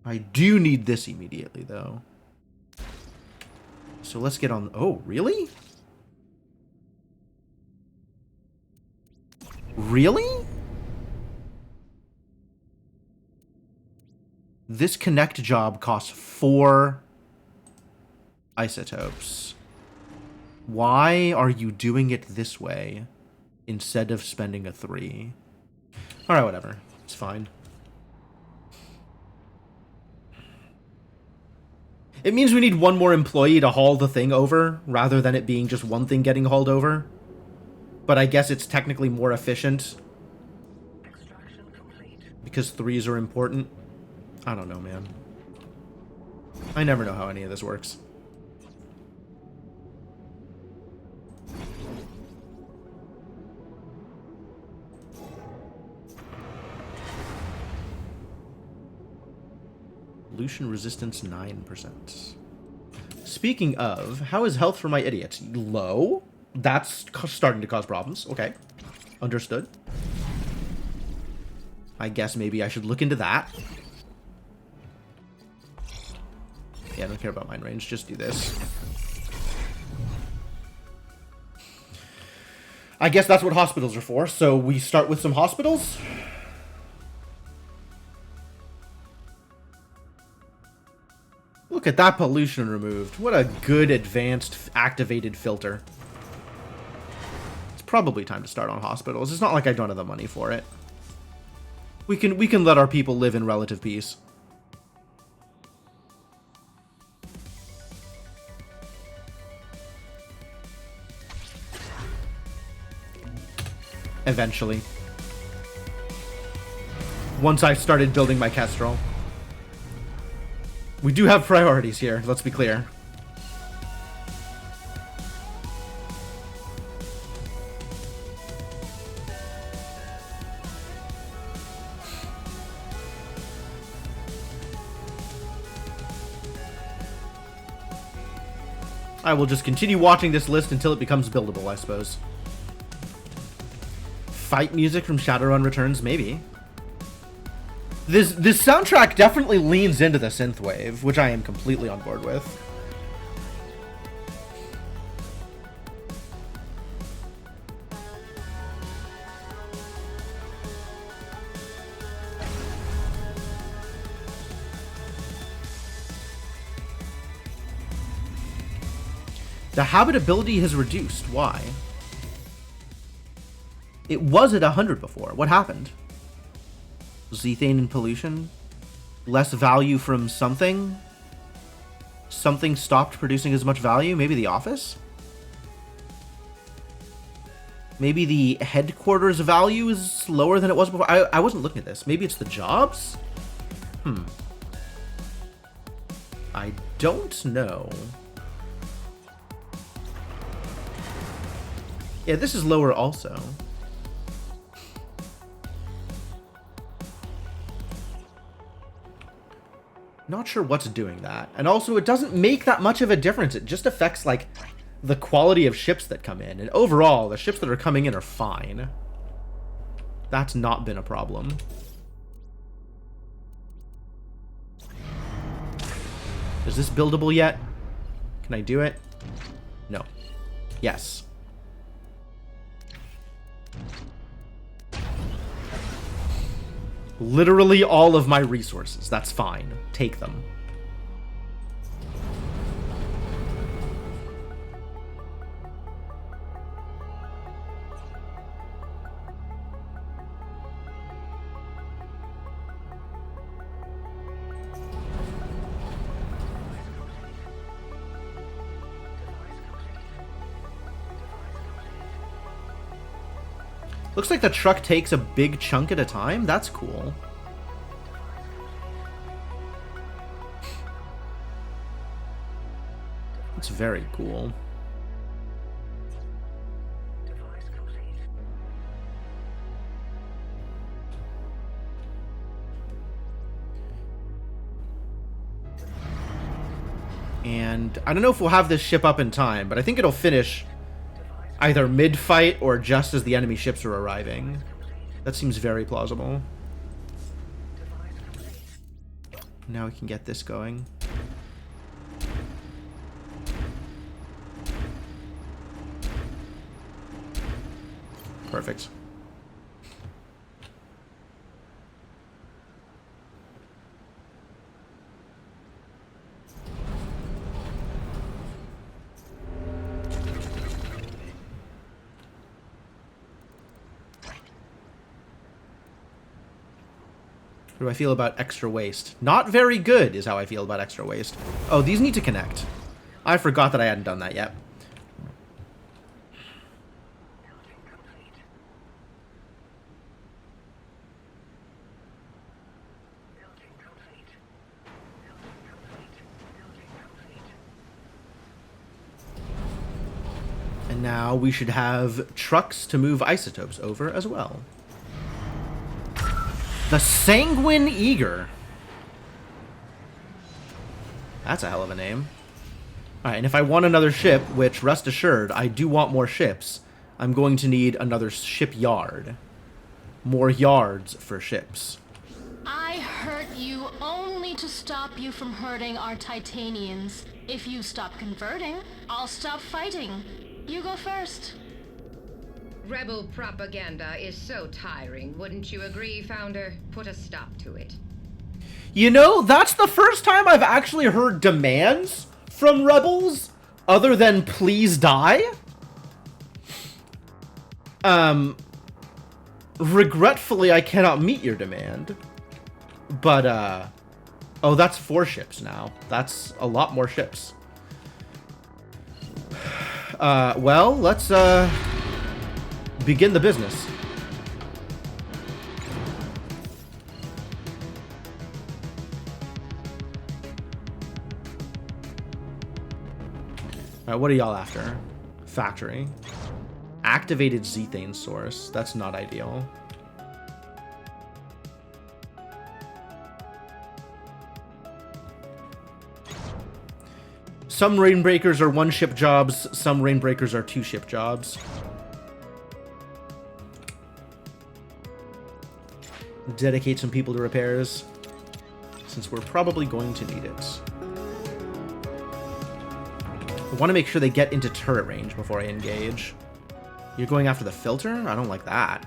I do need this immediately, though. So let's get on... Oh, really? Really? This connect job costs 4 isotopes. Why are you doing it this way instead of spending a 3? Alright, whatever. It's fine. It means we need one more employee to haul the thing over, rather than it being just one thing getting hauled over. But I guess it's technically more efficient. Extraction complete. Because 3s are important. I don't know, man. I never know how any of this works. Pollution resistance 9%. Speaking of, how is health for my idiots? Low? That's starting to cause problems. Okay. Understood. I guess maybe I should look into that. Yeah, I don't care about mine range. Just do this. I guess that's what hospitals are for. So we start with some hospitals. Look at that pollution removed. What a good advanced activated filter. It's probably time to start on hospitals. It's not like I don't have the money for it. We can let our people live in relative peace. Eventually. Once I started building my Kestrel. We do have priorities here, let's be clear. I will just continue watching this list until it becomes buildable, I suppose. Fight music from Shadowrun Returns? Maybe. This soundtrack definitely leans into the synthwave, which I am completely on board with. The habitability has reduced. Why? It was at 100 before. What happened? Zethane and pollution? Less value from something? Something stopped producing as much value? Maybe the office? Maybe the headquarters value is lower than it was before? I wasn't looking at this. Maybe it's the jobs? I don't know. Yeah, this is lower also. Not sure what's doing that. And also, it doesn't make that much of a difference. It just affects, like, the quality of ships that come in. And overall, the ships that are coming in are fine. That's not been a problem. Is this buildable yet? Can I do it? No. Yes. Literally all of my resources. That's fine. Take them. Looks like the truck takes a big chunk at a time. That's cool. That's very cool. Device complete. And I don't know if we'll have this ship up in time, but I think it'll finish either mid-fight or just as the enemy ships are arriving. That seems very plausible. Now we can get this going. Perfect. How do I feel about extra waste? Not very good is how I feel about extra waste. Oh, these need to connect. I forgot that I hadn't done that yet. And now we should have trucks to move isotopes over as well. The Sanguine Eager. That's a hell of a name. Alright, and if I want another ship, which, rest assured, I do want more ships, I'm going to need another shipyard. More yards for ships. I hurt you only to stop you from hurting our Titanians. If you stop converting, I'll stop fighting. You go first. Rebel propaganda is so tiring, wouldn't you agree, Founder? Put a stop to it. You know, that's the first time I've actually heard demands from rebels other than please die. Regretfully, I cannot meet your demand. But, oh, that's 4 ships now. That's a lot more ships. Well, let's, begin the business. Alright, what are y'all after? Factory. Activated Zethane source. That's not ideal. Some Rainbreakers are 1-ship jobs, some Rainbreakers are 2-ship jobs. Dedicate some people to repairs, since we're probably going to need it. I want to make sure they get into turret range before I engage. You're going after the filter? I don't like that.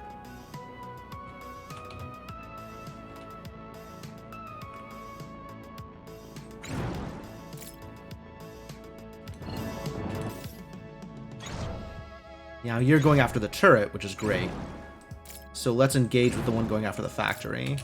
Now you're going after the turret, which is great. So let's engage with the one going after the factory.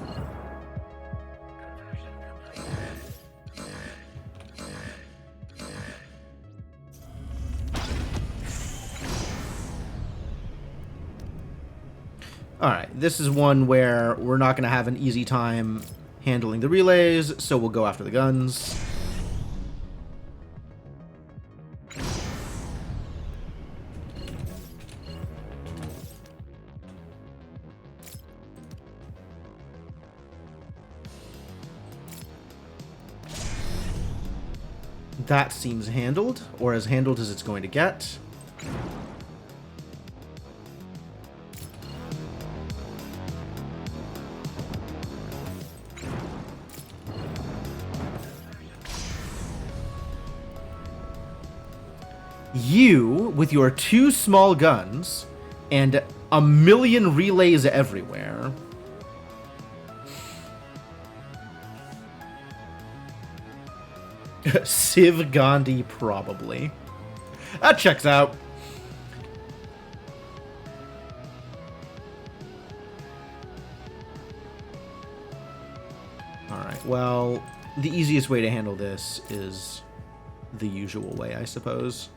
Alright, this is one where we're not going to have an easy time handling the relays, so we'll go after the guns. That seems handled, or as handled as it's going to get. You, with your 2 small guns, and a million relays everywhere. Civ Gandhi, probably. That checks out. Alright, well, the easiest way to handle this is the usual way, I suppose.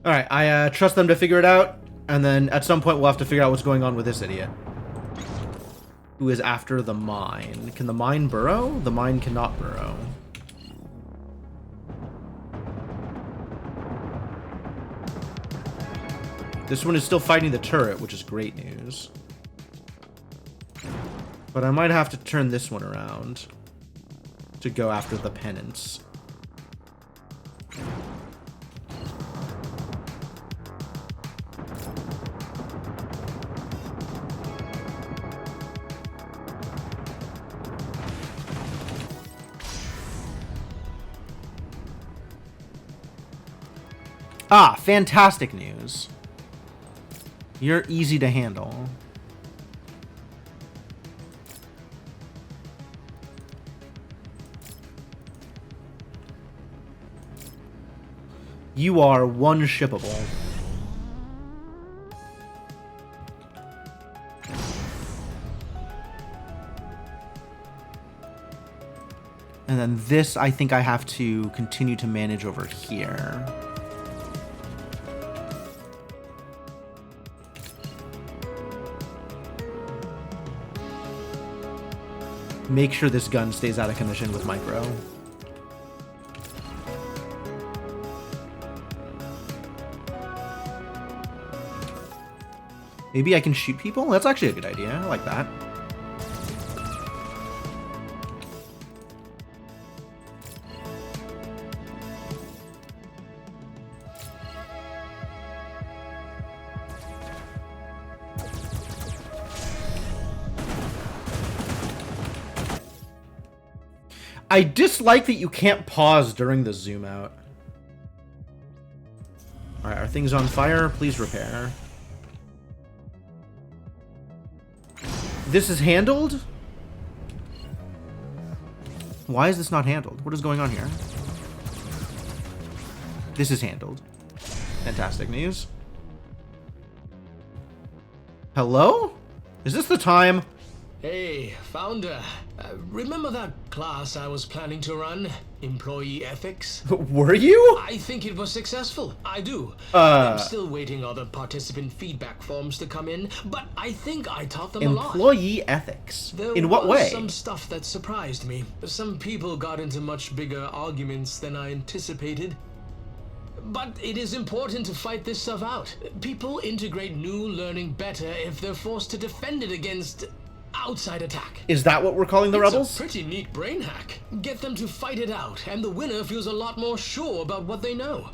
Alright, I trust them to figure it out, and then at some point we'll have to figure out what's going on with this idiot. Who is after the mine. Can the mine burrow? The mine cannot burrow. This one is still fighting the turret, which is great news. But I might have to turn this one around to go after the penance. Ah, fantastic news. You're easy to handle. You are one-shippable. And then this, I think I have to continue to manage over here. Make sure this gun stays out of commission with Micro. Maybe I can shoot people? That's actually a good idea. I like that. I dislike that you can't pause during the zoom out. Alright, are things on fire? Please repair. This is handled? Why is this not handled? What is going on here? This is handled. Fantastic news. Hello? Is this the time? Hey, Founder. Remember that class I was planning to run? Employee ethics? Were you? I think it was successful. I do. I'm still waiting on the participant feedback forms to come in, but I think I taught them a lot. Employee ethics? In what way? There was some stuff that surprised me. Some people got into much bigger arguments than I anticipated. But it is important to fight this stuff out. People integrate new learning better if they're forced to defend it against outside attack. Is that what we're calling the rebels? It's a pretty neat brain hack. Get them to fight it out, and the winner feels a lot more sure about what they know.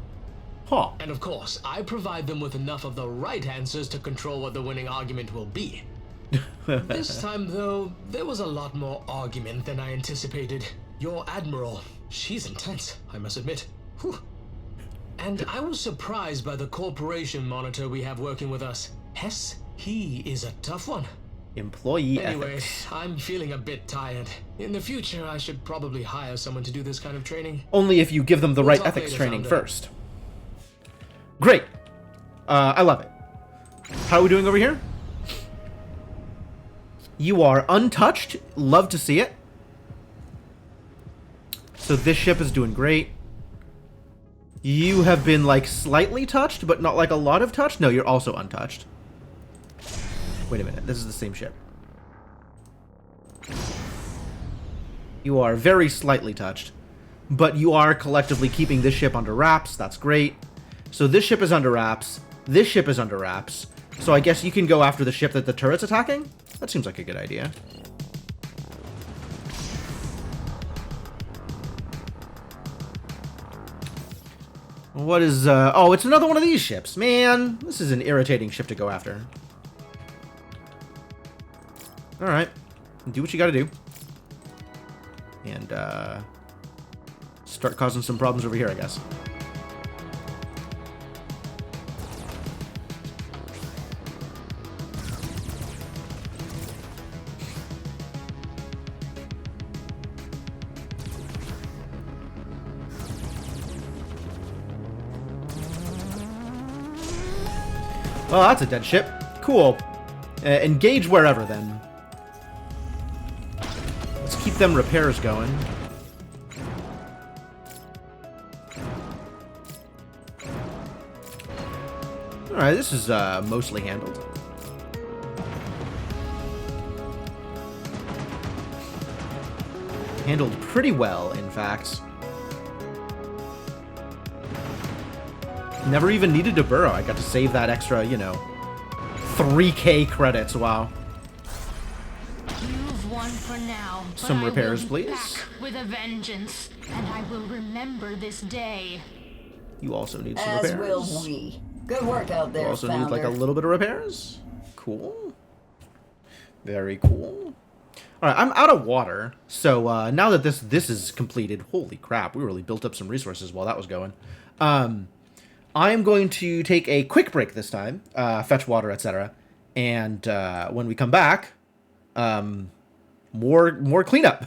Huh. And of course, I provide them with enough of the right answers to control what the winning argument will be. This time, though, there was a lot more argument than I anticipated. Your Admiral, she's intense, I must admit. Whew. And I was surprised by the corporation monitor we have working with us. Hess, he is a tough one. Employee Anyway, ethics. I'm feeling a bit tired. In the future, I should probably hire someone to do this kind of training. Only if you give them the We'll right talk ethics later, training Founder. first. Great. I love it. How are we doing over here? You are untouched. Love to see it. So this ship is doing great. You have been, like, slightly touched, but not, like, a lot of touched? No, you're also untouched. Wait a minute. This is the same ship. You are very slightly touched. But you are collectively keeping this ship under wraps. That's great. So this ship is under wraps. This ship is under wraps. So I guess you can go after the ship that the turret's attacking? That seems like a good idea. What is, oh, it's another one of these ships. Man, this is an irritating ship to go after. Alright. Do what you gotta do. And, start causing some problems over here, I guess. Well, that's a dead ship. Cool. Engage wherever, then. Let's keep them repairs going. Alright, this is mostly handled. Handled pretty well, in fact. Never even needed to burrow. I got to save that extra, you know, 3k credits. Wow. You've won for now. But Some repairs, I will be please. back with a vengeance, and I will remember this day. You also need some As repairs. will we. Good work out there, You also Founder. need like a little bit of repairs. Cool. Very cool. All right, I'm out of water, so now that this is completed, holy crap, we really built up some resources while that was going. I am going to take a quick break this time, fetch water, etc. And when we come back, more cleanup,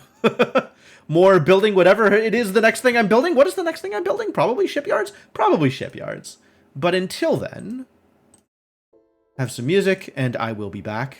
more building whatever it is the next thing I'm building. What is the next thing I'm building? Probably shipyards. Probably shipyards. But until then, have some music, and I will be back.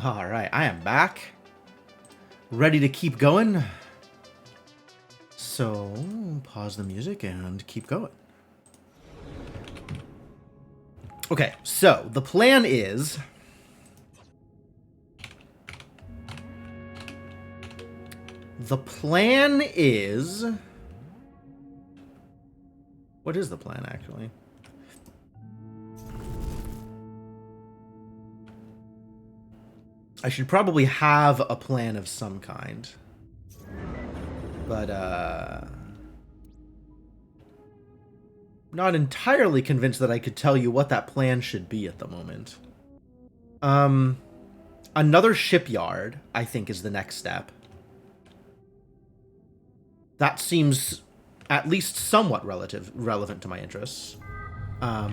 All right, I am back. Ready to keep going. So, pause the music and keep going. Okay, so the plan is... What is the plan, actually? I should probably have a plan of some kind. But, not entirely convinced that I could tell you what that plan should be at the moment. Another shipyard, I think, is the next step. That seems at least somewhat relevant to my interests.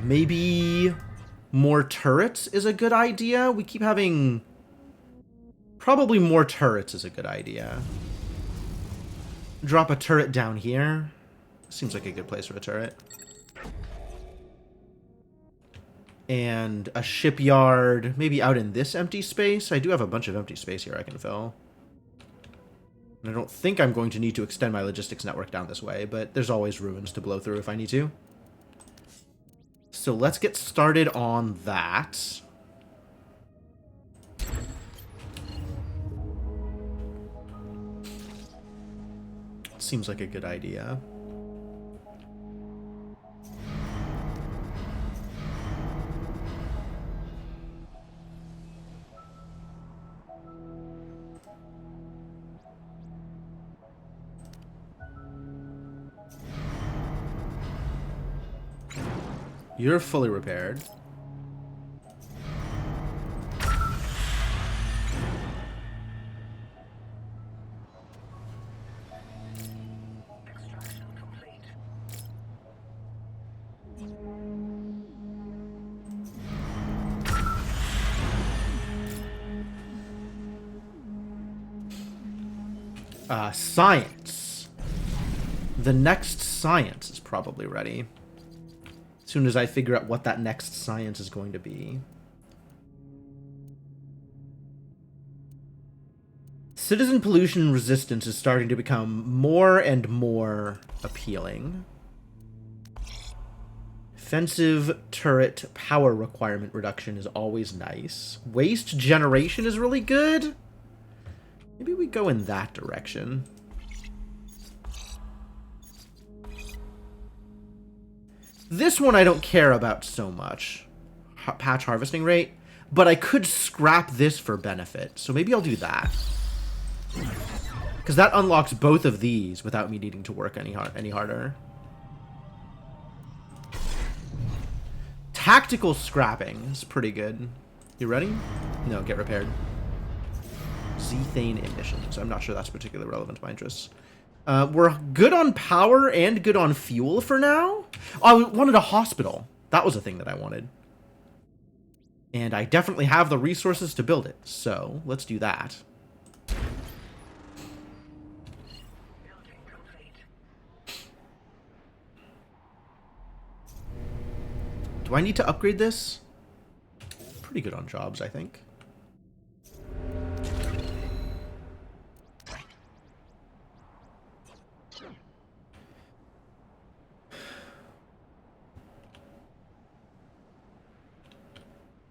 Maybe more turrets is a good idea. We keep having... Probably more turrets is a good idea. Drop a turret down here. Seems like a good place for a turret. And a shipyard, maybe out in this empty space. I do have a bunch of empty space here I can fill. And I don't think I'm going to need to extend my logistics network down this way, but there's always ruins to blow through if I need to. So let's get started on that. Seems like a good idea. You're fully repaired. Extraction complete. Science. The next science is probably ready. As soon as I figure out what that next science is going to be. Citizen pollution resistance is starting to become more and more appealing. Offensive turret power requirement reduction is always nice. Waste generation is really good. Maybe we go in that direction. This one I don't care about so much. Patch harvesting rate. But I could scrap this for benefit. So maybe I'll do that. Because that unlocks both of these without me needing to work any harder. Tactical scrapping is pretty good. You ready? No, get repaired. Zethane emissions. I'm not sure that's particularly relevant to my interests. We're good on power and good on fuel for now. Oh, I wanted a hospital. That was a thing that I wanted. And I definitely have the resources to build it. So, let's do that. Building complete. Do I need to upgrade this? Pretty good on jobs, I think.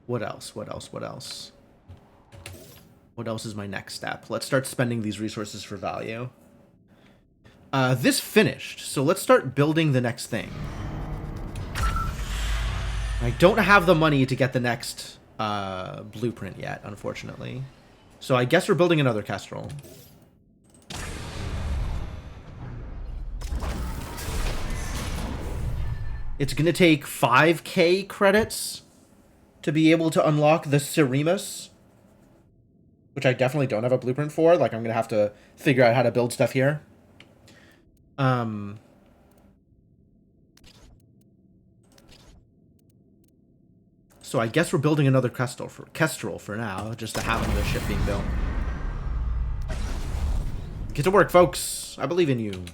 What else? What else? What else? What else is my next step? Let's start spending these resources for value. This finished, so let's start building the next thing. I don't have the money to get the next blueprint yet, unfortunately. So I guess we're building another Kestrel. It's going to take 5k credits to be able to unlock the Ceremus, which I definitely don't have a blueprint for. Like, I'm going to have to figure out how to build stuff here. So I guess we're building another Kestrel for now, just to have another ship being built. Get to work, folks. I believe in you.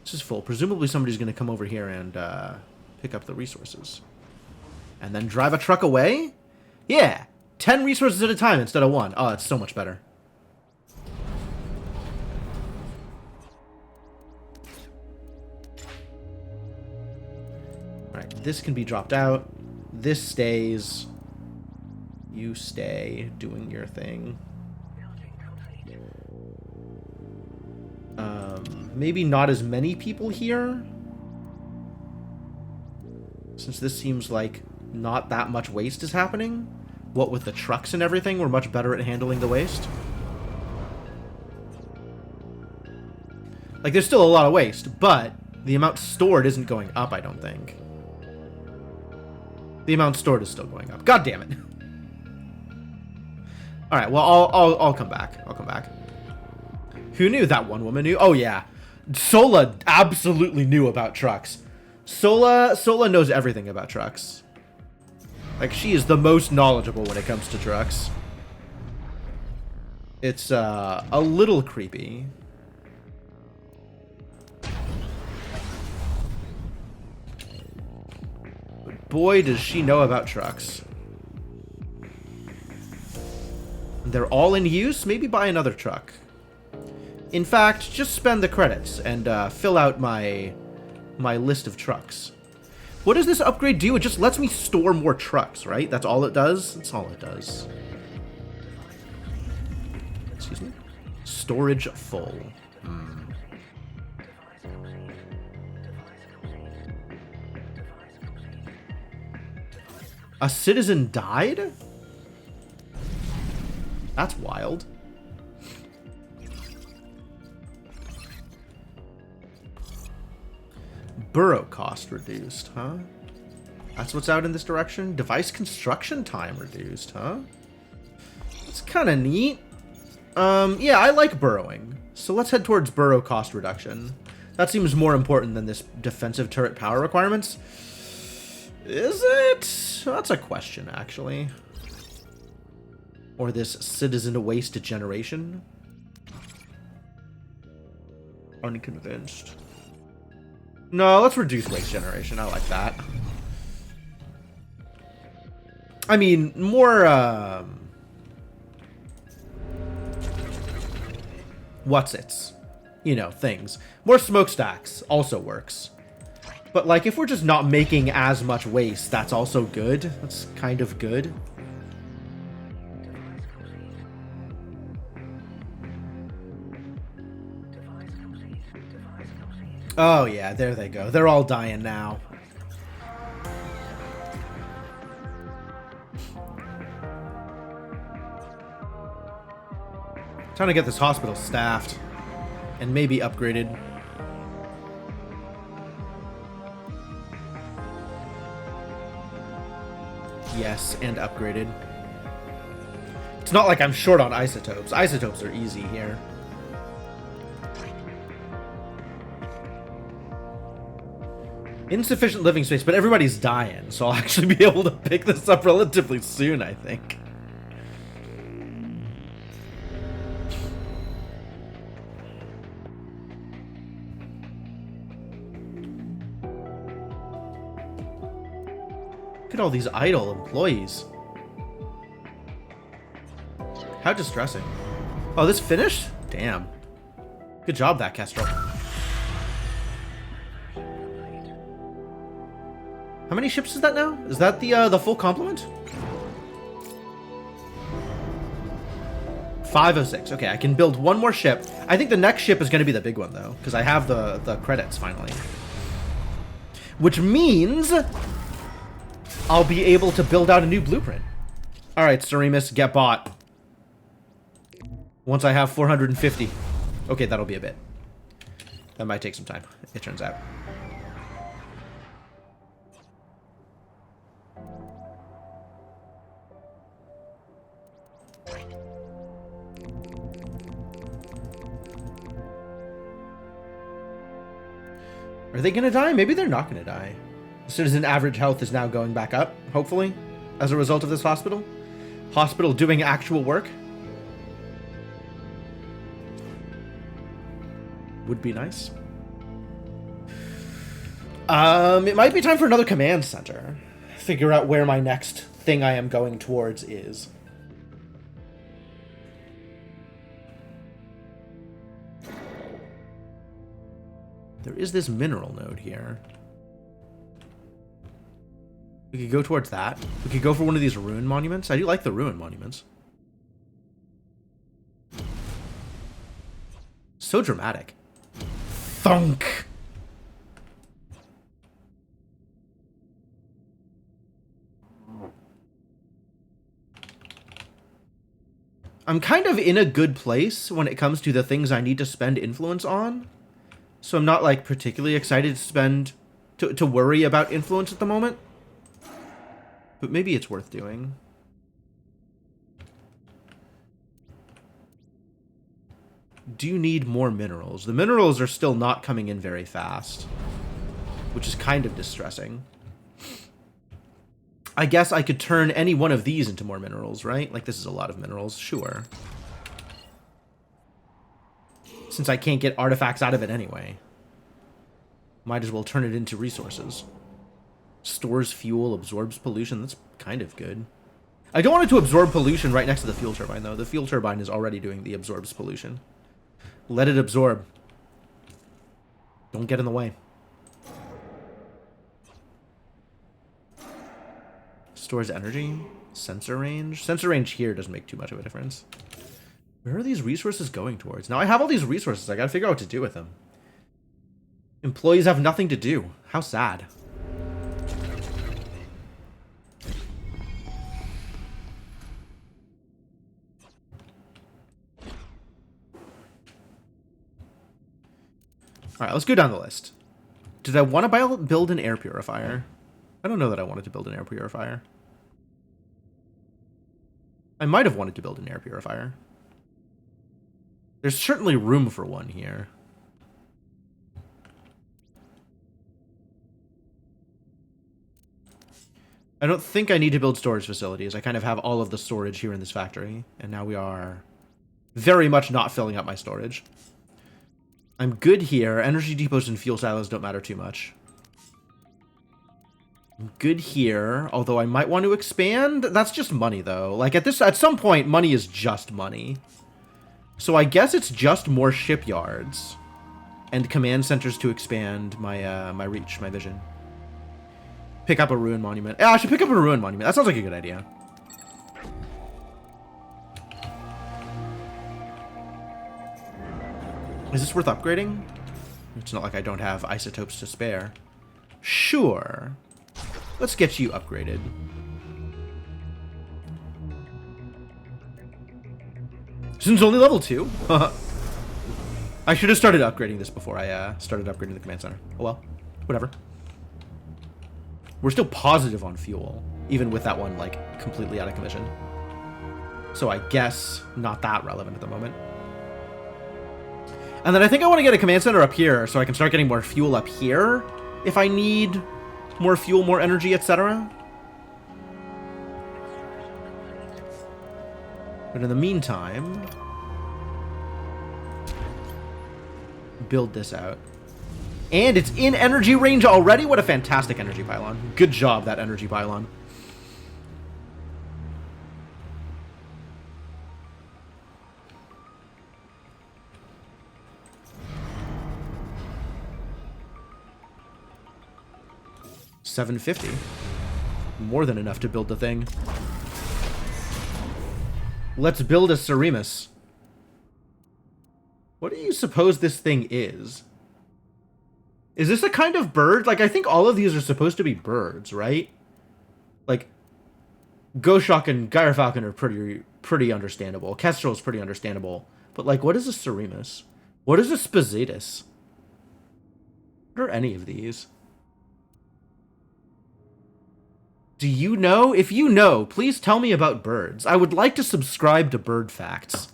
This is full. Presumably somebody's going to come over here and pick up the resources. And then drive a truck away? Yeah. 10 resources at a time instead of 1. Oh, it's so much better. Alright, this can be dropped out. This stays. You stay doing your thing. Building Maybe not as many people here. Since this seems like not that much waste is happening. What with the trucks and everything, we're much better at handling the waste. Like, there's still a lot of waste, but the amount stored isn't going up, I don't think. The amount stored is still going up. God damn it. Alright, well, I'll come back. I'll come back. Who knew? That one woman knew? Oh, yeah. Sola absolutely knew about trucks. Sola knows everything about trucks. Like, she is the most knowledgeable when it comes to trucks. It's, a little creepy. But boy, does she know about trucks. They're all in use? Maybe buy another truck. In fact, just spend the credits and, fill out my list of trucks. What does this upgrade do? It just lets me store more trucks, right? That's all it does? That's all it does. Excuse me? Storage full. A citizen died? That's wild. Burrow cost reduced, huh? That's what's out in this direction? Device construction time reduced, huh? That's kind of neat. Yeah, I like burrowing. So let's head towards burrow cost reduction. That seems more important than this defensive turret power requirements. Is it? That's a question, actually. Or this citizen waste generation? Unconvinced. No, let's reduce waste generation. I like that. I mean, more, what's-its? You know, things. More smokestacks also works. But, like, if we're just not making as much waste, that's also good. That's kind of good. Oh, yeah, there they go. They're all dying now. Trying to get this hospital staffed. And maybe upgraded. Yes, and upgraded. It's not like I'm short on isotopes. Isotopes are easy here. Insufficient living space, but everybody's dying, so I'll actually be able to pick this up relatively soon, I think. Look at all these idle employees. How distressing. Oh, this finished? Damn. Good job, that Kestrel. How many ships is that now? Is that the full complement? 5 of 6. Okay, I can build one more ship. I think the next ship is going to be the big one, though, because I have the credits, finally. Which means I'll be able to build out a new blueprint. All right, Seremus, get bought. Once I have 450. Okay, that'll be a bit. That might take some time, it turns out. Are they gonna die? Maybe they're not gonna die. The citizen average health is now going back up, hopefully, as a result of this hospital. Hospital doing actual work. Would be nice. It might be time for another command center. Figure out where my next thing I am going towards is. There is this mineral node here. We could go towards that. We could go for one of these ruin monuments. I do like the ruin monuments. So dramatic. Thunk! I'm kind of in a good place when it comes to the things I need to spend influence on. So I'm not, like, particularly excited to spend... to worry about influence at the moment. But maybe it's worth doing. Do you need more minerals? The minerals are still not coming in very fast, which is kind of distressing. I guess I could turn any one of these into more minerals, right? Like, this is a lot of minerals, sure. Since I can't get artifacts out of it anyway. Might as well turn it into resources. Stores fuel, absorbs pollution. That's kind of good. I don't want it to absorb pollution right next to the fuel turbine, though. The fuel turbine is already doing the absorbs pollution. Let it absorb. Don't get in the way. Stores energy. Sensor range. Sensor range here doesn't make too much of a difference. Where are these resources going towards? Now I have all these resources. I gotta figure out what to do with them. Employees have nothing to do. How sad. Alright, let's go down the list. Did I want to build an air purifier? I don't know that I wanted to build an air purifier. I might have wanted to build an air purifier. There's certainly room for one here. I don't think I need to build storage facilities. I kind of have all of the storage here in this factory. And now we are very much not filling up my storage. I'm good here. Energy depots and fuel silos don't matter too much. I'm good here, although I might want to expand. That's just money, though. Like, at some point, money is just money. So I guess it's just more shipyards and command centers to expand my my reach, my vision. Pick up a ruin monument. Yeah, I should pick up a ruin monument. That sounds like a good idea. Is this worth upgrading? It's not like I don't have isotopes to spare. Sure. Let's get you upgraded. Since only level 2? I should have started upgrading this before I started upgrading the command center. Oh well, whatever. We're still positive on fuel, even with that one, like, completely out of commission. So I guess not that relevant at the moment. And then I think I want to get a command center up here so I can start getting more fuel up here if I need more fuel, more energy, etc. But in the meantime, build this out. And it's in energy range already? What a fantastic energy pylon. Good job, that energy pylon. $750. More than enough to build the thing. Let's build a Ceremus. What do you suppose this thing is? Is this a kind of bird? Like, I think all of these are supposed to be birds, right? Like, Goshawk and Gyrfalcon are pretty understandable. Kestrel is pretty understandable. But, like, what is a Ceremus? What is a Sposatus? What are any of these? Do you know? If you know, please tell me about birds. I would like to subscribe to Bird Facts.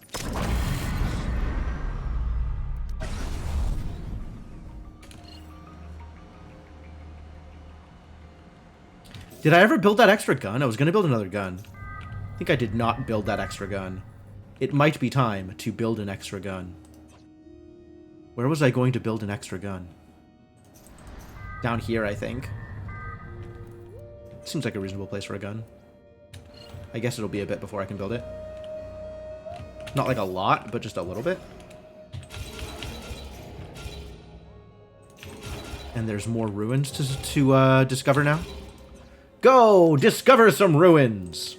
Did I ever build that extra gun? I was going to build another gun. I think I did not build that extra gun. It might be time to build an extra gun. Where was I going to build an extra gun? Down here, I think. Seems like a reasonable place for a gun. I guess it'll be a bit before I can build it. Not like a lot, but just a little bit. And there's more ruins to discover now. Go! Discover some ruins!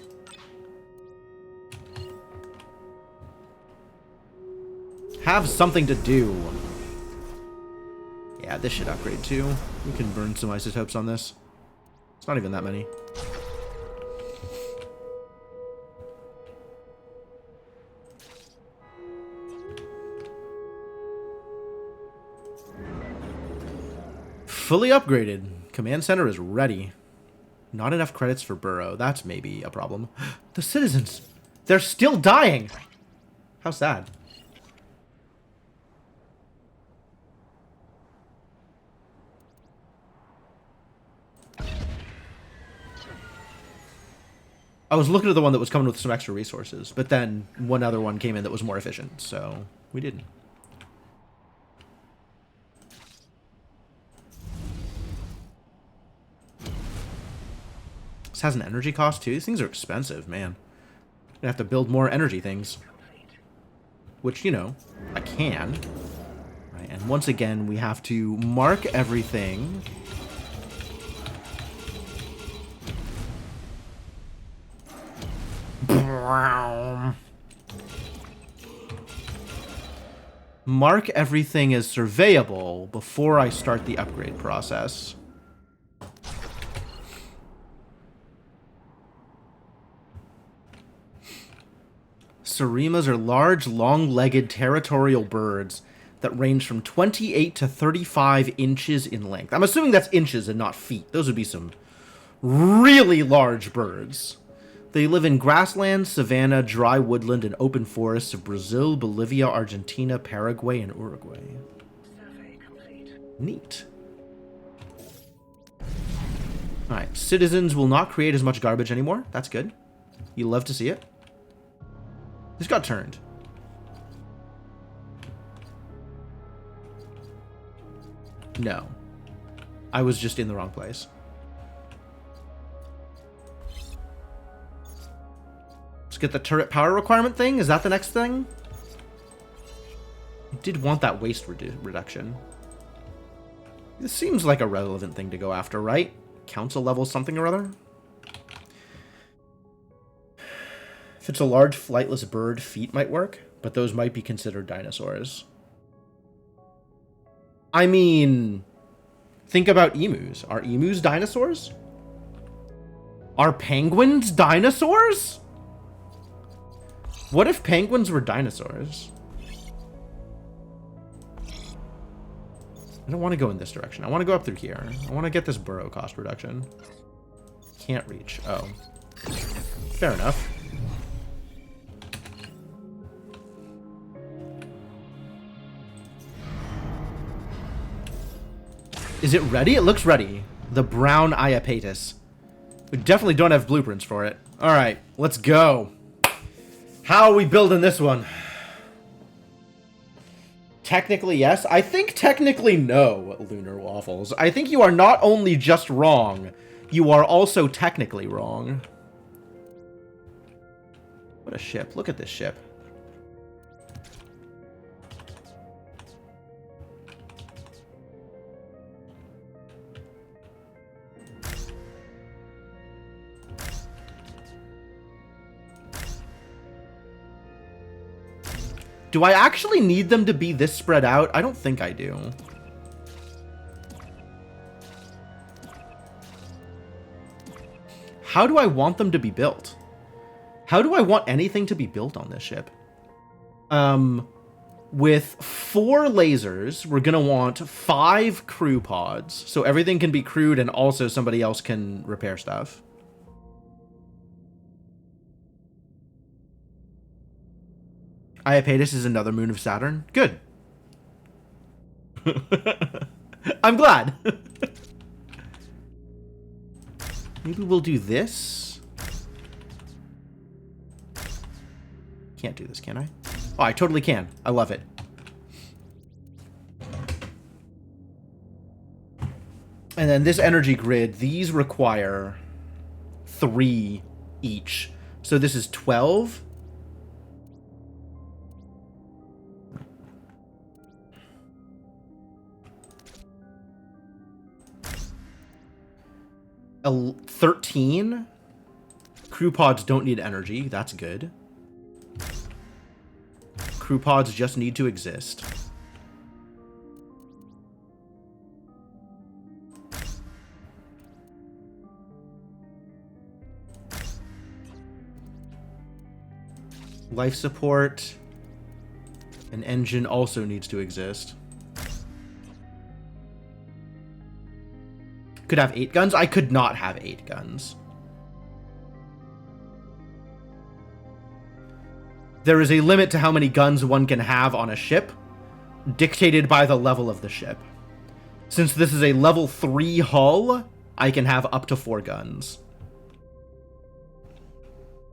Have something to do. Yeah, this should upgrade too. We can burn some isotopes on this. It's not even that many. Fully upgraded. Command center is ready. Not enough credits for Burrow. That's maybe a problem. The citizens! They're still dying! How sad. I was looking at the one that was coming with some extra resources, but then one other one came in that was more efficient, so we didn't. This has an energy cost too. These things are expensive, man. I'm gonna have to build more energy things. Which, you know, I can. Right, and once again, we have to mark everything. Mark everything as surveyable before I start the upgrade process. Surimas are large, long-legged territorial birds that range from 28 to 35 inches in length. I'm assuming that's inches and not feet. Those would be some really large birds. They live in grassland, savanna, dry woodland, and open forests of Brazil, Bolivia, Argentina, Paraguay, and Uruguay. Neat. Alright, citizens will not create as much garbage anymore. That's good. You love to see it. This got turned. No. I was just in the wrong place. Let's get the turret power requirement thing. Is that the next thing? I did want that waste reduction. This seems like a relevant thing to go after, right? Council level something or other? If it's a large flightless bird, feet might work, but those might be considered dinosaurs. I mean, think about emus. Are emus dinosaurs? Are penguins dinosaurs? What if penguins were dinosaurs? I don't want to go in this direction. I want to go up through here. I want to get this burrow cost reduction. Can't reach. Oh. Fair enough. Is it ready? It looks ready. The brown Iapetus. We definitely don't have blueprints for it. Alright, let's go. How are we building this one? Technically, yes. I think technically no, Lunar Waffles. I think you are not only just wrong, you are also technically wrong. What a ship. Look at this ship. Do I actually need them to be this spread out? I don't think I do. How do I want them to be built? How do I want anything to be built on this ship? With 4 lasers, we're gonna want 5 crew pods. So everything can be crewed and also somebody else can repair stuff. Iapetus is another moon of Saturn. Good. I'm glad. Maybe we'll do this. Can't do this, can I? Oh, I totally can. I love it. And then this energy grid, these require 3 each. So this is 12. A 13. Crew pods don't need energy. That's good. Crew pods just need to exist. Life support. An engine also needs to exist. Could have 8 guns? I could not have 8 guns. There is a limit to how many guns one can have on a ship, dictated by the level of the ship. Since this is a level 3 hull, I can have up to 4 guns.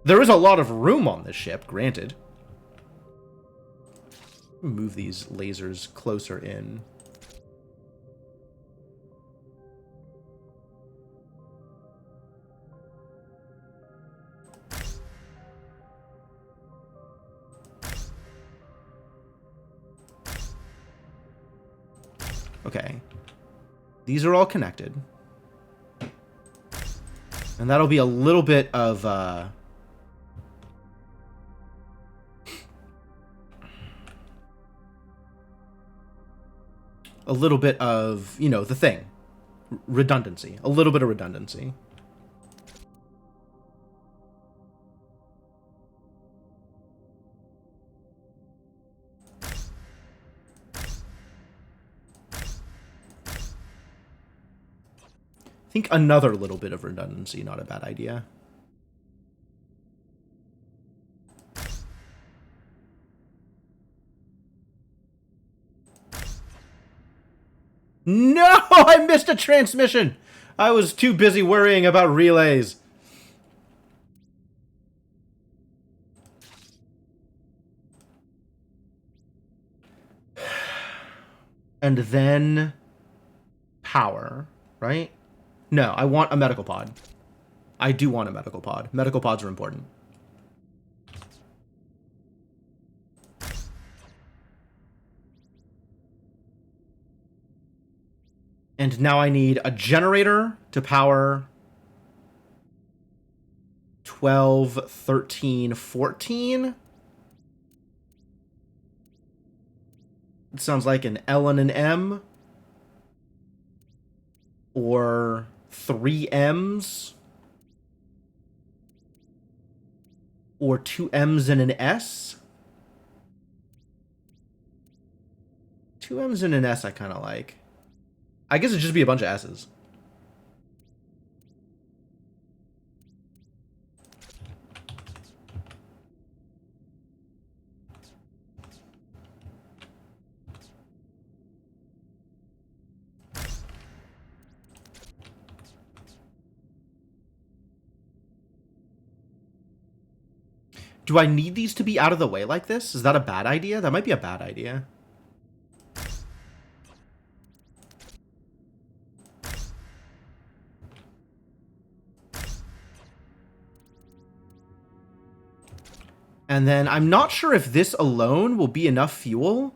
There is a lot of room on this ship, granted. Move these lasers closer in. Okay. These are all connected. And that'll be a little bit of, a little bit of, you know, the thing. Redundancy. A little bit of redundancy. I think another little bit of redundancy, not a bad idea. No! I missed a transmission! I was too busy worrying about relays. And then power, right? No, I want a medical pod. I do want a medical pod. Medical pods are important. And now I need a generator to power 12, 13, 14. It sounds like an L and an M. Or 3 M's. Or 2 M's and an S. 2 M's and an S I kind of like. I guess it'd just be a bunch of S's. Do I need these to be out of the way like this? Is that a bad idea? That might be a bad idea. And then I'm not sure if this alone will be enough fuel.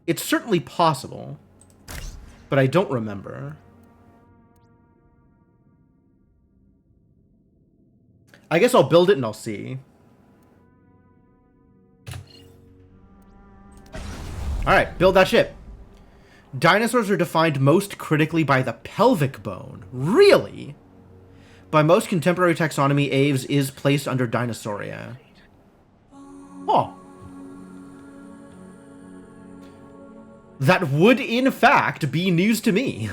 It's certainly possible, but I don't remember. I guess I'll build it and I'll see. Alright, build that ship. Dinosaurs are defined most critically by the pelvic bone. Really? By most contemporary taxonomy, Aves is placed under Dinosauria. Oh. That would, in fact, be news to me.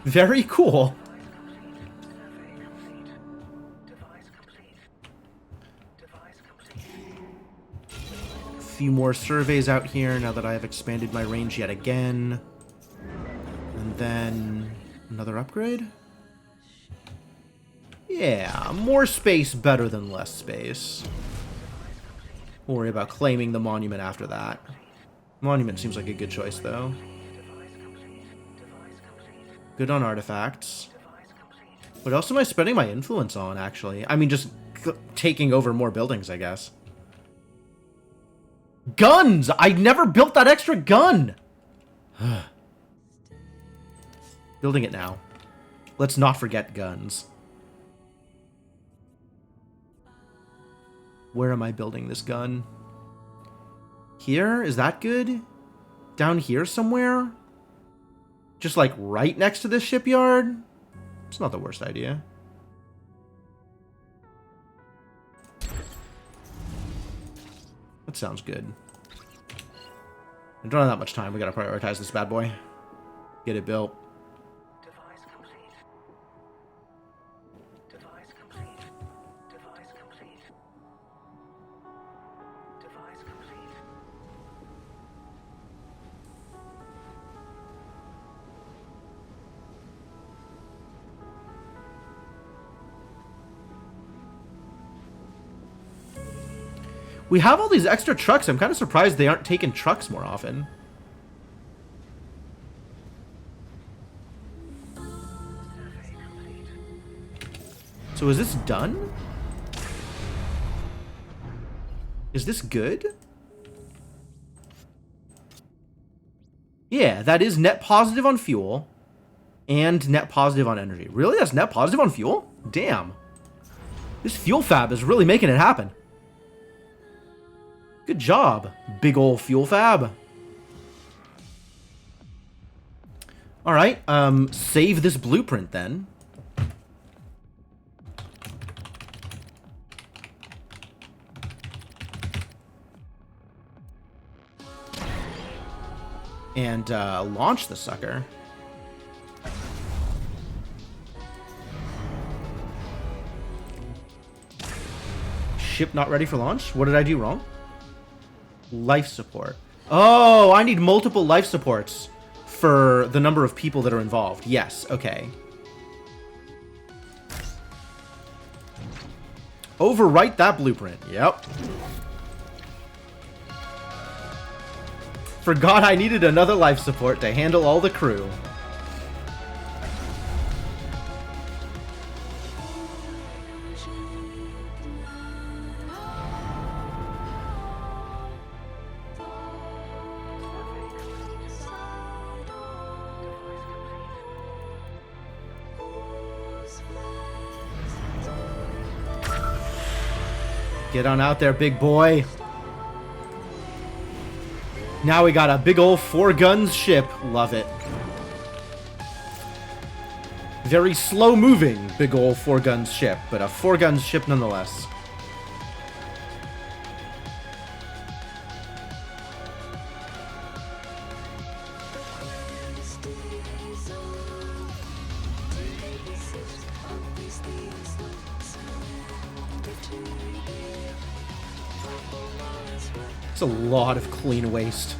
Very cool. Few more surveys out here now that I have expanded my range yet again. And then another upgrade? Yeah, more space better than less space. We'll worry about claiming the monument after that. Monument seems like a good choice, though. Good on artifacts. What else am I spending my influence on, actually? I mean, just taking over more buildings, I guess. Guns! I never built that extra gun! Building it now. Let's not forget guns. Where am I building this gun? Here? Is that good? Down here somewhere? Just like right next to this shipyard? It's not the worst idea. That sounds good. We don't have that much time. We gotta prioritize this bad boy. Get it built. Device complete. Device complete. Device complete. Device complete. We have all these extra trucks. I'm kind of surprised they aren't taking trucks more often. So is this done? Is this good? Yeah, that is net positive on fuel and net positive on energy. Really? That's net positive on fuel? Damn. This fuel fab is really making it happen. Good job, big ol' fuel fab. All right, save this blueprint then. And launch the sucker. Ship not ready for launch? What did I do wrong? Life support. Oh, I need multiple life supports for the number of people that are involved. Yes, okay. Overwrite that blueprint. Yep. Forgot I needed another life support to handle all the crew. Get on out there, big boy. Now we got a big old 4-guns ship. Love it. Very slow moving big old 4-guns ship, but a 4-guns ship nonetheless. A lot of clean waste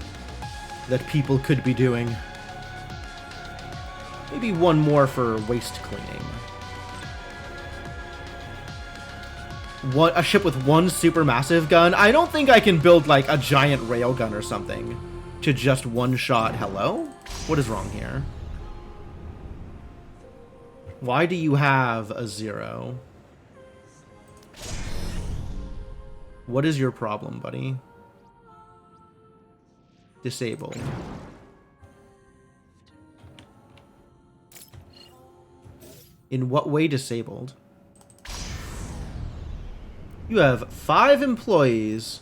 that people could be doing. Maybe one more for waste cleaning. A ship with one supermassive gun? I don't think I can build like a giant railgun or something to just one-shot. Hello? What is wrong here? Why do you have a 0? What is your problem, buddy? Disabled. In what way disabled? You have 5 employees.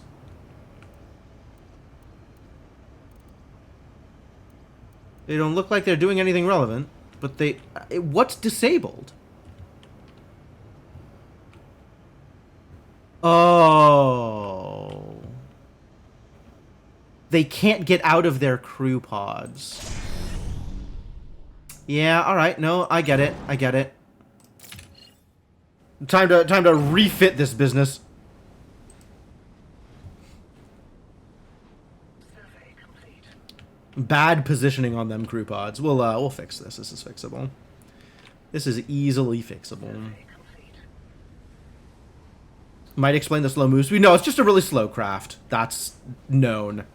They don't look like they're doing anything relevant, but they... What's disabled? Oh... They can't get out of their crew pods. Yeah, alright, no, I get it. I get it. Time to refit this business. Bad positioning on them crew pods. We'll fix this. This is fixable. This is easily fixable. Might explain the slow move speed. No, it's just a really slow craft. That's known.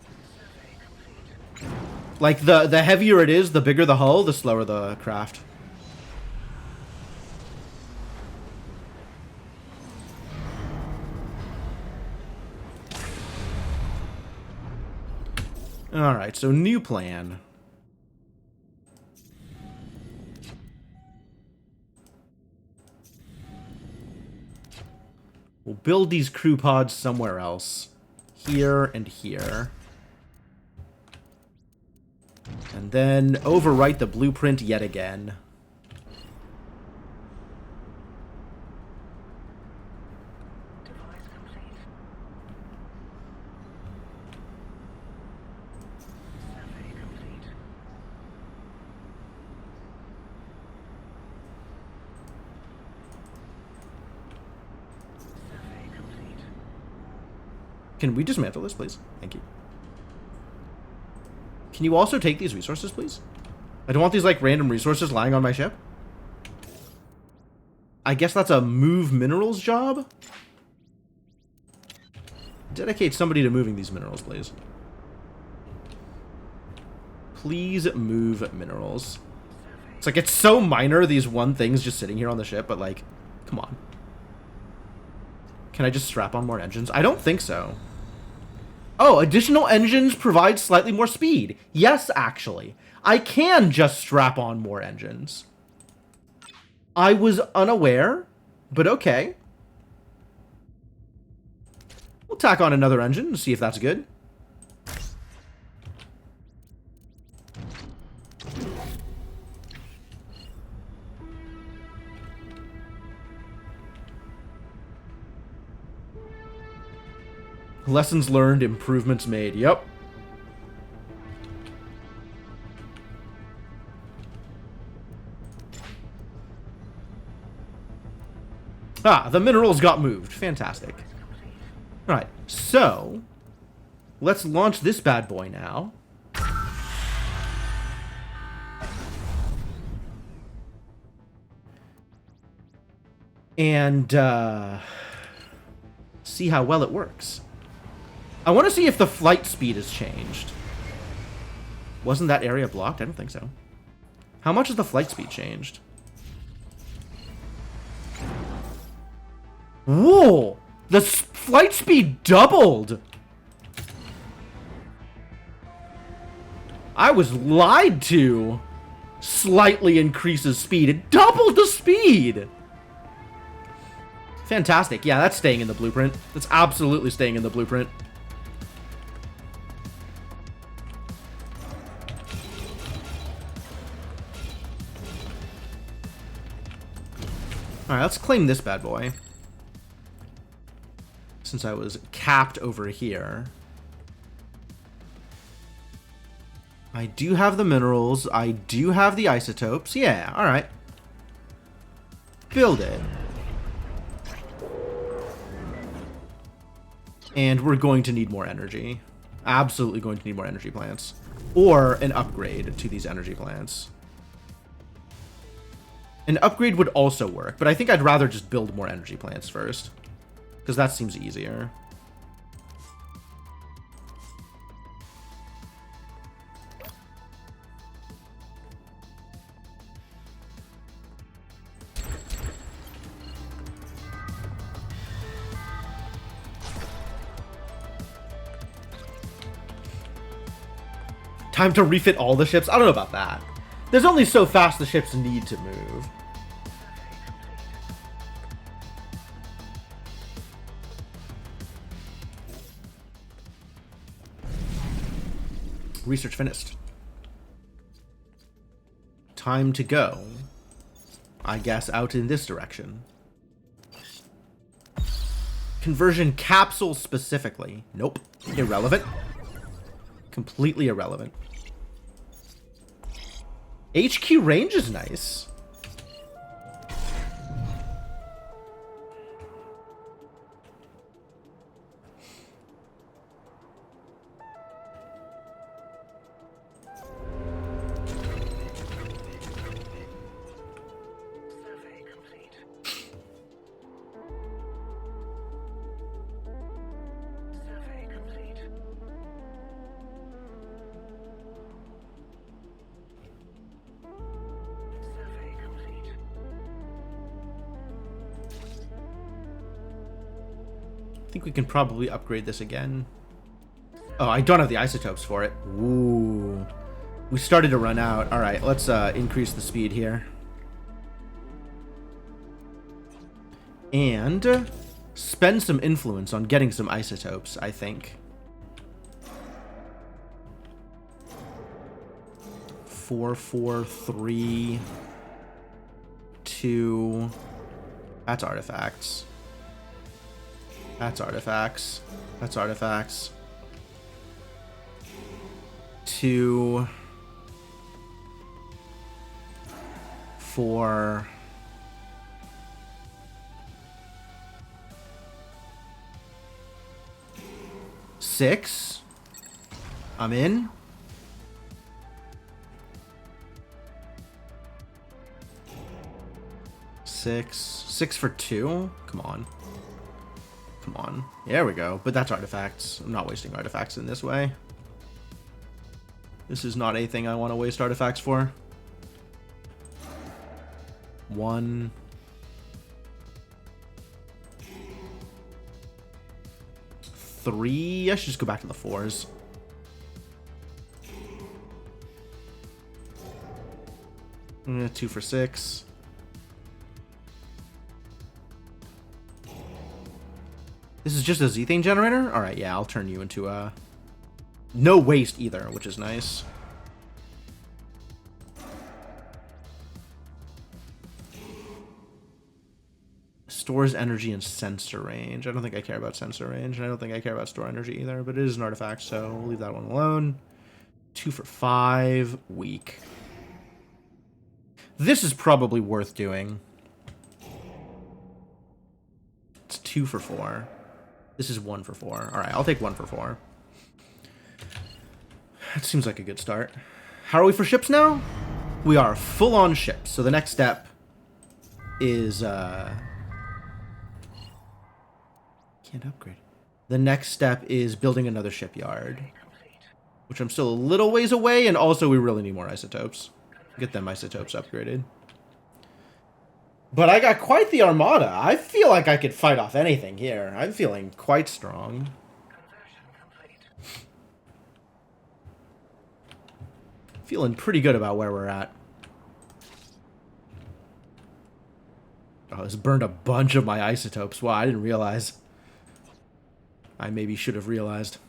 Like, the heavier it is, the bigger the hull, the slower the craft. Alright, so new plan. We'll build these crew pods somewhere else. Here and here. And then overwrite the blueprint yet again. Can we dismantle this, please? Thank you. Can you also take these resources, please? I don't want these, like, random resources lying on my ship. I guess that's a move minerals job? Dedicate somebody to moving these minerals, please. Please move minerals. It's like, it's so minor, these one things just sitting here on the ship, but, like, come on. Can I just strap on more engines? I don't think so. Oh, additional engines provide slightly more speed. Yes, actually. I can just strap on more engines. I was unaware, but okay. We'll tack on another engine and see if that's good. Lessons learned, improvements made. Yep. Ah, the minerals got moved. Fantastic. Alright, so let's launch this bad boy now. And see how well it works. I want to see if the flight speed has changed. Wasn't that area blocked? I don't think so. How much has the flight speed changed? Whoa! The flight speed doubled! I was lied to. Slightly increases speed. It doubled the speed! Fantastic. Yeah, that's staying in the blueprint. That's absolutely staying in the blueprint. Alright, let's claim this bad boy. Since I was capped over here. I do have the minerals. I do have the isotopes. Yeah, alright. Build it. And we're going to need more energy. Absolutely going to need more energy plants. Or an upgrade to these energy plants. An upgrade would also work, but I think I'd rather just build more energy plants first. Because that seems easier. Time to refit all the ships? I don't know about that. There's only so fast the ships need to move. Research finished. Time to go. I guess out in this direction. Conversion capsule specifically. Nope. Irrelevant. Completely irrelevant. HQ range is nice. I think we can probably upgrade this again. Oh, I don't have the isotopes for it. Ooh. We started to run out. All right, let's increase the speed here. And spend some influence on getting some isotopes, I think. 4, 4, 3, 2. That's artifacts. That's artifacts. That's artifacts. 2, 4. 6. I'm in. Six for 2. Come on. Come on. There we go. But that's artifacts. I'm not wasting artifacts in this way. This is not anything I want to waste artifacts for. 1. Three. I should just go back to the 4s. Mm, 2 for 6. This is just a Zethane generator? Alright, yeah, I'll turn you into a... No waste either, which is nice. Stores energy in sensor range. I don't think I care about sensor range, and I don't think I care about store energy either, but it is an artifact, so we'll leave that one alone. 2 for 5. Weak. This is probably worth doing. It's 2 for 4. This is 1 for 4. Alright, I'll take 1 for 4. That seems like a good start. How are we for ships now? We are full-on ships, so the next step is... Can't upgrade. The next step is building another shipyard, which I'm still a little ways away, and also we really need more isotopes. Get them isotopes upgraded. But I got quite the armada. I feel like I could fight off anything here. I'm feeling quite strong. Feeling pretty good about where we're at. Oh, this burned a bunch of my isotopes. Wow, I didn't realize. I maybe should have realized.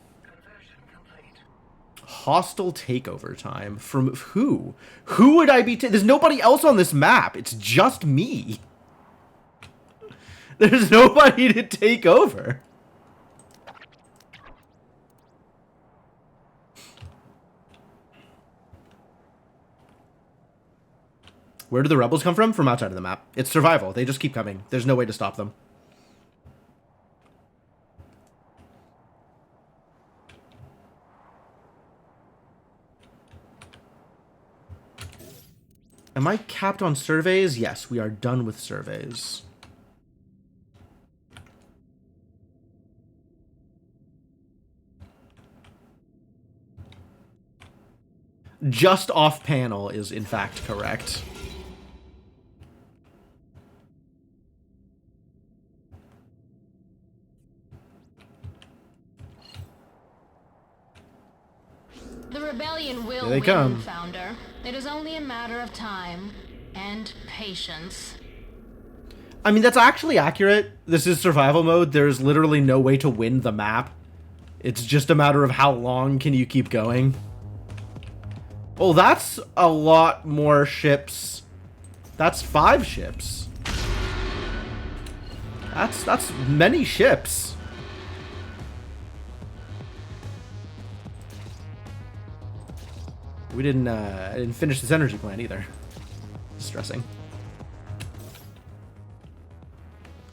Hostile takeover time. From who? Who would I be? There's nobody else on this map. It's just me. There's nobody to take over. Where do the rebels come from? From outside of the map. It's survival. They just keep coming. There's no way to stop them. Am I capped on surveys? Yes, we are done with surveys. Just off panel is in fact correct. The rebellion will Here they win, come. Founder. It is only a matter of time and patience. I mean, that's actually accurate. This is survival mode. There's literally no way to win the map. It's just a matter of how long can you keep going. Oh, that's a lot more ships. That's 5 ships. That's many ships. We didn't finish this energy plant either. Distressing.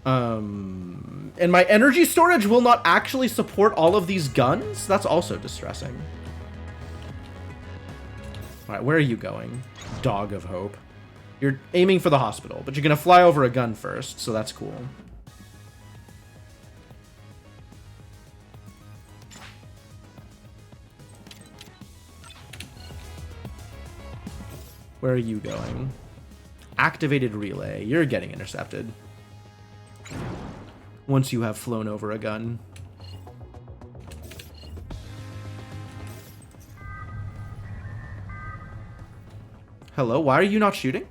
And my energy storage will not actually support all of these guns? That's also distressing. Alright, where are you going? Dog of Hope. You're aiming for the hospital, but you're gonna fly over a gun first, so that's cool. Where are you going? Activated relay. You're getting intercepted. Once you have flown over a gun. Hello, why are you not shooting?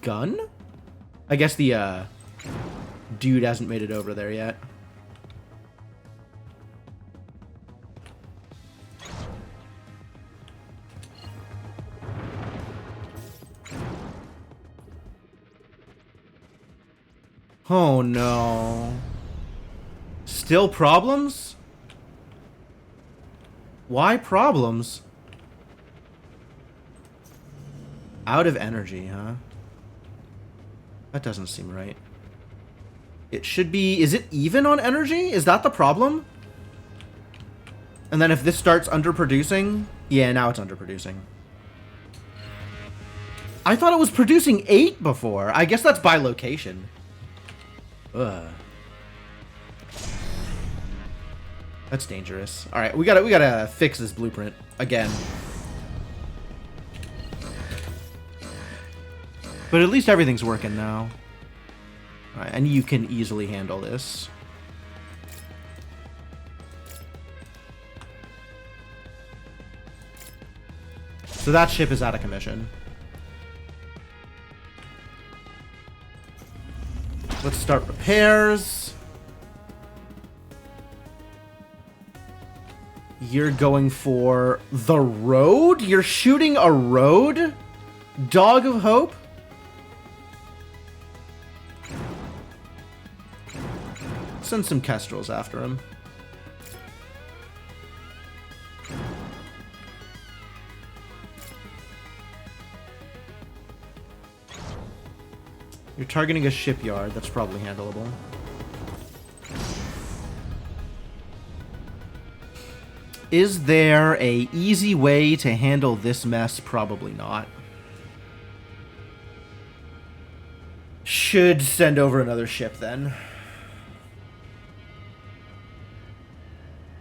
Gun? I guess the, dude hasn't made it over there yet. Oh no. Still problems? Why problems? Out of energy, huh? That doesn't seem right. It should be... Is it even on energy? Is that the problem? And then if this starts underproducing... Yeah, now it's underproducing. I thought it was producing 8 before. I guess that's by location. Ugh. That's dangerous. All right, we gotta fix this blueprint again. But at least everything's working now. All right, and you can easily handle this. So that ship is out of commission. Let's start repairs. You're going for the road? You're shooting a road? Dog of Hope? Send some Kestrels after him. You're targeting a shipyard. That's probably handleable. Is there a easy way to handle this mess? Probably not. Should send over another ship then.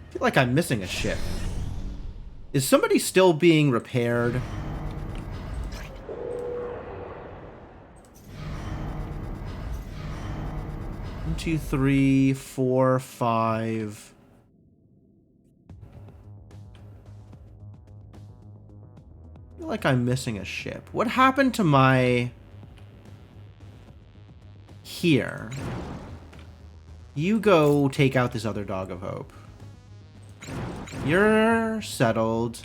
I feel like I'm missing a ship. Is somebody still being repaired? 1, 2, 3, 4, 5. I feel like I'm missing a ship. What happened to my... Here. You go take out this other Dog of Hope. You're settled.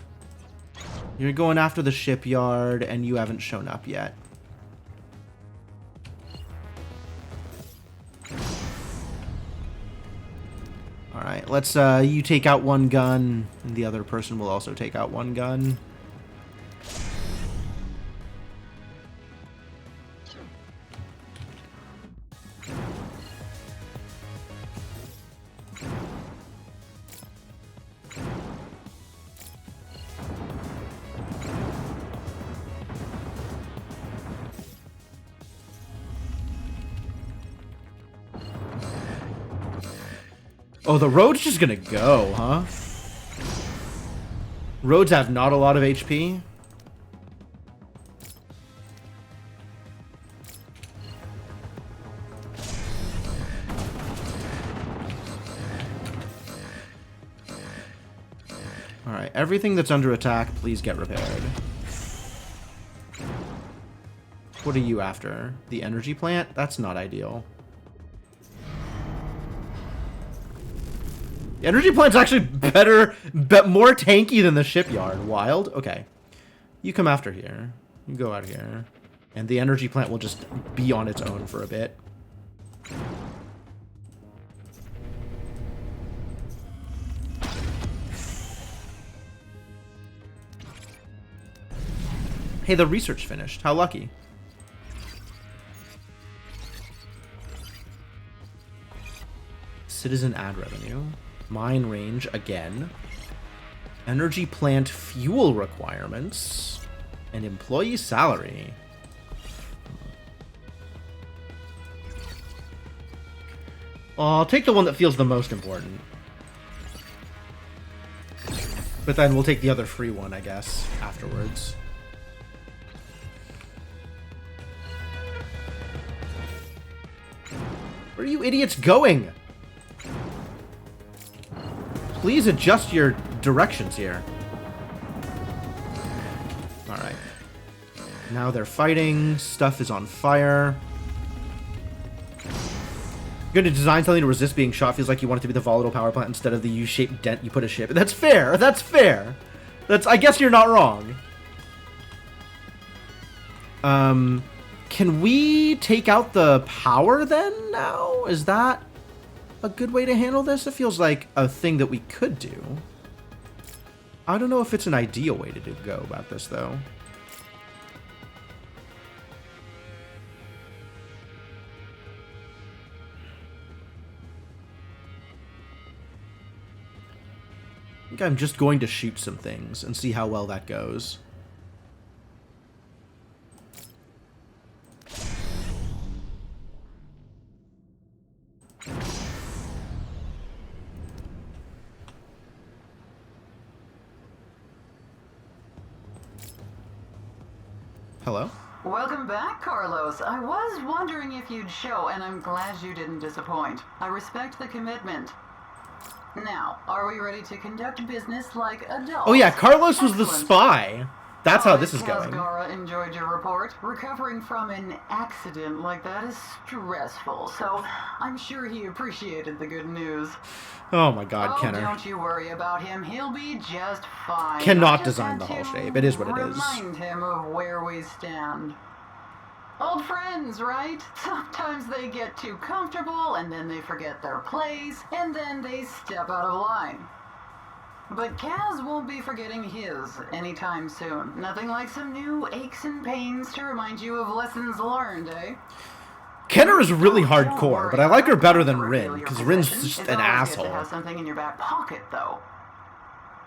You're going after the shipyard, and you haven't shown up yet. Alright, let's, you take out one gun, and the other person will also take out one gun. Oh, the road's just gonna go, huh? Roads have not a lot of HP. Alright, everything that's under attack, please get repaired. What are you after? The energy plant? That's not ideal. The energy plant's actually better, more tanky than the shipyard. Wild? Okay. You come after here. You go out here. And the energy plant will just be on its own for a bit. Hey, the research finished. How lucky. Citizen ad revenue. Mine range again. Energy plant fuel requirements. And employee salary. I'll take the one that feels the most important. But then we'll take the other free one, I guess, afterwards. Where are you idiots going? Please adjust your directions here. Alright. Now they're fighting. Stuff is on fire. You're going to design something to resist being shot. Feels like you want it to be the volatile power plant instead of the U-shaped dent you put a ship. That's fair. That's fair. I guess you're not wrong. Can we take out the power then now? Is that a good way to handle this? It feels like a thing that we could do. I don't know if it's an ideal way to go about this, though. think I'm just going to shoot some things and see how well that goes. Hello? Welcome back, Carlos. I was wondering if you'd show, and I'm glad you didn't disappoint. I respect the commitment. Now, are we ready to conduct business like adults? Oh yeah, Carlos was the Excellent. spy. That's how this is going. Kazgara enjoyed your report. Recovering from an accident like that is stressful, so I'm sure he appreciated the good news. Oh my god, Oh, Kenner. don't you worry about him. He'll be just fine. Cannot I just design had the hull to shape. It is what it is. Remind him of where we stand. Old friends, right? Sometimes they get too comfortable, and then they forget their place, and then they step out of line. But Kaz won't be forgetting his anytime soon. Nothing like some new aches and pains to remind you of lessons learned, eh? Kenner is really Don't hardcore, worry, but I like her I'm better not than gonna Rin, reveal your because Rin's position. just It's an always good to asshole. have something in your back pocket, though.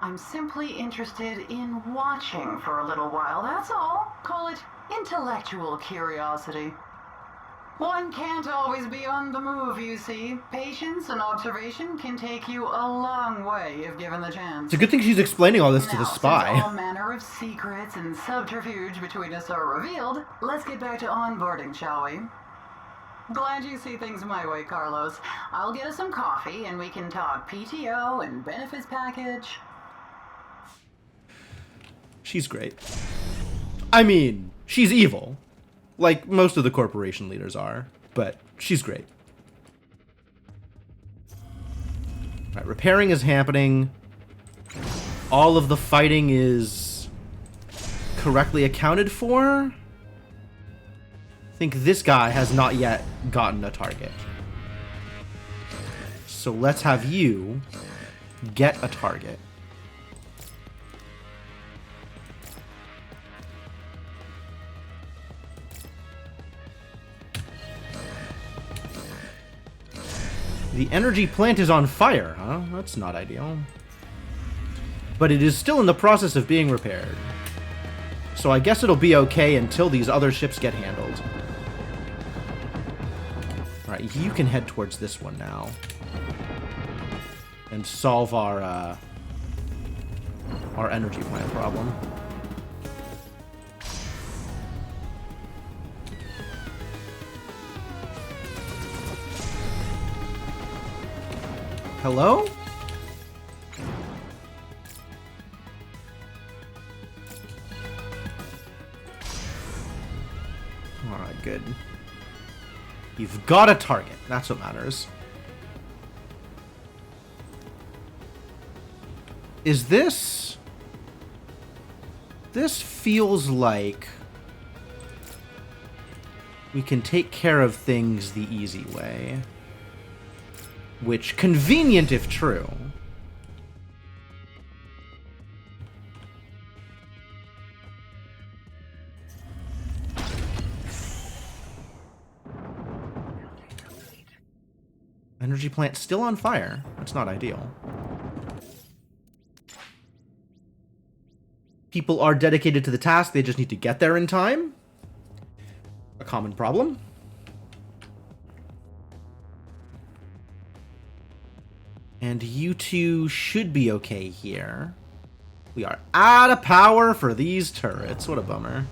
I'm simply interested in watching for a little while, that's all. Call it intellectual curiosity. One can't always be on the move, you see. Patience and observation can take you a long way if given the chance. It's a good thing she's explaining all this to the Now, since spy. all manner of secrets and subterfuge between us are revealed, let's get back to onboarding, shall we? Glad you see things my way, Carlos. I'll get us some coffee and we can talk PTO and benefits package. She's great. I mean, she's evil. Like most of the corporation leaders are, but she's great. Alright, repairing is happening. All of the fighting is correctly accounted for. I think this guy has not yet gotten a target. So let's have you get a target. The energy plant is on fire, huh? That's not ideal. But it is still in the process of being repaired. So I guess it'll be okay until these other ships get handled. Alright, you can head towards this one now. And solve our energy plant problem. Hello? Alright, good. You've got a target. That's what matters. Is this... This feels like... we can take care of things the easy way. Which, convenient if true. Energy plant still on fire. That's not ideal. People are dedicated to the task, they just need to get there in time. A common problem. And you two should be okay here. We are out of power for these turrets. What a bummer.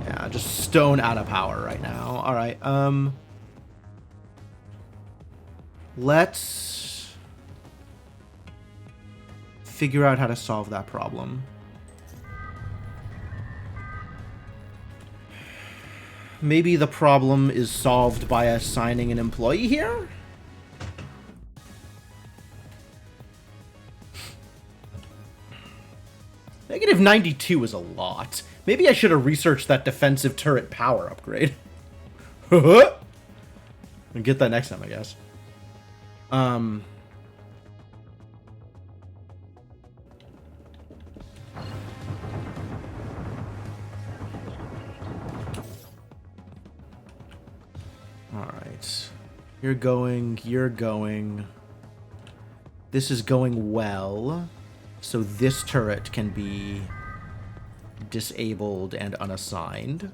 Yeah, just stone out of power right now. Alright, let's figure out how to solve that problem. Maybe the problem is solved by assigning an employee here? Negative 92 is a lot. Maybe I should have researched that defensive turret power upgrade. And get that next time, I guess. Alright. You're going, you're going. This is going well. So this turret can be disabled and unassigned.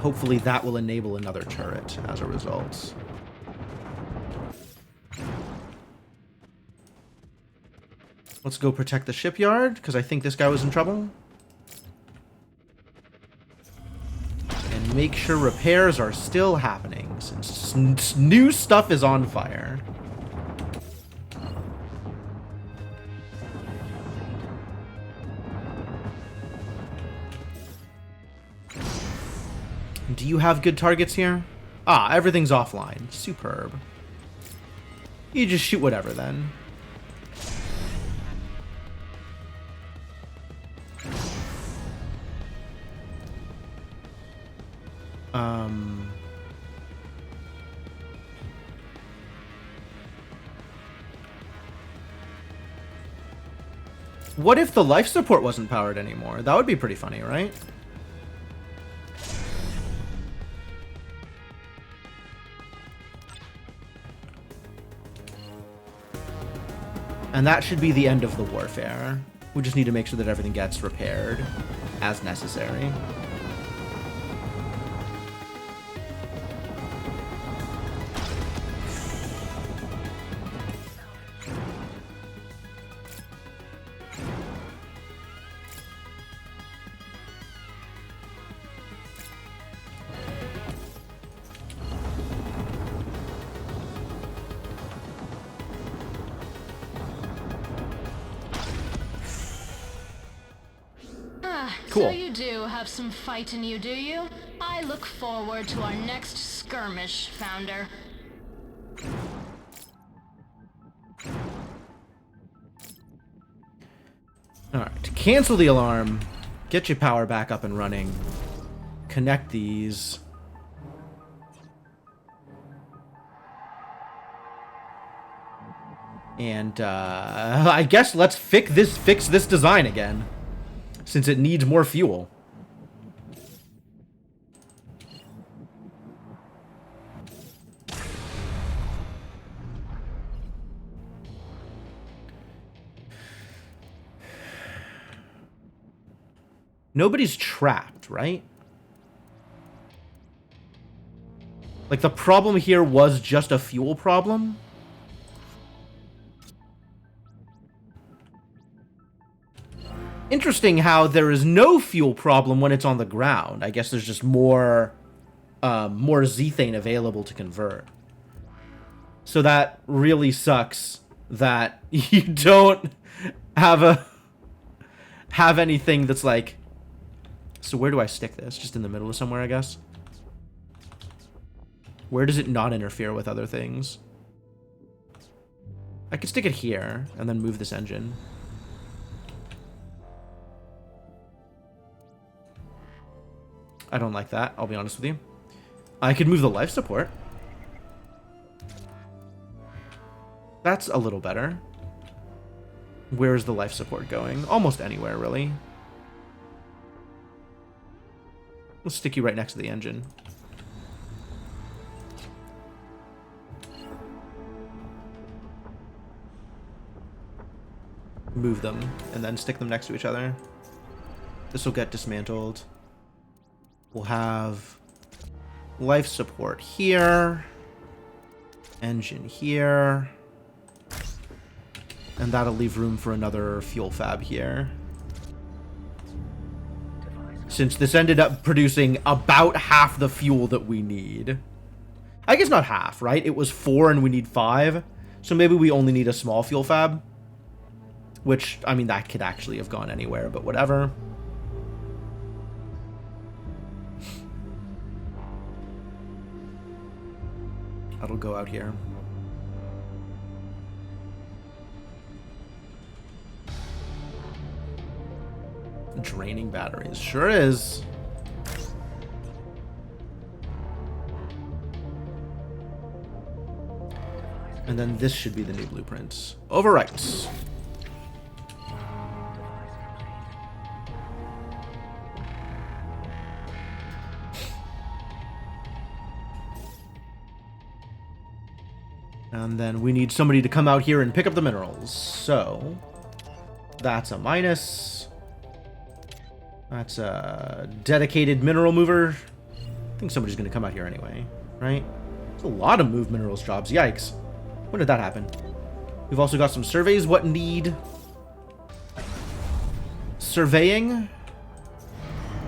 Hopefully that will enable another turret as a result. Let's go protect the shipyard, because I think this guy was in trouble. And make sure repairs are still happening, since new stuff is on fire. Do you have good targets here? Ah, everything's offline. Superb. You just shoot whatever then. What if the life support wasn't powered anymore? That would be pretty funny, right? And that should be the end of the warfare. We just need to make sure that everything gets repaired as necessary. Cool. So you do have some fight in you, do you? I look forward to our next skirmish, Founder. Alright, cancel the alarm. Get your power back up and running. Connect these. And, I guess let's fix this design again. Since it needs more fuel. Nobody's trapped, right? Like, the problem here was just a fuel problem? Interesting how there is no fuel problem when it's on the ground. I guess there's just more zethane available to convert. So that really sucks that you don't have anything that's like... So where do I stick this? Just in the middle of somewhere, I guess? Where does it not interfere with other things? I could stick it here and then move this engine. I don't like that, I'll be honest with you. I could move the life support. That's a little better. Where is the life support going? Almost anywhere, really. We'll stick you right next to the engine. Move them, and then stick them next to each other. This will get dismantled. We'll have life support here, engine here, and that'll leave room for another fuel fab here. Since this ended up producing about half the fuel that we need. I guess not half, right? It was 4 and we need 5, so maybe we only need a small fuel fab. Which, I mean, that could actually have gone anywhere, but whatever. That'll go out here. Draining batteries. Sure is. And then this should be the new blueprints. Overwrites. And then we need somebody to come out here and pick up the minerals. So, that's a minus. That's a dedicated mineral mover. I think somebody's going to come out here anyway, right? There's a lot of move minerals jobs. Yikes. When did that happen? We've also got some surveys. What need? Surveying.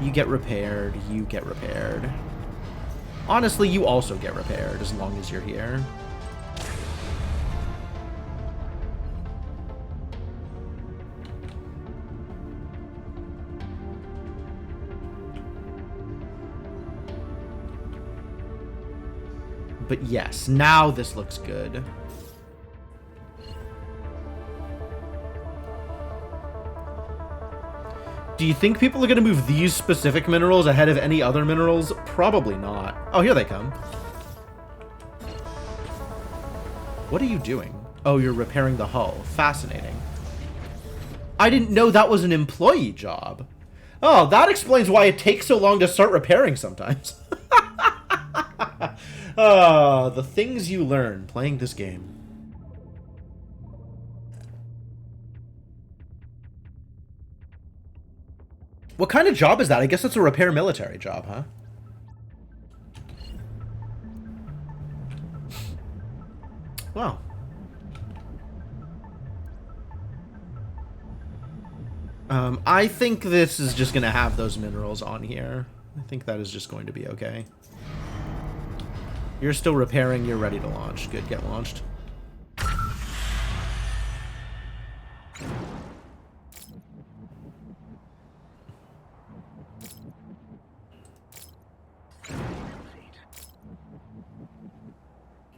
You get repaired. You get repaired. Honestly, you also get repaired as long as you're here. But yes, now this looks good. Do you think people are going to move these specific minerals ahead of any other minerals? Probably not. Oh, here they come. What are you doing? Oh, you're repairing the hull. Fascinating. I didn't know that was an employee job. Oh, that explains why it takes so long to start repairing sometimes. The things you learn playing this game. What kind of job is that? I guess it's a repair military job, huh? Wow. I think this is just going to have those minerals on here. I think that is just going to be okay. You're still repairing. You're ready to launch. Good, get launched.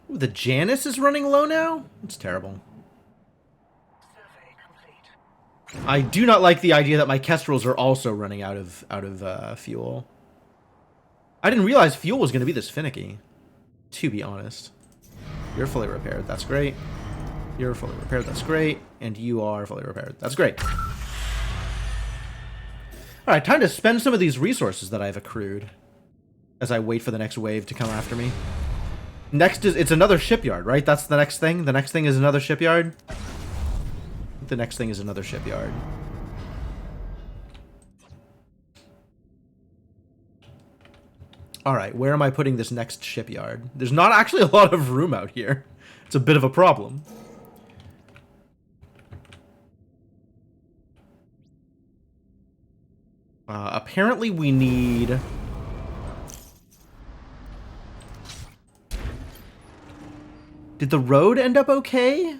Ooh, the Janus is running low now? It's terrible. I do not like the idea that my Kestrels are also running out of fuel. I didn't realize fuel was going to be this finicky, to be honest. You're fully repaired. That's great. You're fully repaired. That's great. And you are fully repaired. That's great. All right, time to spend some of these resources that I've accrued as I wait for the next wave to come after me. Next is, it's another shipyard, right? That's the next thing? The next thing is another shipyard? The next thing is another shipyard. Alright, where am I putting this next shipyard? There's not actually a lot of room out here. It's a bit of a problem. Apparently we need... Did the road end up okay?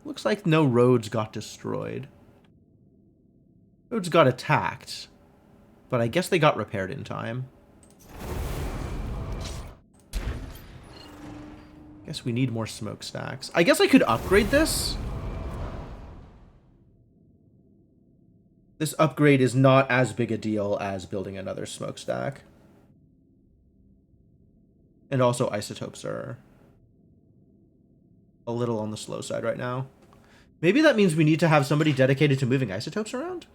Looks like no roads got destroyed. Roads got attacked. But I guess they got repaired in time. Guess we need more smokestacks. I guess I could upgrade this. This upgrade is not as big a deal as building another smokestack. And also isotopes are a little on the slow side right now. Maybe that means we need to have somebody dedicated to moving isotopes around?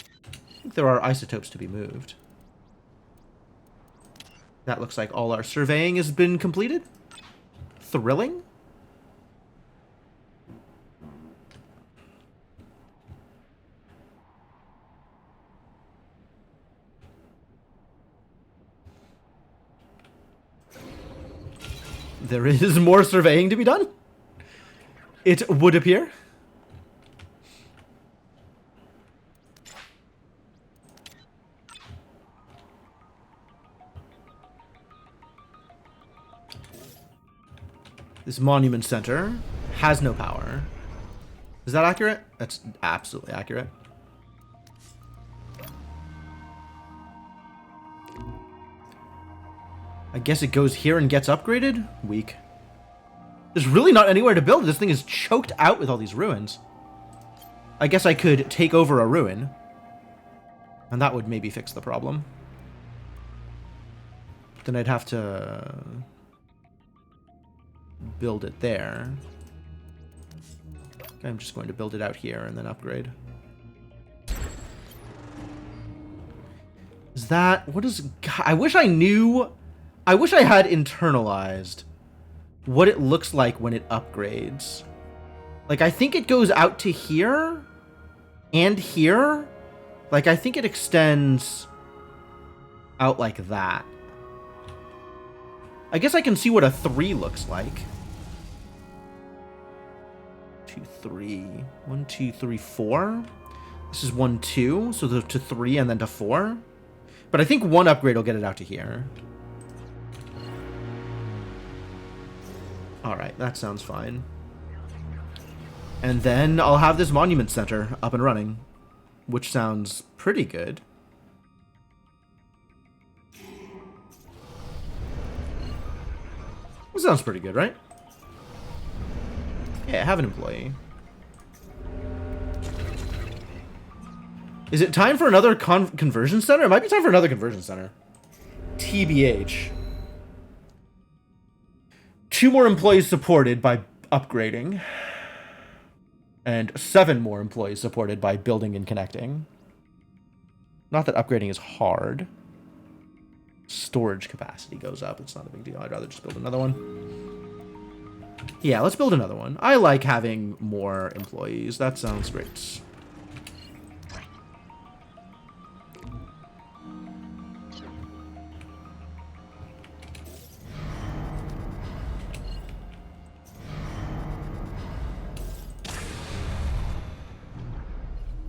I think there are isotopes to be moved. That looks like all our surveying has been completed. Thrilling. There is more surveying to be done. It would appear. This monument center has no power. Is that accurate? That's absolutely accurate. I guess it goes here and gets upgraded? Weak. There's really not anywhere to build. This thing is choked out with all these ruins. I guess I could take over a ruin. And that would maybe fix the problem. Then I'd have to build it there. Okay, I'm just going to build it out here and then upgrade. Is that... What is... God, I wish I knew... I wish I had internalized what it looks like when it upgrades. Like, I think it goes out to here and here. Like, I think it extends out like that. I guess I can see what a 3 looks like. 2, 3. 1, 2, 3, 4. This is 1, 2. So to 3 and then to 4. But I think one upgrade will get it out to here. Alright, that sounds fine. And then I'll have this monument center up and running, which sounds pretty good. It sounds pretty good, right? Yeah, have an employee. Is it time for another conversion center? It might be time for another conversion center. TBH. 2 more employees supported by upgrading. And 7 more employees supported by building and connecting. Not that upgrading is hard. Storage capacity goes up. It's not a big deal. I'd rather just build another one. Yeah, let's build another one. I like having more employees. That sounds great.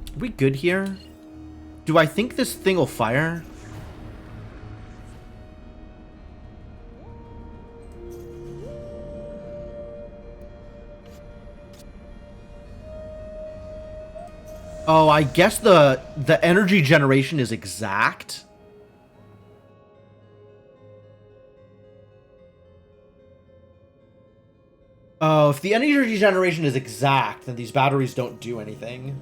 Are we good here? Do I think this thing will fire? Oh, I guess the energy generation is exact. Oh, if the energy generation is exact, then these batteries don't do anything.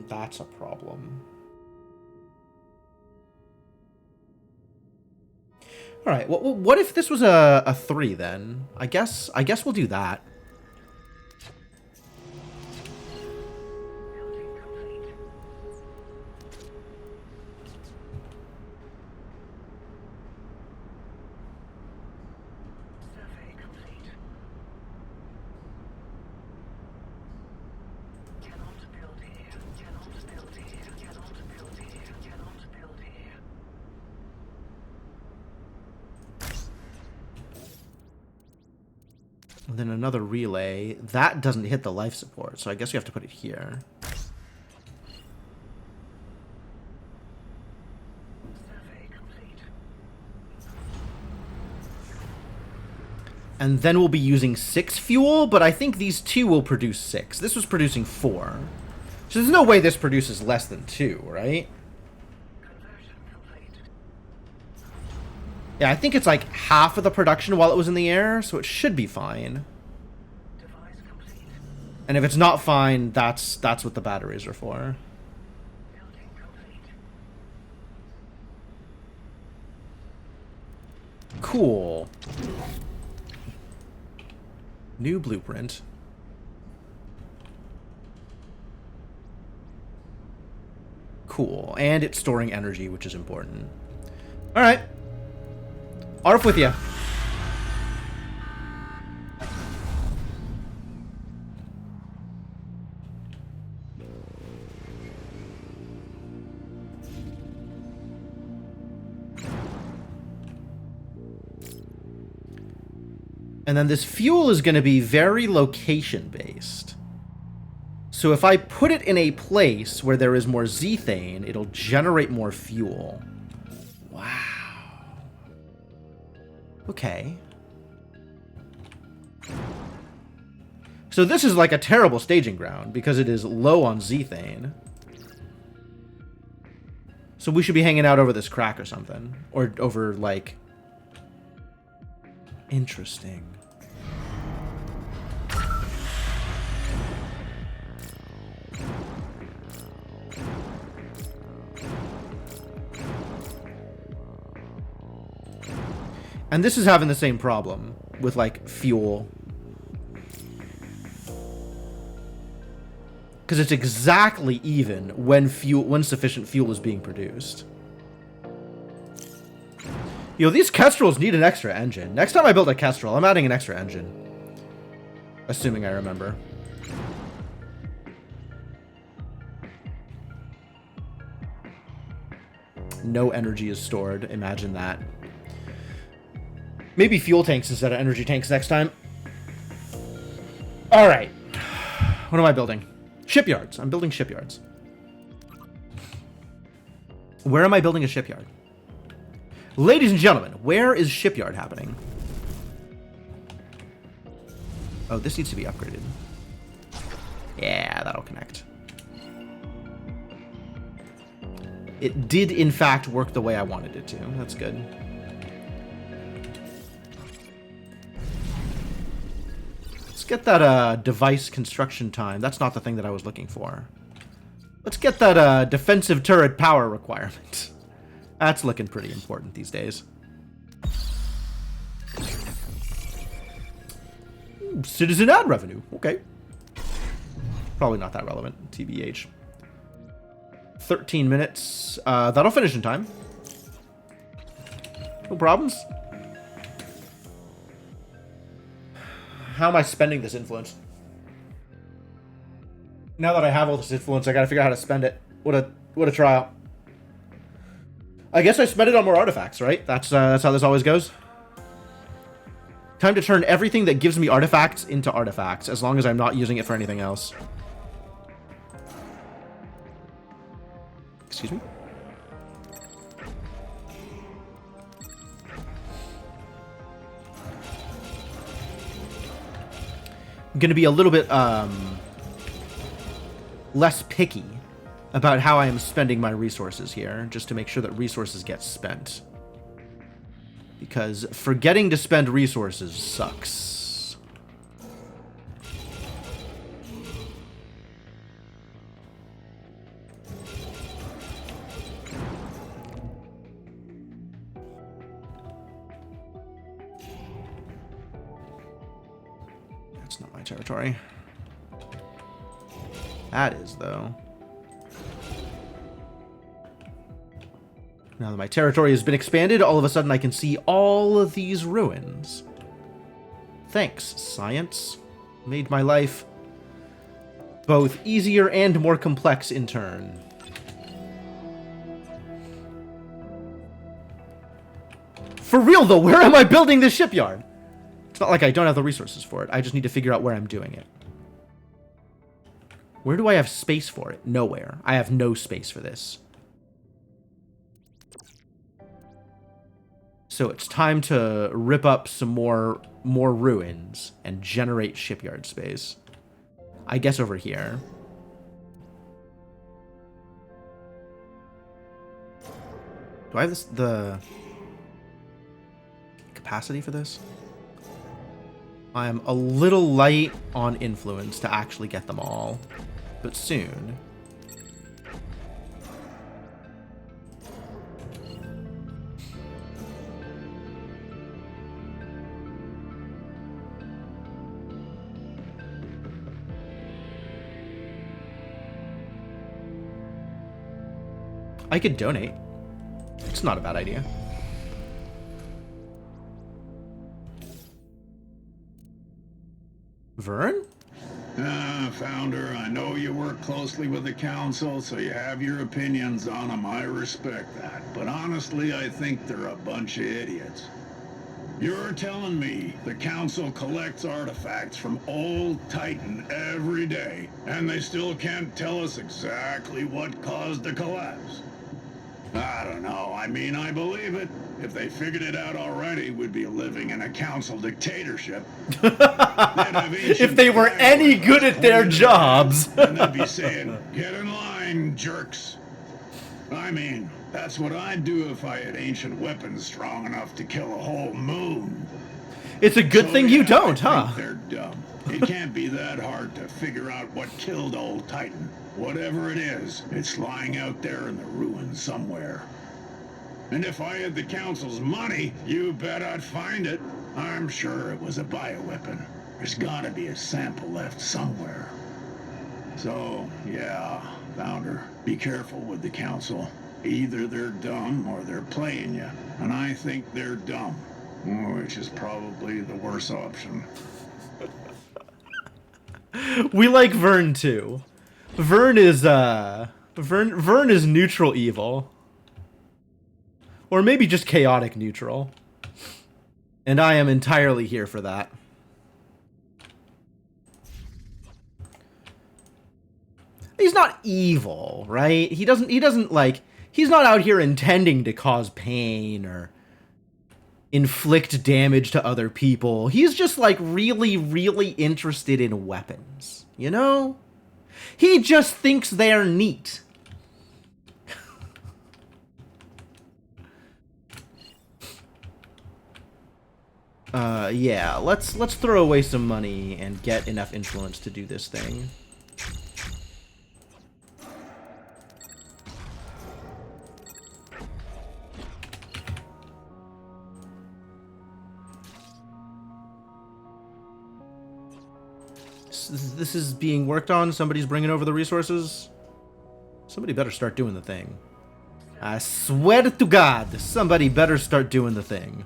That's a problem. All right. What if this was a 3 then? I guess we'll do that. And then another relay. That doesn't hit the life support, so I guess we have to put it here. And then we'll be using 6 fuel, but I think these 2 will produce 6. This was producing 4. So there's no way this produces less than 2, right? Yeah, I think it's like half of the production while it was in the air, so it should be fine. And if it's not fine, that's what the batteries are for. Cool. New blueprint. Cool. And it's storing energy, which is important. All right. Arf with you. And then this fuel is going to be very location based. So if I put it in a place where there is more zethane, it'll generate more fuel. Wow. Okay. So this is like a terrible staging ground because it is low on zethane. So we should be hanging out over this crack or something. Or over, like... Interesting. And this is having the same problem with, like, fuel. Because it's exactly even when sufficient fuel is being produced. Yo, these Kestrels need an extra engine. Next time I build a Kestrel, I'm adding an extra engine. Assuming I remember. No energy is stored. Imagine that. Maybe fuel tanks instead of energy tanks next time. Alright. What am I building? Shipyards. I'm building shipyards. Where am I building a shipyard? Ladies and gentlemen, where is shipyard happening? Oh, this needs to be upgraded. Yeah, that'll connect. It did, in fact, work the way I wanted it to. That's good. Let's get that device construction time. That's not the thing that I was looking for. Let's get that defensive turret power requirement. That's looking pretty important these days. Ooh, citizen ad revenue. Okay. Probably not that relevant. TBH. 13 minutes. That'll finish in time. No problems. How am I spending this influence? Now that I have all this influence, I gotta figure out how to spend it. What a trial. I guess I spent it on more artifacts, right? That's how this always goes. Time to turn everything that gives me artifacts into artifacts, as long as I'm not using it for anything else. Excuse me? I'm gonna be a little bit, less picky about how I am spending my resources here, just to make sure that resources get spent. Because forgetting to spend resources sucks. That's not my territory. That is, though. Now that my territory has been expanded, all of a sudden I can see all of these ruins. Thanks, science. Made my life both easier and more complex in turn. For real, though, where am I building this shipyard? It's not like I don't have the resources for it. I just need to figure out where I'm doing it. Where do I have space for it? Nowhere. I have no space for this. So it's time to rip up some more ruins and generate shipyard space. I guess over here. Do I have the capacity for this? I am a little light on influence to actually get them all, but soon. I could donate. It's not a bad idea. Vern? Founder, I know you work closely with the council, so you have your opinions on them. I respect that. But honestly, I think they're a bunch of idiots. You're telling me the council collects artifacts from old Titan every day, and they still can't tell us exactly what caused the collapse? I don't know. I mean, I believe it. If they figured it out already, we'd be living in a council dictatorship. If they were any good at their jobs. And they'd be saying, get in line, jerks. I mean, that's what I'd do if I had ancient weapons strong enough to kill a whole moon. It's a good thing you don't, huh? They're dumb. It can't be that hard to figure out what killed old Titan. Whatever it is, it's lying out there in the ruins somewhere. And if I had the council's money, you bet I'd find it. I'm sure it was a bioweapon. There's gotta be a sample left somewhere. So, yeah, Founder, be careful with the council. Either they're dumb or they're playing you. And I think they're dumb, which is probably the worst option. We like Vern too. Vern is Vern is neutral evil. Or maybe just chaotic neutral. And I am entirely here for that. He's not evil, right? He doesn't like, he's not out here intending to cause pain or inflict damage to other people. He's just like really, really interested in weapons, you know? He just thinks they're neat. Yeah, let's throw away some money and get enough influence to do this thing. This is being worked on. Somebody's bringing over the resources. Somebody better start doing the thing. I swear to God, somebody better start doing the thing.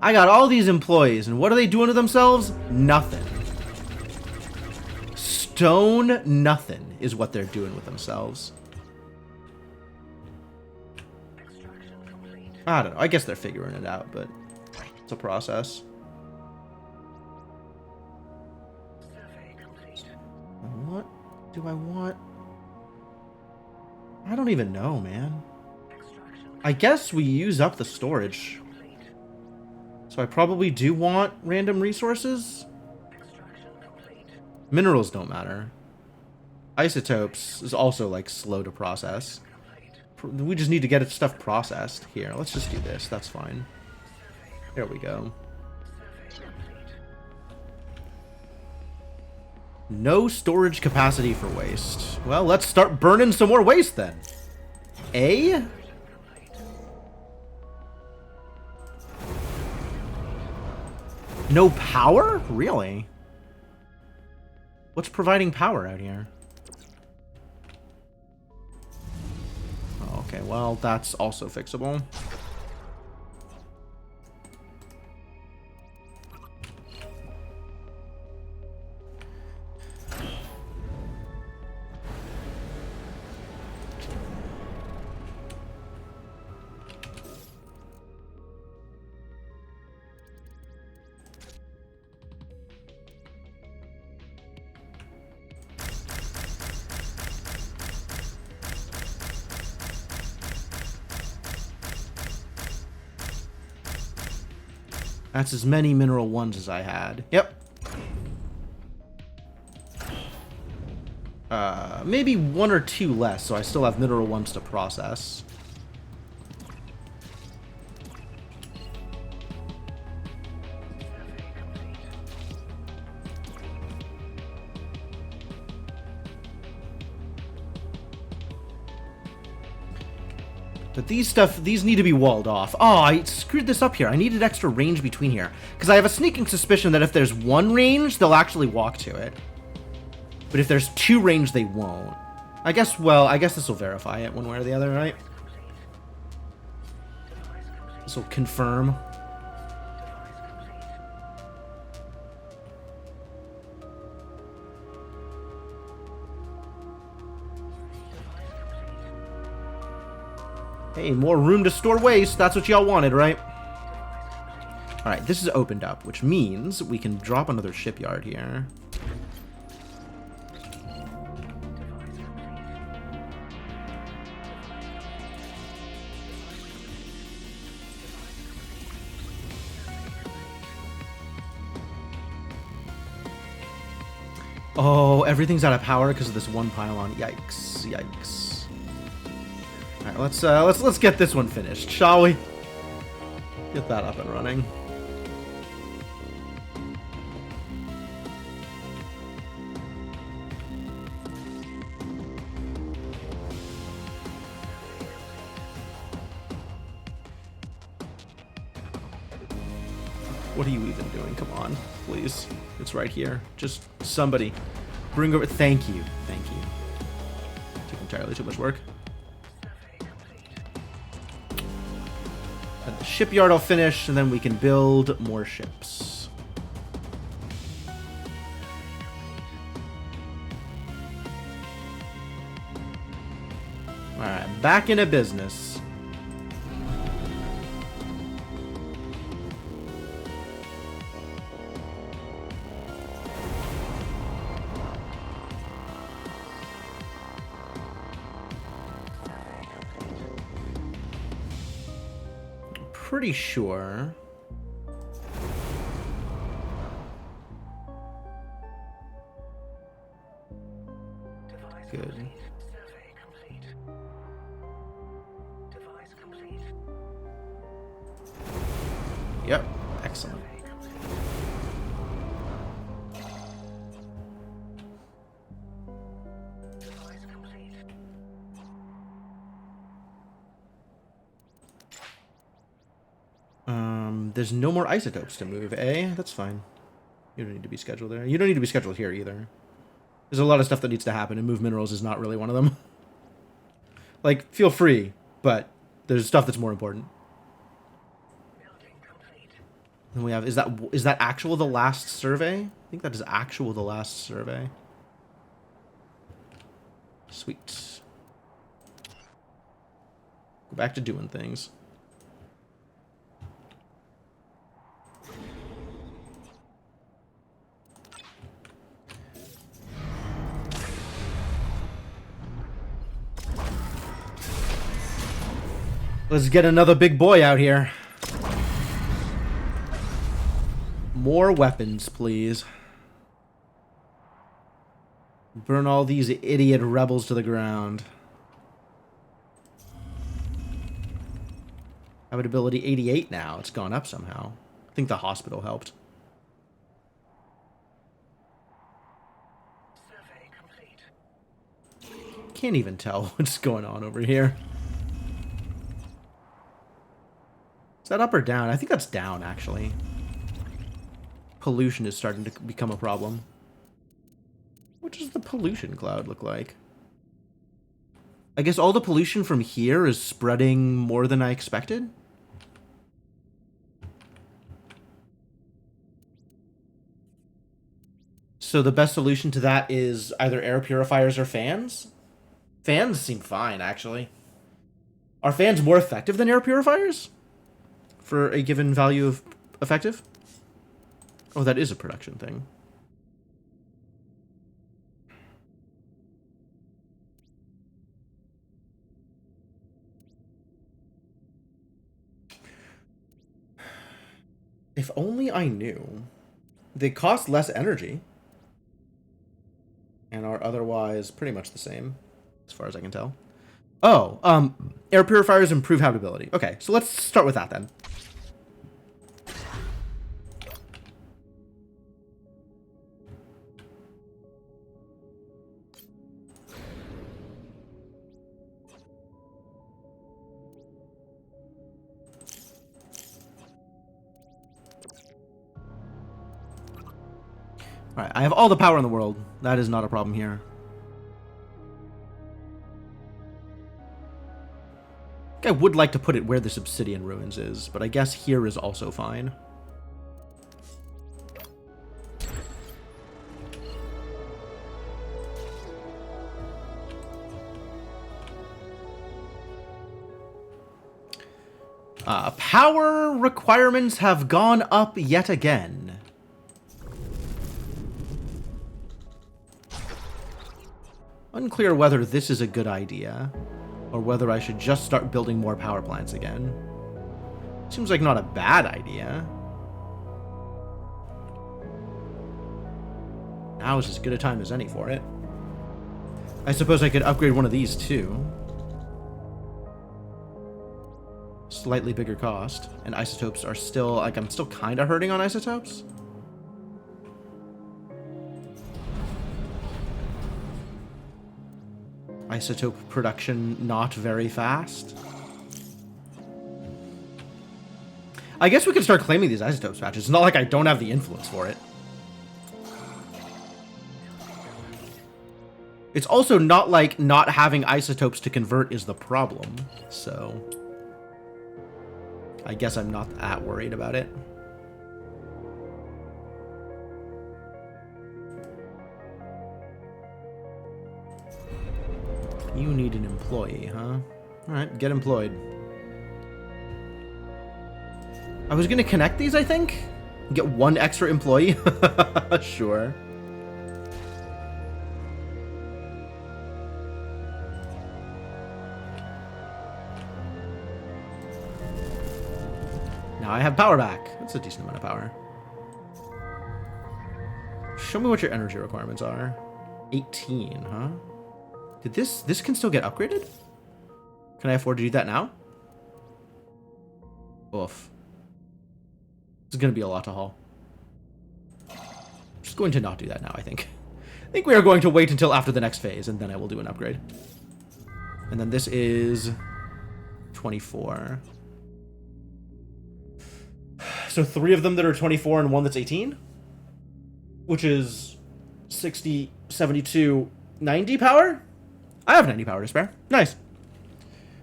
I got all these employees, and what are they doing to themselves? Nothing. Stone nothing is what they're doing with themselves. I don't know. I guess they're figuring it out, but it's a process. What do I want? I don't even know, man. I guess we use up the storage. So I probably do want random resources. Minerals don't matter. Isotopes is also like slow to process. We just need to get stuff processed. Here, let's just do this. That's fine. There we go. No storage capacity for waste. Well, let's start burning some more waste then. No power? Really? What's providing power out here? Oh, okay, well, that's also fixable. That's as many mineral ones as I had. Yep. Maybe one or two less, so I still have mineral ones to process. But these need to be walled off. Oh, I screwed this up here. I needed extra range between here. Because I have a sneaking suspicion that if there's one range, they'll actually walk to it. But if there's two range, they won't. I guess this will verify it one way or the other, right? This will confirm. Hey, more room to store waste. That's what y'all wanted, right? Alright, this is opened up, which means we can drop another shipyard here. Oh, everything's out of power because of this one pylon. Yikes, yikes. All right, let's get this one finished, shall we? Get that up and running. What are you even doing? Come on, please. It's right here. Just somebody bring over. Thank you. Thank you. entirely too much work. And the shipyard I'll finish, and then we can build more ships. Alright, back into business. Pretty sure. Good. Yep, excellent. There's no more isotopes to move, eh? That's fine. You don't need to be scheduled there. You don't need to be scheduled here either. There's a lot of stuff that needs to happen, and move minerals is not really one of them. Like, feel free, but there's stuff that's more important. And we have, is that actual the last survey? I think that is actual the last survey. Sweet. Go back to doing things. Let's get another big boy out here. More weapons, please. Burn all these idiot rebels to the ground. Habitability 88 now. It's gone up somehow. I think the hospital helped. Can't even tell what's going on over here. Is that up or down? I think that's down, actually. Pollution is starting to become a problem. What does the pollution cloud look like? I guess all the pollution from here is spreading more than I expected? So the best solution to that is either air purifiers or fans? Fans seem fine, actually. Are fans more effective than air purifiers? For a given value of effective? Oh, that is a production thing. If only I knew. They cost less energy. And are otherwise pretty much the same, as far as I can tell. Oh, air purifiers improve habitability. Okay, so let's start with that then. Alright, I have all the power in the world. That is not a problem here. I would like to put it where the Obsidian Ruins is, but I guess here is also fine. Power requirements have gone up yet again. Unclear whether this is a good idea, or whether I should just start building more power plants again. Seems like not a bad idea. Now is as good a time as any for it. I suppose I could upgrade one of these too. Slightly bigger cost, and isotopes are still, like, I'm still kind of hurting on isotopes. Isotope production not very fast. I guess we can start claiming these isotopes patches. It's not like I don't have the influence for it. It's also not like not having isotopes to convert is the problem, so I guess I'm not that worried about it. You need an employee, huh? Alright, get employed. I was gonna connect these, I think? Get one extra employee? Sure. Now I have power back. That's a decent amount of power. Show me what your energy requirements are. 18, huh? Did this can still get upgraded? Can I afford to do that now? Oof. This is going to be a lot to haul. Just going to not do that now, I think. I think we are going to wait until after the next phase, and then I will do an upgrade. And then this is 24. So 3 of them that are 24 and 1 that's 18? Which is 60, 72, 90 power? I have 90 power to spare. Nice.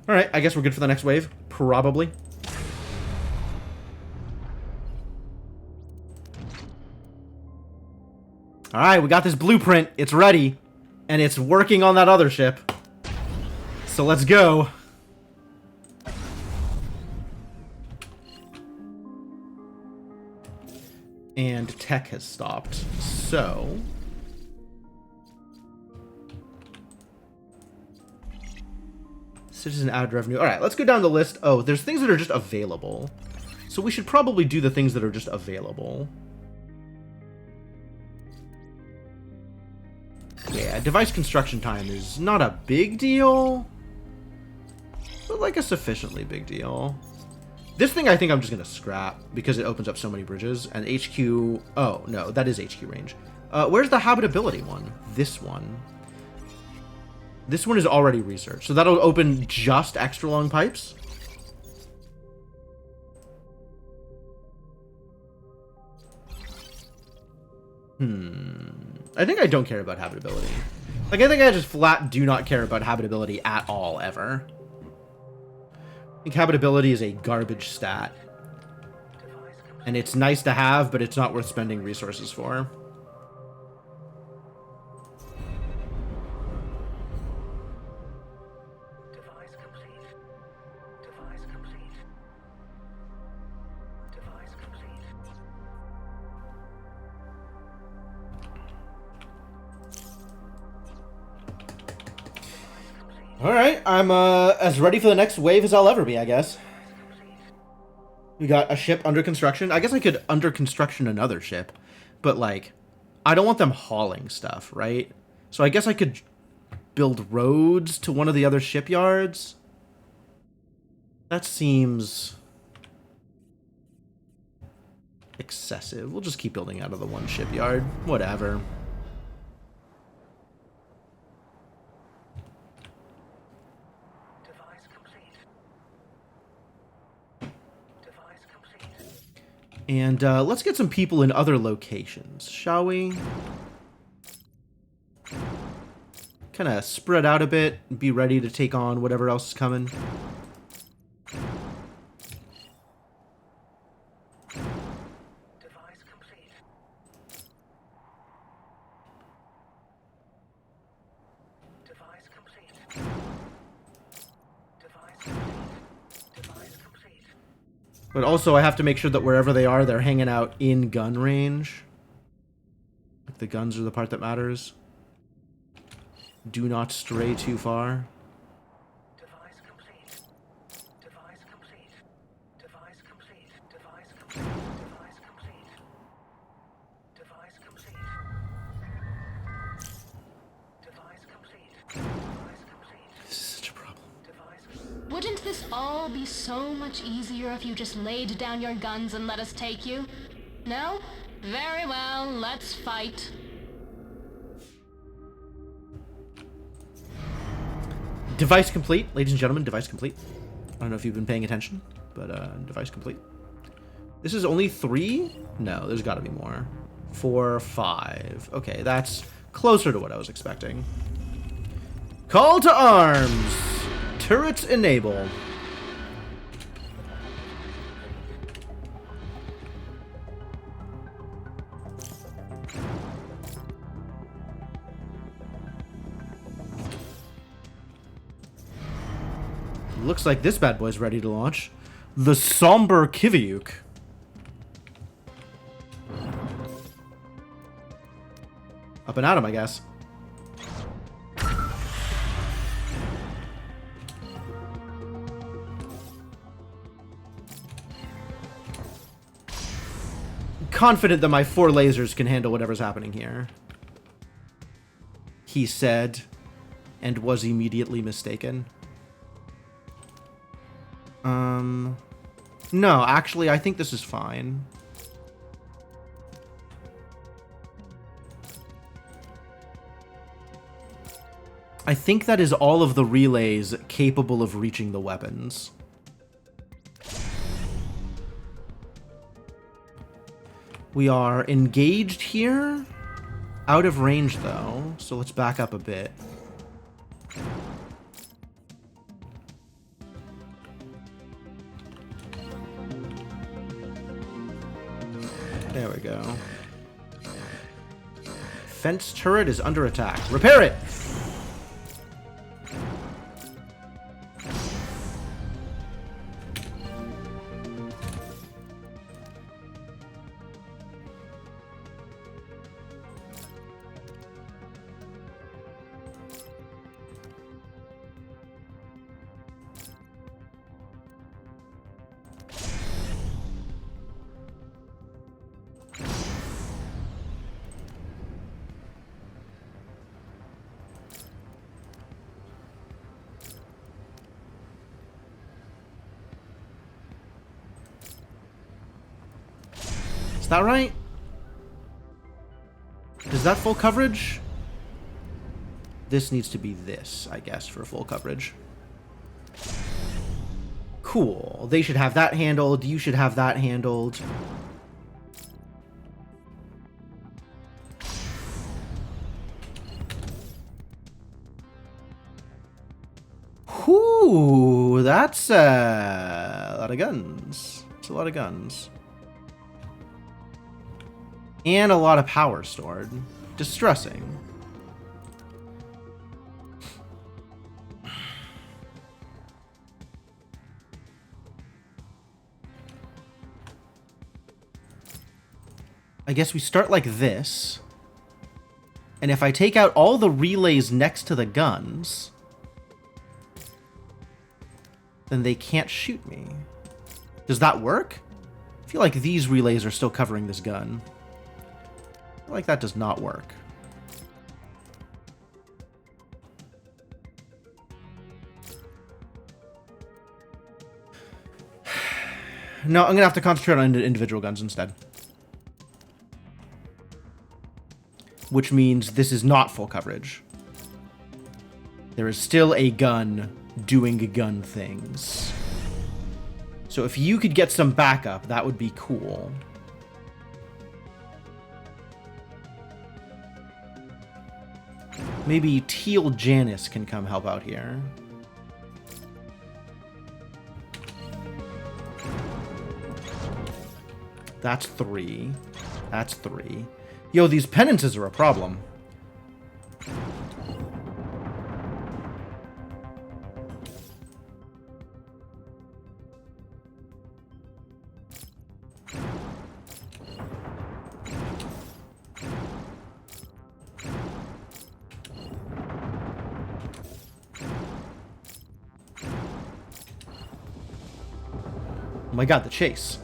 Alright, I guess we're good for the next wave. Probably. Alright, we got this blueprint. It's ready. And it's working on that other ship. So let's go. And tech has stopped. So... Citizen ad revenue. Alright, let's go down the list. Oh, there's things that are just available. So we should probably do the things that are just available. Yeah, device construction time is not a big deal. But like a sufficiently big deal. This thing I think I'm just going to scrap because it opens up so many bridges. And HQ... Oh, no, that is HQ range. Where's the habitability one? This one. This one is already researched, so that'll open just extra long pipes. I think I don't care about habitability. Like, I think I just flat do not care about habitability at all, ever. I think habitability is a garbage stat. And it's nice to have, but it's not worth spending resources for. Alright, I'm as ready for the next wave as I'll ever be, I guess. We got a ship under construction. I guess I could under construction another ship, but like, I don't want them hauling stuff, right? So I guess I could build roads to one of the other shipyards. That seems excessive. We'll just keep building out of the one shipyard. Whatever. And let's get some people in other locations, shall we? Kind of spread out a bit, and be ready to take on whatever else is coming. Device complete. Device complete. Device complete. Device complete. But also, I have to make sure that wherever they are, they're hanging out in gun range. Like, the guns are the part that matters. Do not stray too far. Device complete. Device complete. Device complete. Device complete. Device complete. Device complete. Device complete. Device complete. This is such a problem. Wouldn't this all be so much easier if you just laid down your guns and let us take you? No? Very well, let's fight. Device complete, ladies and gentlemen, device complete. I don't know if you've been paying attention, but device complete. This is only 3? No, there's got to be more. 4, 5. Okay, that's closer to what I was expecting. Call to arms! Turrets enabled. Looks like this bad boy's ready to launch. The Somber Kiviuk. Up and at him, I guess. Confident that my 4 lasers can handle whatever's happening here. He said, and was immediately mistaken. No, actually, I think this is fine. I think that is all of the relays capable of reaching the weapons. We are engaged here. Out of range, though, so let's back up a bit. There we go. Fence turret is under attack. Repair it! Is that right? Is that full coverage? This needs to be this, I guess, for full coverage. Cool. They should have that handled. You should have that handled. Whoo, that's a lot of guns. It's a lot of guns. And a lot of power stored. Distressing. I guess we start like this. And if I take out all the relays next to the guns, then they can't shoot me. Does that work? I feel like these relays are still covering this gun. I feel like that does not work. No, I'm going to have to concentrate on individual guns instead. Which means this is not full coverage. There is still a gun doing gun things. So if you could get some backup, that would be cool. Maybe Teal Janice can come help out here. That's 3. That's 3. Yo, these penances are a problem. Oh my god, the chase.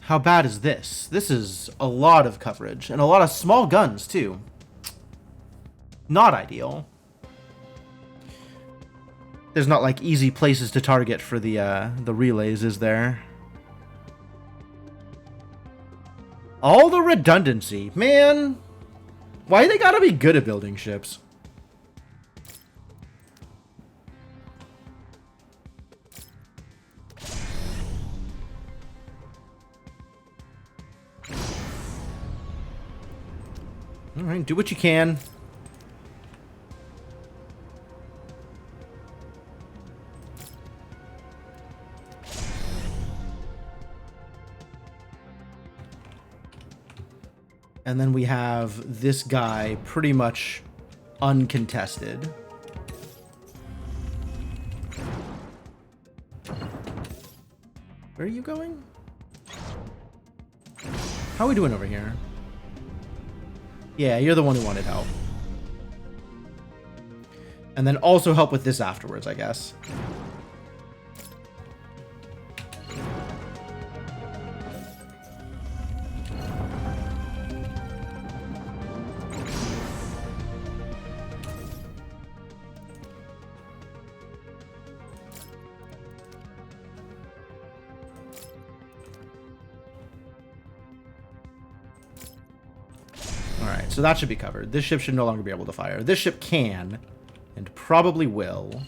How bad is this? This is a lot of coverage, and a lot of small guns, too. Not ideal. There's not, like, easy places to target for the relays, is there? All the redundancy. Man! Why they gotta be good at building ships? Alright, do what you can. And then we have this guy pretty much uncontested. Where are you going? How are we doing over here? Yeah, you're the one who wanted help. And then also help with this afterwards, I guess. So that should be covered. This ship should no longer be able to fire. This ship can, and probably will.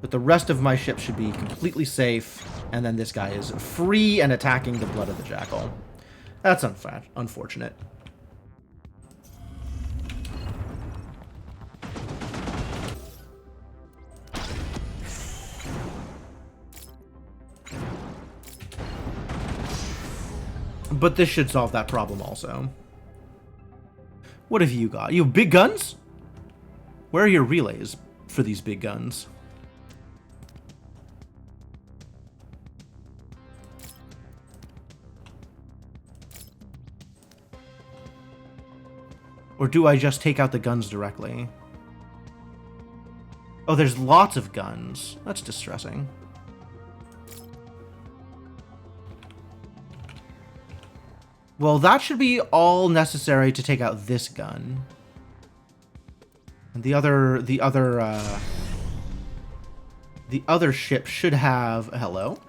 But the rest of my ship should be completely safe, and then this guy is free and attacking the Blood of the Jackal. That's unfortunate. But this should solve that problem also. What have you got? You have big guns? Where are your relays for these big guns? Or do I just take out the guns directly? Oh, there's lots of guns. That's distressing. Well, that should be all necessary to take out this gun. And the other ship should have... Hello?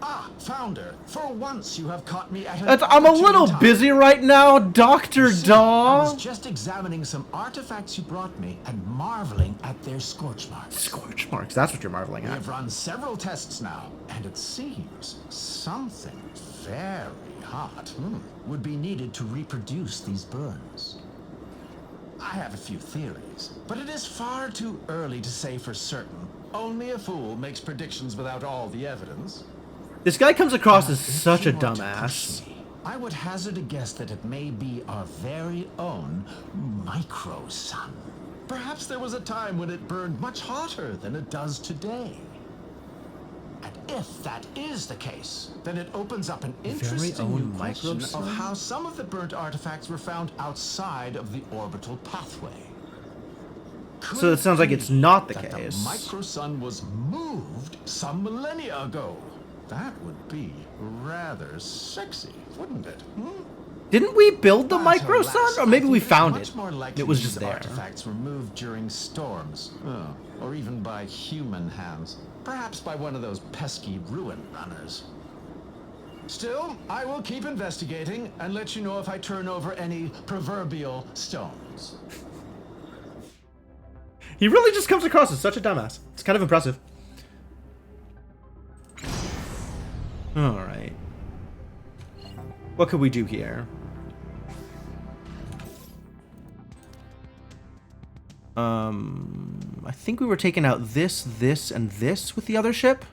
Ah, Founder, for once you have caught me at an I'm a little time. busy right now, Dr. I Daw. was just examining some artifacts you brought me and marveling at their scorch marks. Scorch marks, that's what you're marveling We at. have run several tests now, and it seems something very hot would be needed to reproduce these burns. I have a few theories, but it is far too early to say for certain. Only a fool makes predictions without all the evidence. This guy comes across as such a dumbass. I would hazard a guess that it may be our very own micro sun. Perhaps there was a time when it burned much hotter than it does today. And if that is the case, then it opens up an interesting new question of how some of the burnt artifacts were found outside of the orbital pathway. So it sounds like it's not the that case. The microsun was moved some millennia ago. That would be rather sexy, wouldn't it? Didn't we build the But microsun? alas, Or maybe I we think found it's it. much more likely It was these just there. Artifacts were moved during storms, or even by human hands. Perhaps by one of those pesky ruin runners. Still, I will keep investigating and let you know if I turn over any proverbial stones. He really just comes across as such a dumbass. It's kind of impressive. Alright. What could we do here? I think we were taking out this, and this with the other ship.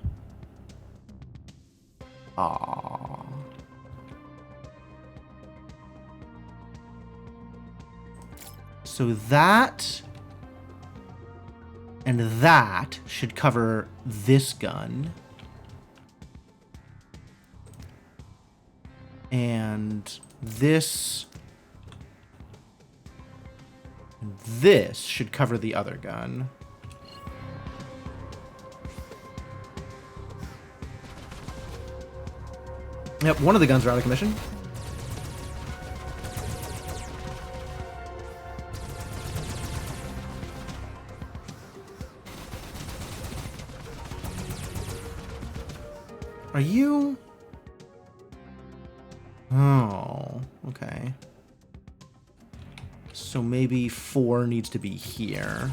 Aww. So that and that should cover this gun. And this should cover the other gun. Yep, one of the guns are out of commission. Are you... Oh, okay. So maybe 4 needs to be here.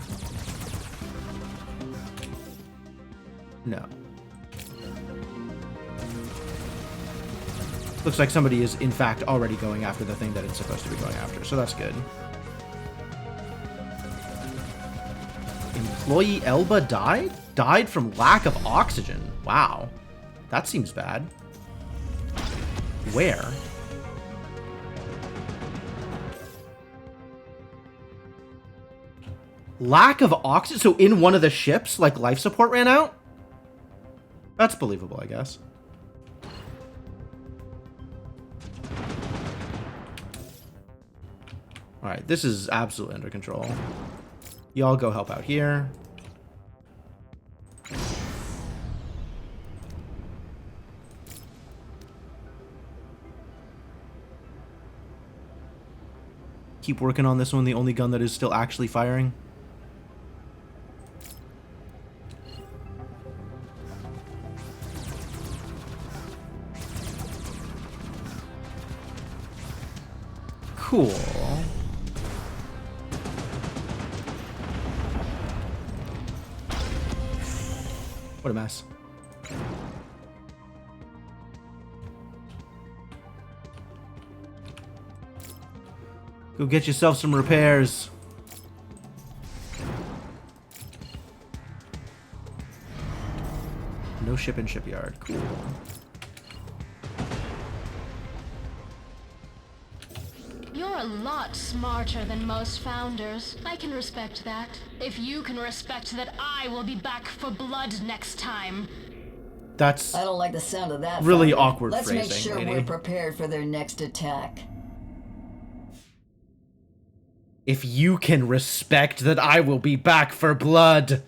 No. Looks like somebody is, in fact, already going after the thing that it's supposed to be going after, so that's good. Employee Elba died? Died from lack of oxygen. Wow. That seems bad. Where? Lack of oxygen? So in one of the ships, like, life support ran out? That's believable, I guess. Alright, this is absolutely under control. Y'all go help out here. Keep working on this one, the only gun that is still actually firing. Cool. What a mess. Go get yourself some repairs. No ship in shipyard. Cool. You're a lot smarter than most founders. I can respect that. If you can respect that I will be back for blood next time. That's I don't like the sound of that. really Founder. awkward Let's phrasing, make sure lady. we're prepared for their next attack. If you can respect that I will be back for blood.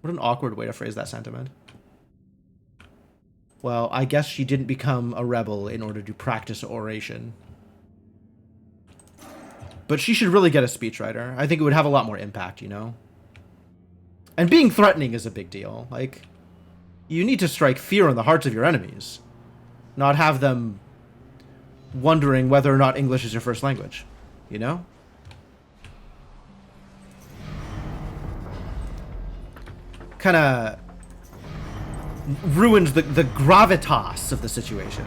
What an awkward way to phrase that sentiment. Well, I guess she didn't become a rebel in order to practice oration. But she should really get a speechwriter. I think it would have a lot more impact, you know? And being threatening is a big deal. Like, you need to strike fear in the hearts of your enemies. Not have them wondering whether or not English is your first language. You know? Kind of ruins the gravitas of the situation.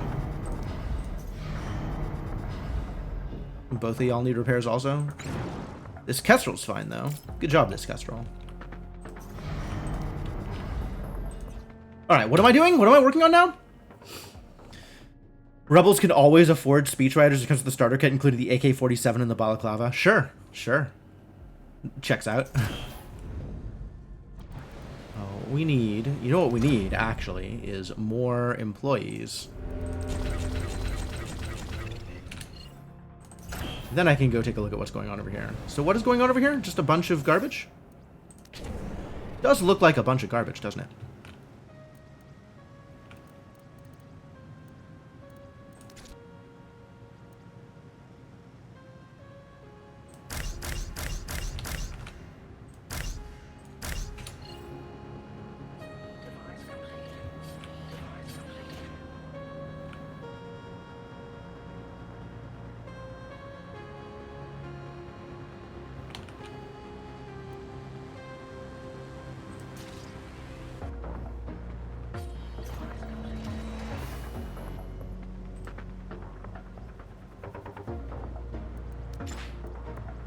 Both of y'all need repairs also. This Kestrel's fine, though. Good job, this Kestrel. Alright, what am I doing? What am I working on now? Rebels can always afford speechwriters because of the starter kit, including the AK-47 and the balaclava. Sure, sure. Checks out. Oh, we need... You know what we need, actually, is more employees. Then I can go take a look at what's going on over here. So what is going on over here? Just a bunch of garbage? Does look like a bunch of garbage, doesn't it?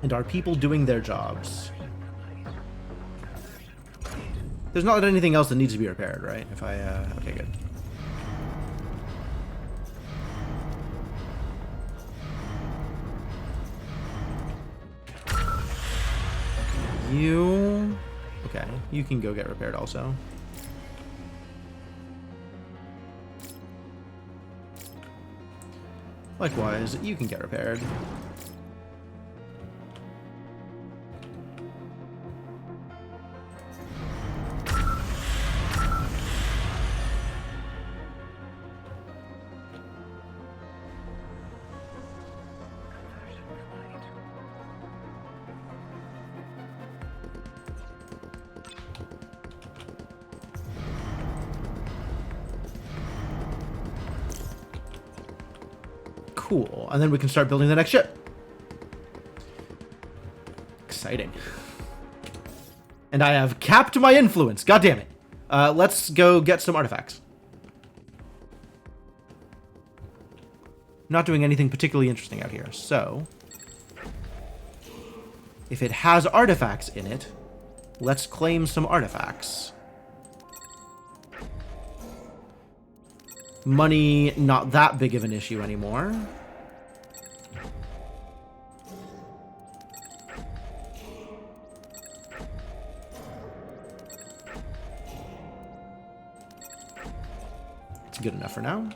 And are people doing their jobs? There's not anything else that needs to be repaired, right? If I, okay, good. You... Okay, you can go get repaired also. Likewise, you can get repaired. Cool. And then we can start building the next ship. Exciting. And I have capped my influence. God damn it. Let's go get some artifacts. Not doing anything particularly interesting out here. So, if it has artifacts in it, let's claim some artifacts. Money, not that big of an issue anymore. It's good enough for now.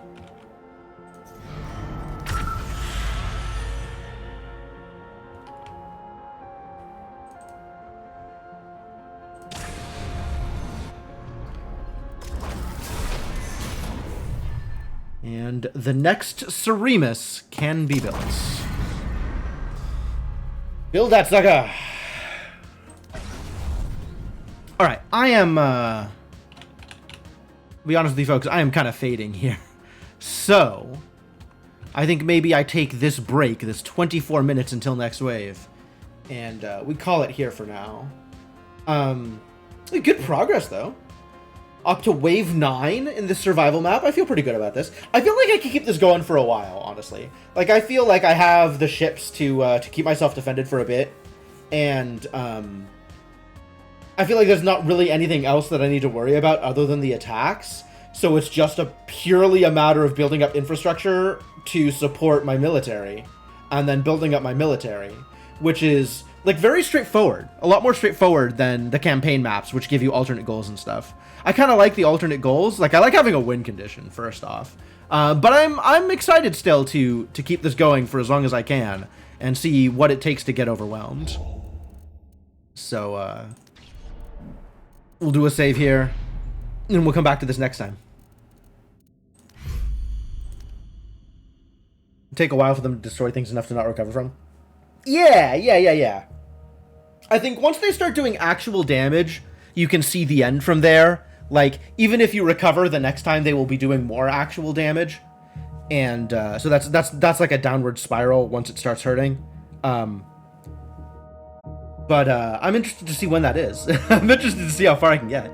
And the next Ceremus can be built. Build that sucker! Alright, I am, to be honest with you folks, I am kind of fading here. So, I think maybe I take this break, this 24 minutes until next wave, and we call it here for now. Good progress, though. Up to wave 9 in the survival map. I feel pretty good about this. I feel like I can keep this going for a while, honestly. Like, I feel like I have the ships to keep myself defended for a bit. And, I feel like there's not really anything else that I need to worry about other than the attacks. So it's just purely a matter of building up infrastructure to support my military. And then building up my military. Which is, like, very straightforward. A lot more straightforward than the campaign maps, which give you alternate goals and stuff. I kind of like the alternate goals. Like, I like having a win condition, first off. But I'm excited still to keep this going for as long as I can and see what it takes to get overwhelmed. So, we'll do a save here, and we'll come back to this next time. Take a while for them to destroy things enough to not recover from. Yeah. I think once they start doing actual damage, you can see the end from there. Like, even if you recover, the next time they will be doing more actual damage. And so that's like a downward spiral once it starts hurting. But I'm interested to see when that is. I'm interested to see how far I can get.